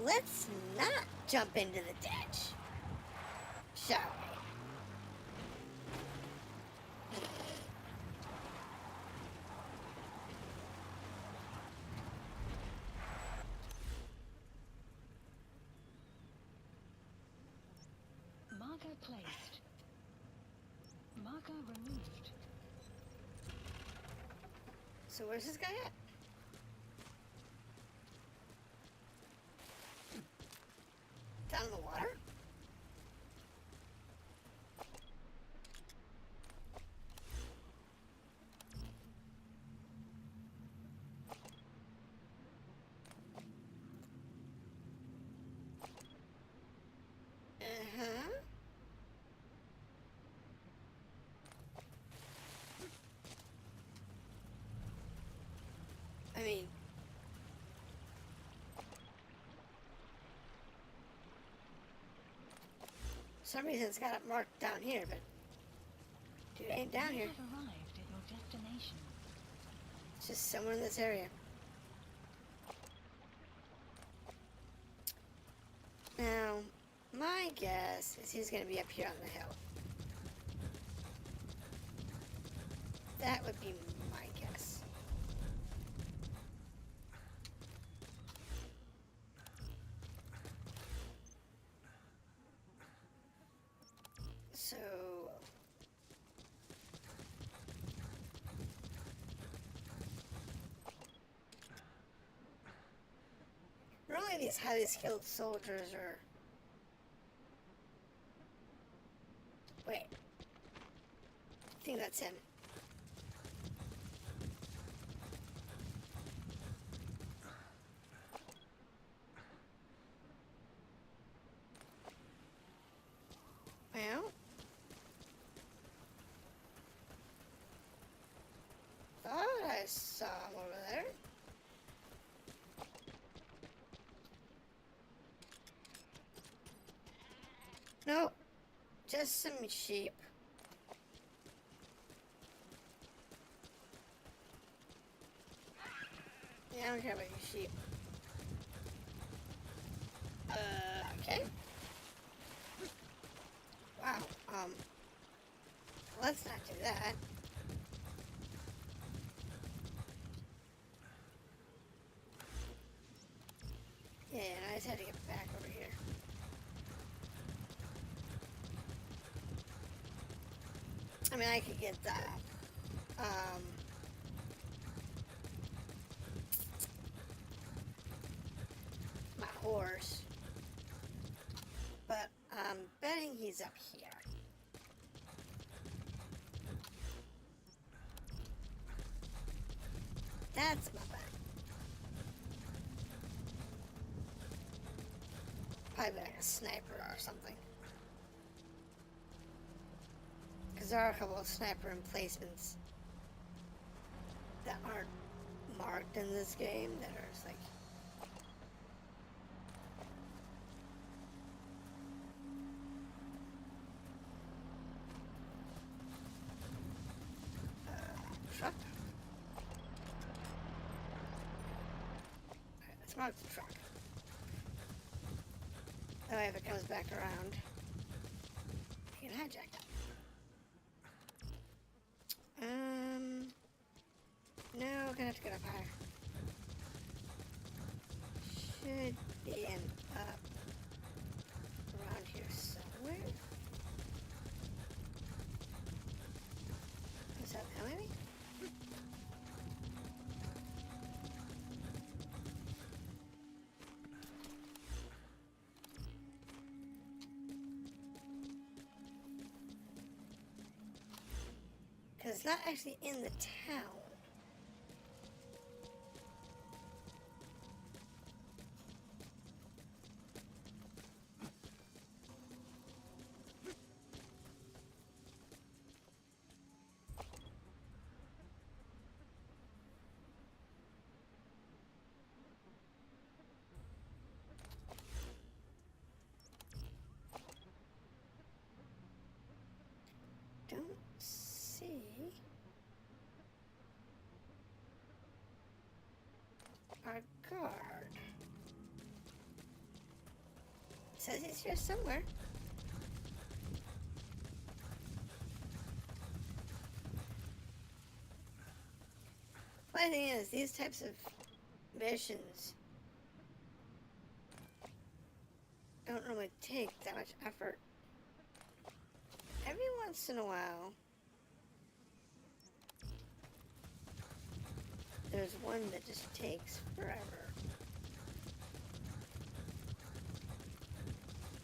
Let's not jump into the ditch, shall we? Marker placed. Marker removed. So where's this guy at? Down in the water? Uh-huh. I mean, for some reason it's got it marked down here, but dude ain't down You here. have arrived at your destination. It's just somewhere in this area. Now, my guess is he's gonna be up here on the hill. That would be my guess. So really these highly skilled soldiers are wait. I think that's him. Well, thought I saw him over there. Nope, just some sheep. Yeah, I don't care about your sheep. Okay. Wow, let's not do that. Yeah, I just had to get back over here. I mean, I could get that. My horse. But I'm betting he's up here. That's my bet. Probably like a sniper or something. Because there are a couple of sniper emplacements that aren't marked in this game that are just like. Truck. Alright, let's mark the truck. That way if it comes back around, you can hijack it. No, gonna have to get up higher. Should be an up around here somewhere. Is that now maybe? Because it's not actually in the town. Don't see our guard. It says he's here somewhere. Funny thing is, these types of missions don't really take that much effort. Every once in a while, there's one that just takes forever.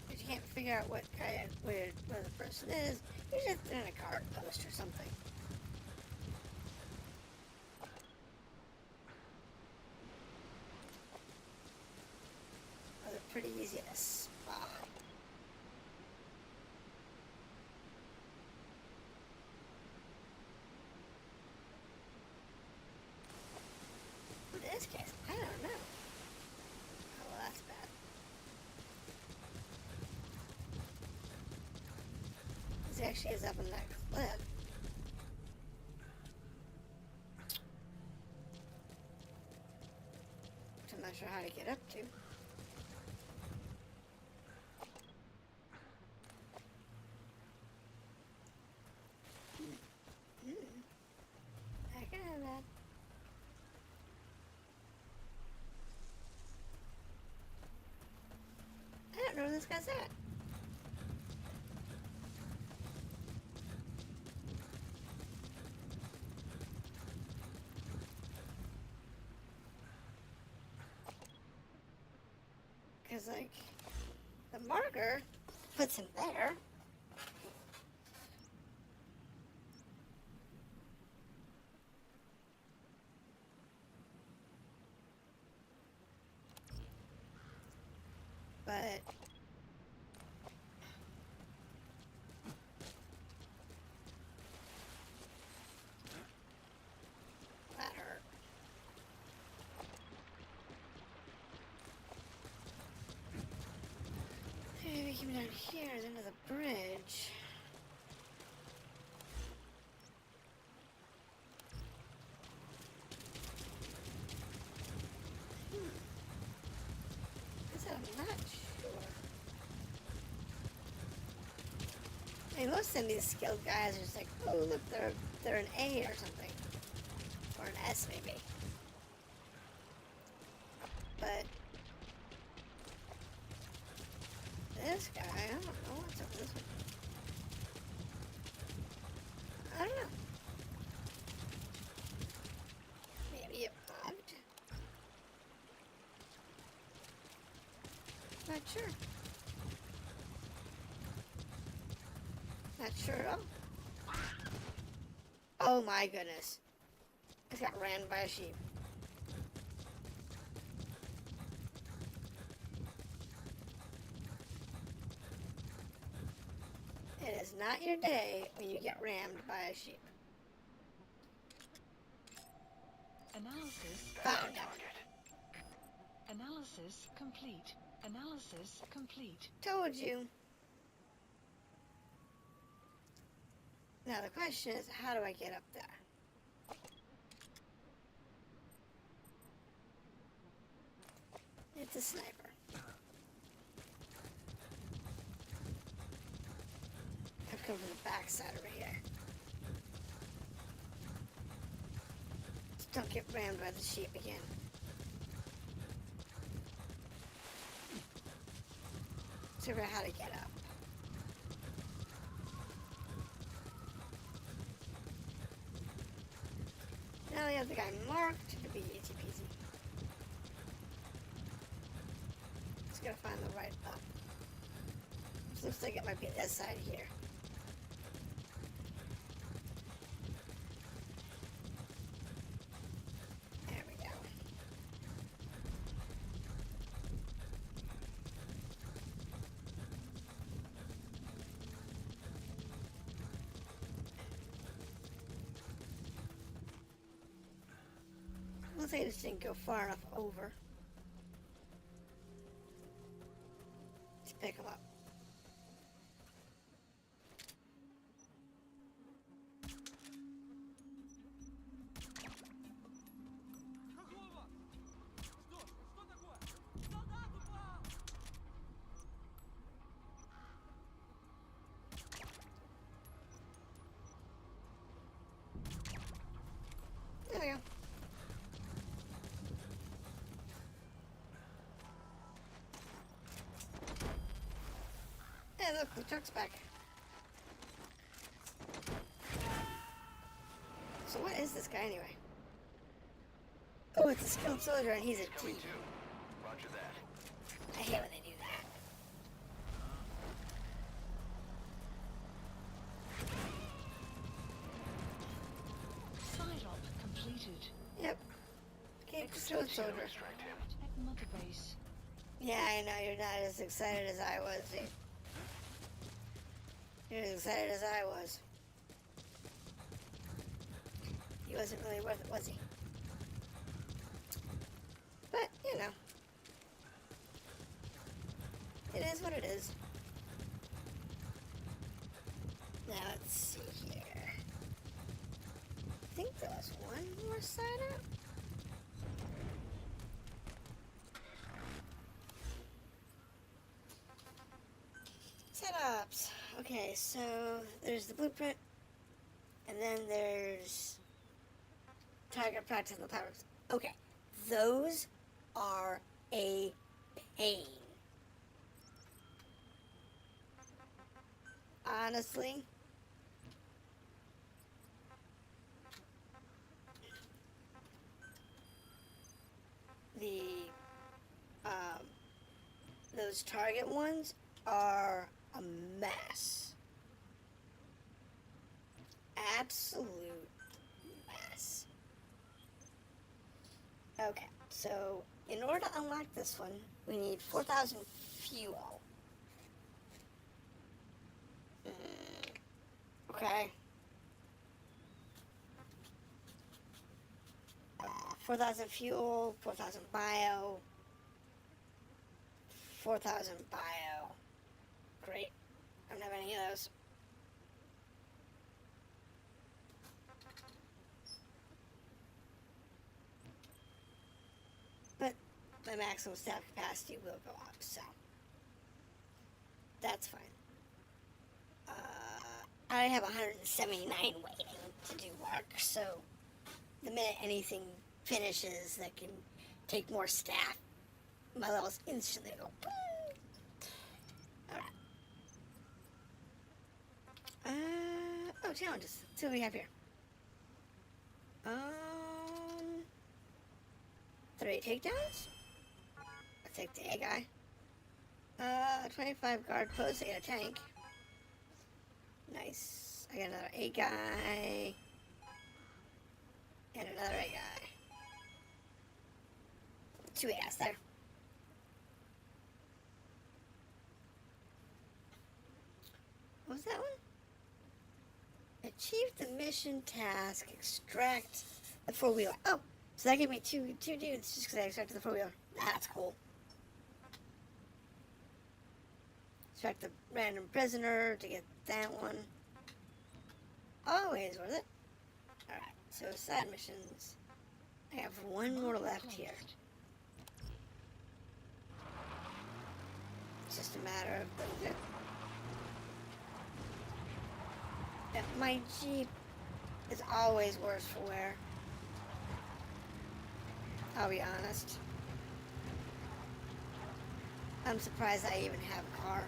Because you can't figure out what where the person is. Usually if they're in a card post or something. Or they're pretty easy to spot. In this case, I don't know. Oh, well, that's bad. This actually is up in that cliff. Which I'm not sure how to get up to. I can have that. I don't know where this guy's at. Because, like, the marker puts him there. But that hurt. Maybe we came down here into the bridge. I'm not sure. I mean, most of these skilled guys are just like, oh look, they're an A or something, or an S maybe. But this guy, I don't know what's up with this one. I don't know. Maybe it bugged. Not sure. Not sure at all. Oh my goodness. I got ran by a sheep. It is not your day when you get rammed by a sheep. Analysis. Found him. Analysis complete. Analysis complete. Told you. Now the question is, how do I get up there? It's a sniper. I've come from the backside over here. Just don't get rammed by the sheep again. Let's figure out how to get up. Now we have the guy marked to be easy peasy. Just gotta find the right up. This looks like it might be this side here. There we go. Looks like I just didn't go far enough over to pick him up. Какого? Что такое? Солдат упал! There we go. Hey, look, the truck's back. So what is this guy anyway? Oh, it's a skilled soldier and he's a Coming T. too. Roger that. I hate when they do that. Side op completed. Yep. Okay, skilled soldier. Extract him. At mother base. Yeah, I know, you're not as excited as I was, dude. You're as excited as I was. He wasn't really worth it, was he? But, you know. It is what it is. Now, let's see here. I think there was one more side up. Setups. Okay, so there's the blueprint, and then there's target practice and the powers. Okay, those are a pain. Honestly. The, those target ones are a mess. Absolute mess. Okay, so in order to unlock this one, we need 4,000 fuel. Okay. 4,000 fuel, 4,000 bio, 4,000 bio. Great. I don't have any of those. But my maximum staff capacity will go up, so that's fine. I have 179 waiting to do work, so the minute anything finishes that can take more staff, my levels instantly go boom. Alright. Oh, challenges. Let's see what we have here. 30 takedowns. I'll take the A guy. 25 guard posts. I got a tank. Nice. I got another A guy. And another A guy. 2 AS there. What was that one? Achieve the mission task. Extract the 4-wheeler. Oh, So that gave me two dudes just because I extracted the 4-wheeler. That's cool. Extract the random prisoner to get that one. Always worth it. Alright, so side missions. I have one more left here. It's just a matter of putting it. Yeah, my Jeep is always worse for wear. I'll be honest. I'm surprised I even have a car.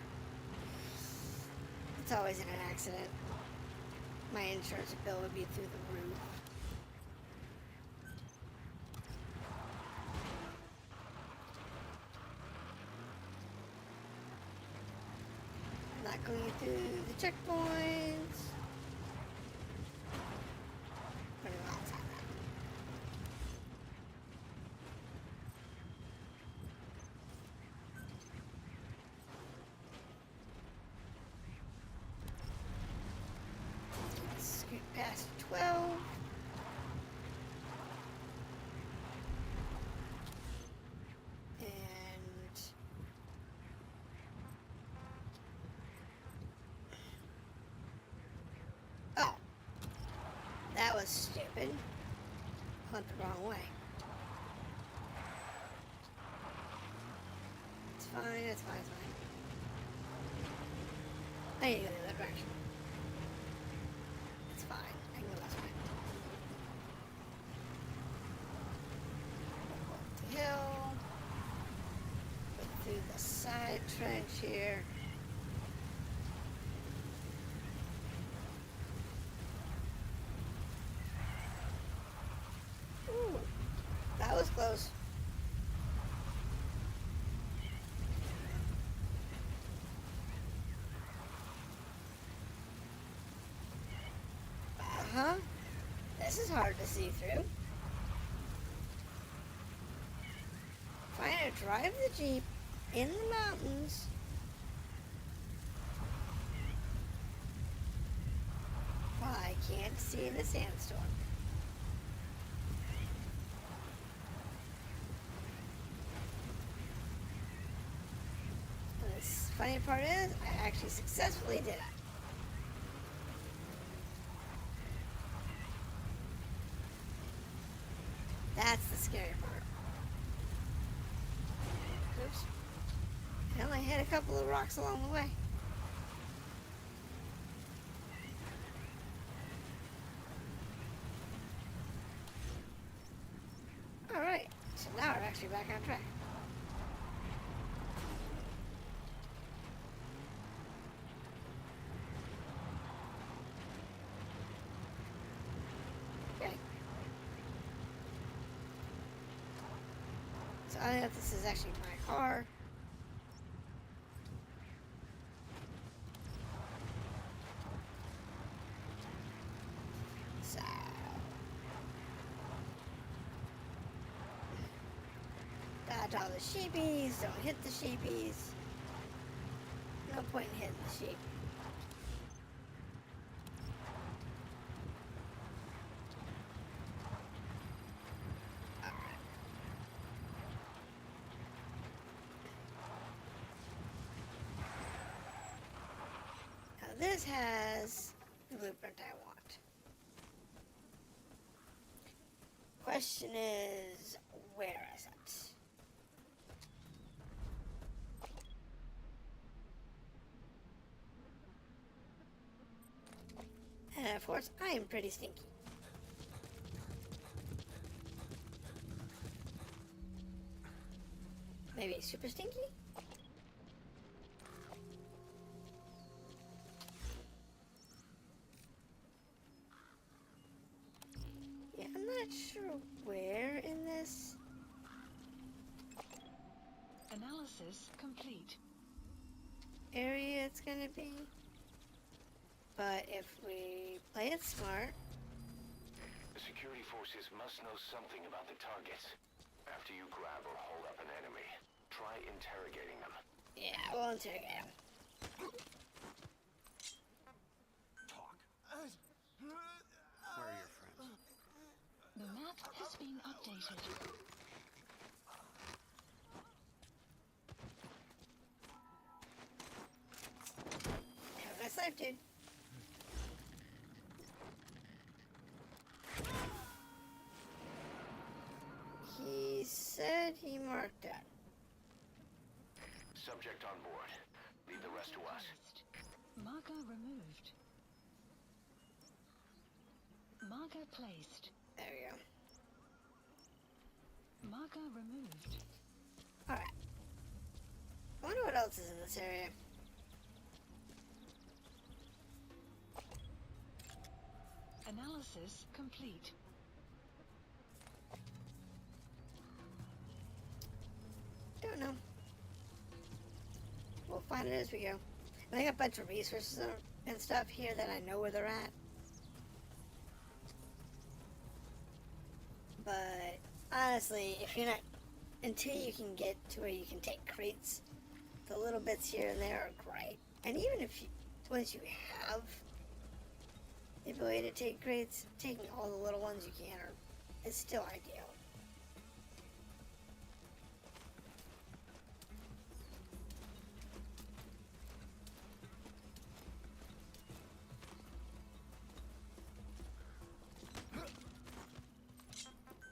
It's always in an accident. My insurance bill would be through the roof. I'm not going through the checkpoints. Running outside that. Scoot past 12. And oh, that was stupid. Went the wrong way. It's fine, it's fine, it's fine. I need to go the other direction. It's fine. I can go this way. Up the hill. Go through the side trench here. Ooh, that was close. Uh-huh. This is hard to see through. Trying to drive the Jeep in the mountains. While I can't see the sandstorm. And the funny part is, I actually successfully did it. That's the scary part. Oops. Well, I hit a couple of rocks along the way. Alright, so now we're actually back on track. Okay. So I don't know if this is actually my car. So dodge all the sheepies, don't hit the sheepies. No point in hitting the sheep. Now this has the blueprint I want. Question is, where is it? And of course, I am pretty stinky. Maybe super stinky? Yeah, I'm not sure where in this. Analysis complete. Area it's gonna be. But if we play it smart. The security forces must know something about the targets. After you grab or hold up an enemy, try interrogating them. Yeah, we'll interrogate him. Talk. Where are your friends? The map map has been updated. Have a nice life, dude. He said he marked that. Subject on board. Leave the rest to us. Marker removed. Marker placed. There we go. Marker removed. Alright. I wonder what else is in this area. Analysis complete. Don't know. We'll find it as we go. I got a bunch of resources and stuff here that I know where they're at. But honestly, if you're not, until you can get to where you can take crates, the little bits here and there are great. And even if you, once you have the ability to take crates, taking all the little ones you can is still ideal.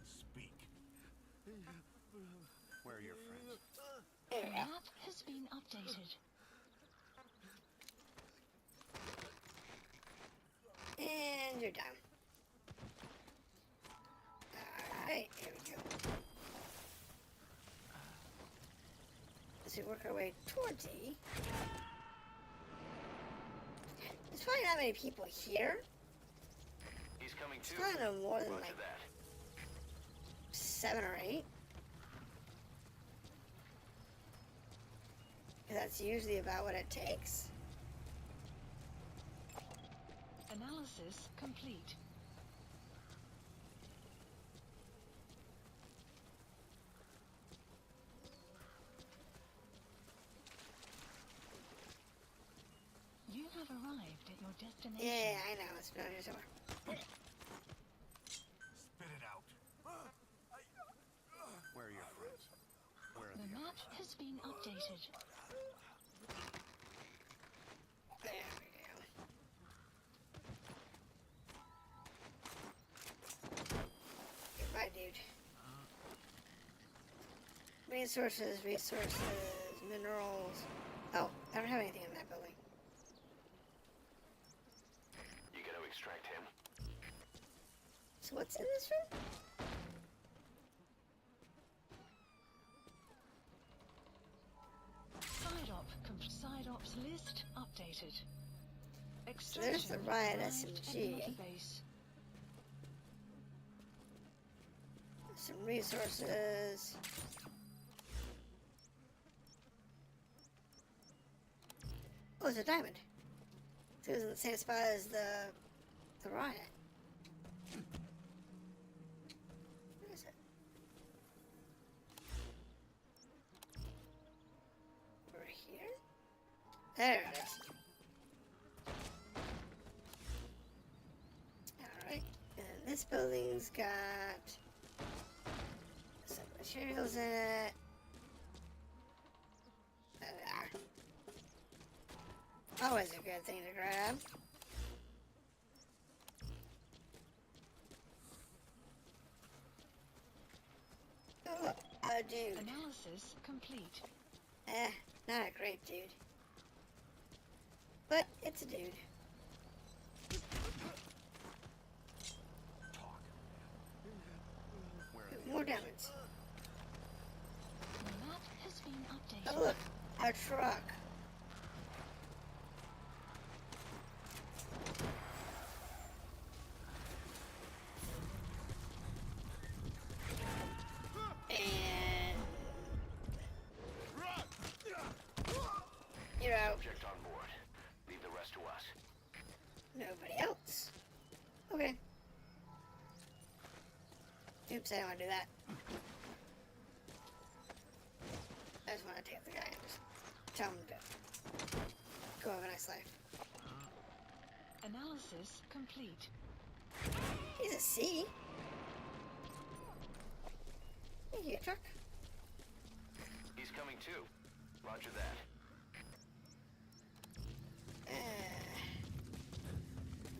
Speak. Where are your friends? There we go. Map has been updated. And you're down. Alright, here we go. As we work our way towards E. There's probably not many people here. He's coming It's too. probably no more than Roger like that. 7 or 8. That's usually about what it takes. Analysis complete. You have arrived at your destination. Yeah, I know. It's around here somewhere. Spit it out. Where are your friends? Where are The the map has been updated. There we go. Goodbye, dude. Resources, minerals. Oh, I don't have anything in that building. You gotta extract him. So what's in this room? Side ops list updated. So there's the riot arrived SMG. at base. Some resources. Oh, it's a diamond. So it was in the same spot as the riot. Where is it? Over here? There it is. Alright. And this building's got some materials in it. Always a good thing to grab. Oh, a dude. Analysis complete. Not a great dude. But it's a dude. talk? Where are Ooh, more diamonds. The map has been updated. Oh look, a truck. And you're out. Subject on board. Leave the rest to us. Nobody else. Okay. Oops, I don't want to do that. I just want to take the guy and just tell him to go have a nice life. Analysis complete. He's a C. Thank you, truck. He's coming too. Roger that.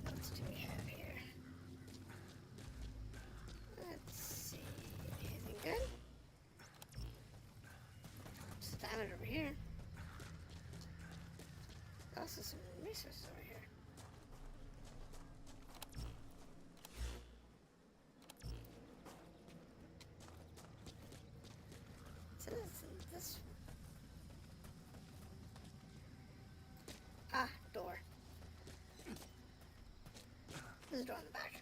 What else do we have here? Let's see. Anything good? Just a diamond over here. Also some resources over here. So this. Ah, door. There's a door in the back.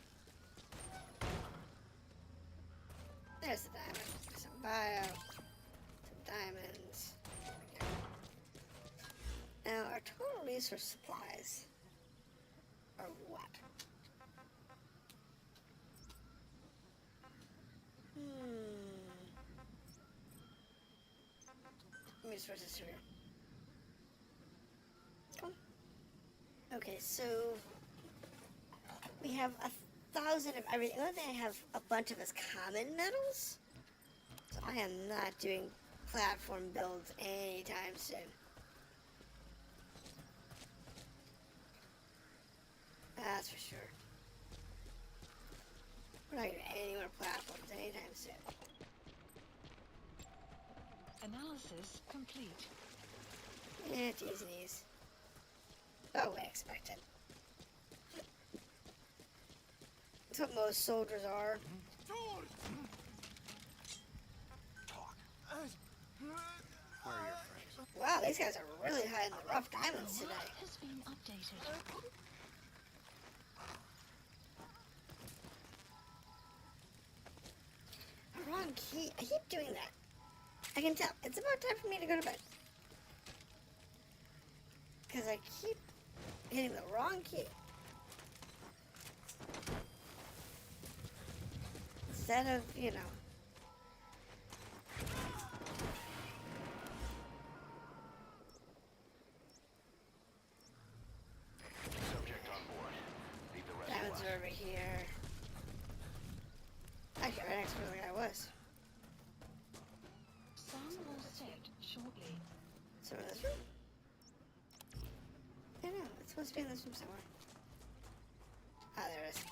There's the diamond. Some bio. Some diamonds. Okay. Now, our total resource supplies are what? Resources here. Cool. Okay, so we have 1,000 of everything. The only thing I have a bunch of is common metals. So I am not doing platform builds anytime soon. That's for sure. We're not gonna do any more platforms anytime soon. Analysis complete. It's easy knees. Oh, I expected. That's what most soldiers are. Where are your friends? Wow, these guys are really high in the rough diamonds The today. map has been updated. Wrong key. I keep doing that. I can tell. It's about time for me to go to bed. Because I keep hitting the wrong key. Instead of, you know. Subject on board. Leave the rest Diamonds last. are over here. Actually, right next to where the guy was. Sun will set shortly. So in this room? I know, it's supposed to be in this room somewhere. Ah, there it is.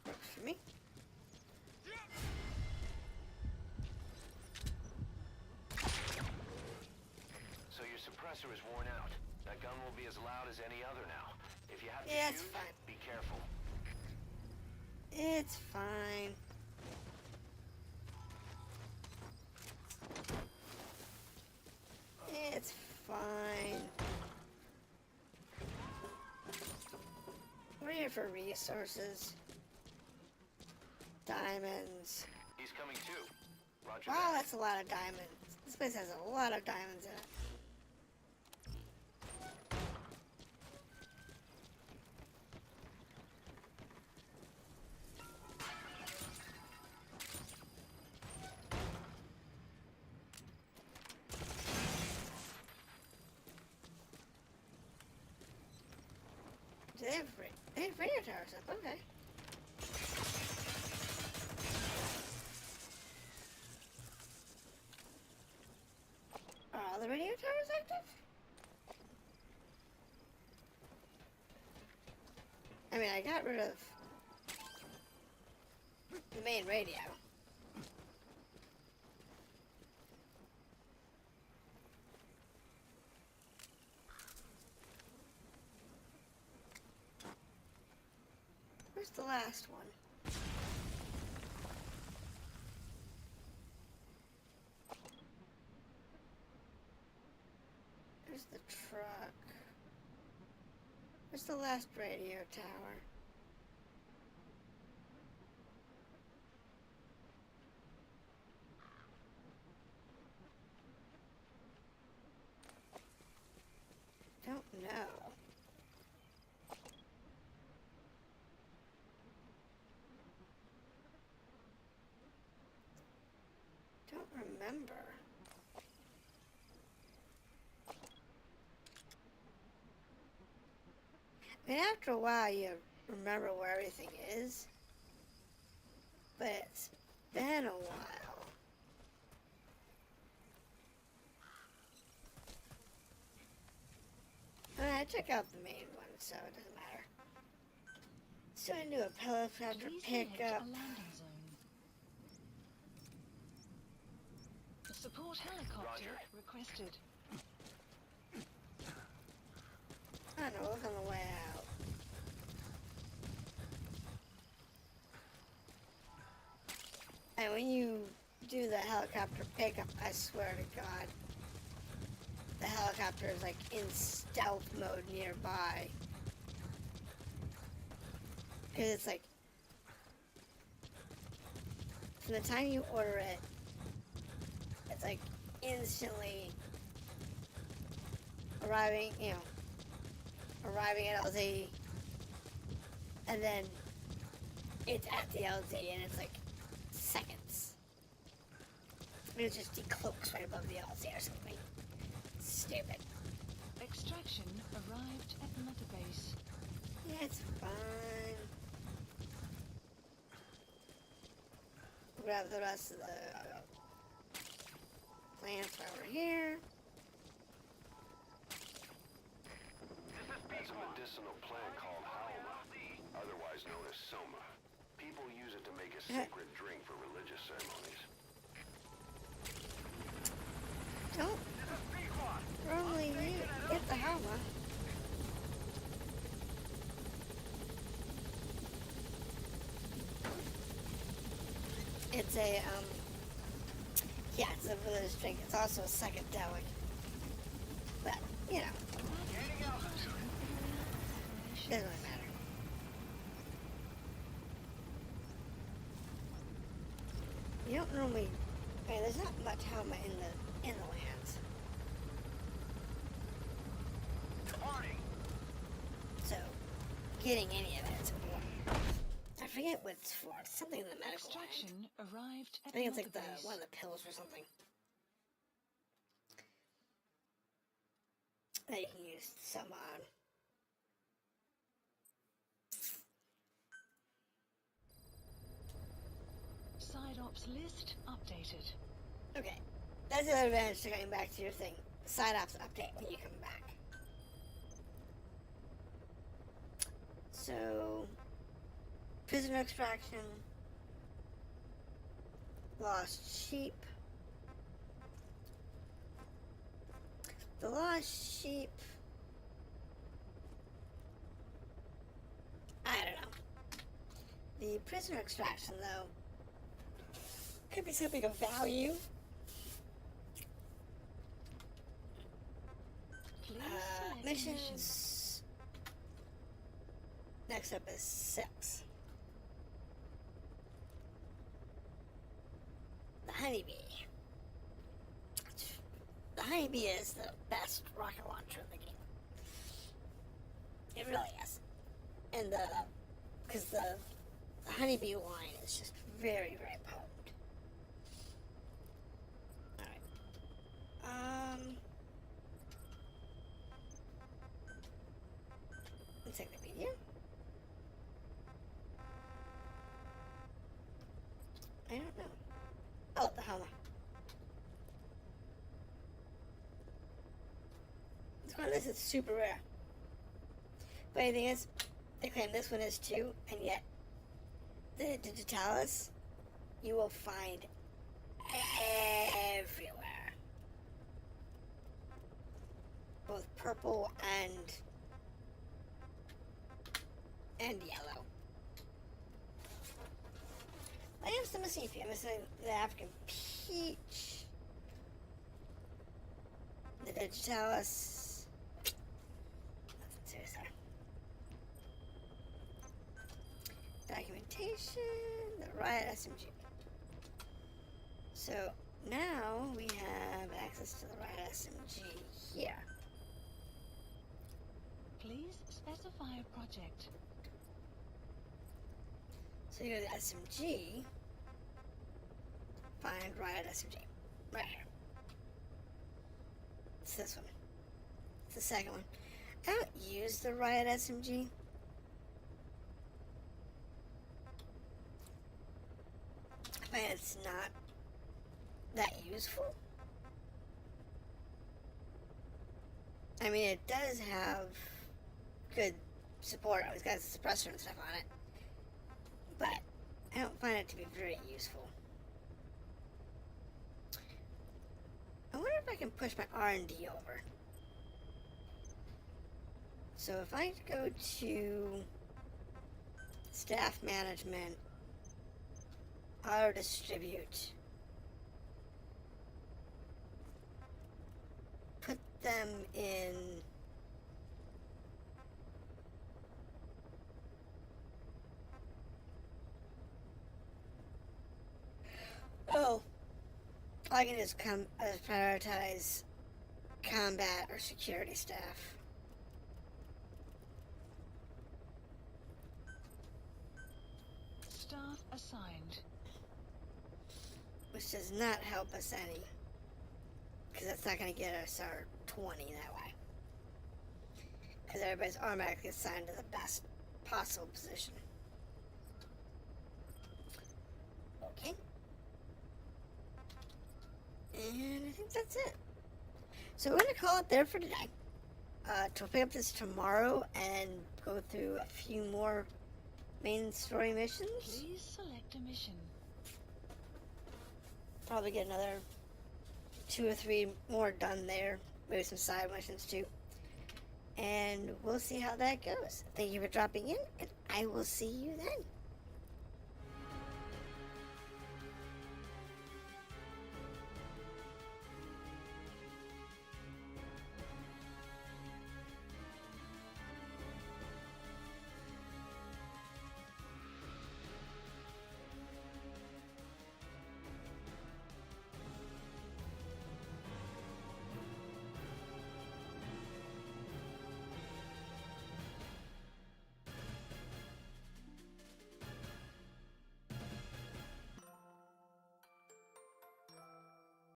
Works for me. So your suppressor is worn out. That gun will be as loud as any other now. If you have to Yeah, it's shoot, fine. be careful. It's fine. It's fine. We're here for resources. Diamonds. He's coming too. Roger Wow, that. that's a lot of diamonds. This place has a lot of diamonds in it. They have radio towers up, okay. Are all the radio towers active? I mean, I got rid of the main radio. Where's the last one? There's the truck. Where's the last radio tower? Don't know. Don't remember. I mean, after a while, you remember where everything is. But been a while. I took out the main one, so it doesn't matter. So I do a helicopter Please select pickup. a landing zone. Support helicopter Roger. requested. I don't know, look on the way out. And when you do the helicopter pickup, I swear to God, the helicopter is like in stealth mode nearby. Because it's like, from the time you order it, it's like instantly arriving, arriving at LZ, and then it's at the LZ, and it's like seconds. It just decloaks right above the LZ or something. Stupid. Extraction arrived at mother base. Yeah, it's fine. Grab the rest of the plants over here. That's a medicinal plant called Haoma, otherwise known as soma. People use it to make a sacred drink for religious ceremonies. Don't normally get the Homa. It's a, yeah, it's a religious drink. It's also a psychedelic. But, doesn't really matter. You don't normally, there's not much Homa in the lands. So, getting any of it is important. I forget what it's for. It's something in the medical line. Extraction arrived I at think it's mother like the base. one of the pills or something that you can use some on. Side ops list updated. Okay, that's the other advantage to going back to your thing. Side ops update when you come back. So, prisoner extraction, lost sheep. The lost sheep, I don't know. The prisoner extraction, though, could be something of value. Please select a mission. Missions. Next up is 6. The honeybee. The honeybee is the best rocket launcher in the game. It really is. And because the honeybee line is just very, very potent. Alright. Encyclopedia. I don't know. Oh, the Homa. This is super rare. But the thing is, they claim this one is too, and yet the Digitalis you will find everywhere. Both purple and yellow. I am still missing a few. I'm missing the African peach, the Digitalis. Nothing serious there. Documentation, the Riot SMG. So now we have access to the Riot SMG here. Please specify a project. So you go to the SMG, find Riot SMG, right here. It's this one. It's the second one. I don't use the Riot SMG. and it's not that useful. I mean, it does have good support. It's got a suppressor and stuff on it, but I don't find it to be very useful. I wonder if I can push my R&D over. So if I go to staff management, auto distribute, put them in I can just prioritize combat or security staff. Staff assigned. Which does not help us any. Because that's not going to get us our 20 that way. Because everybody's automatically assigned to the best possible position. Okay. And I think that's it. So we're going to call it there for today. To pick up this tomorrow and go through a few more main story missions. Please select a mission. Probably get another 2 or 3 more done there. Maybe some side missions too. And we'll see how that goes. Thank you for dropping in, and I will see you then.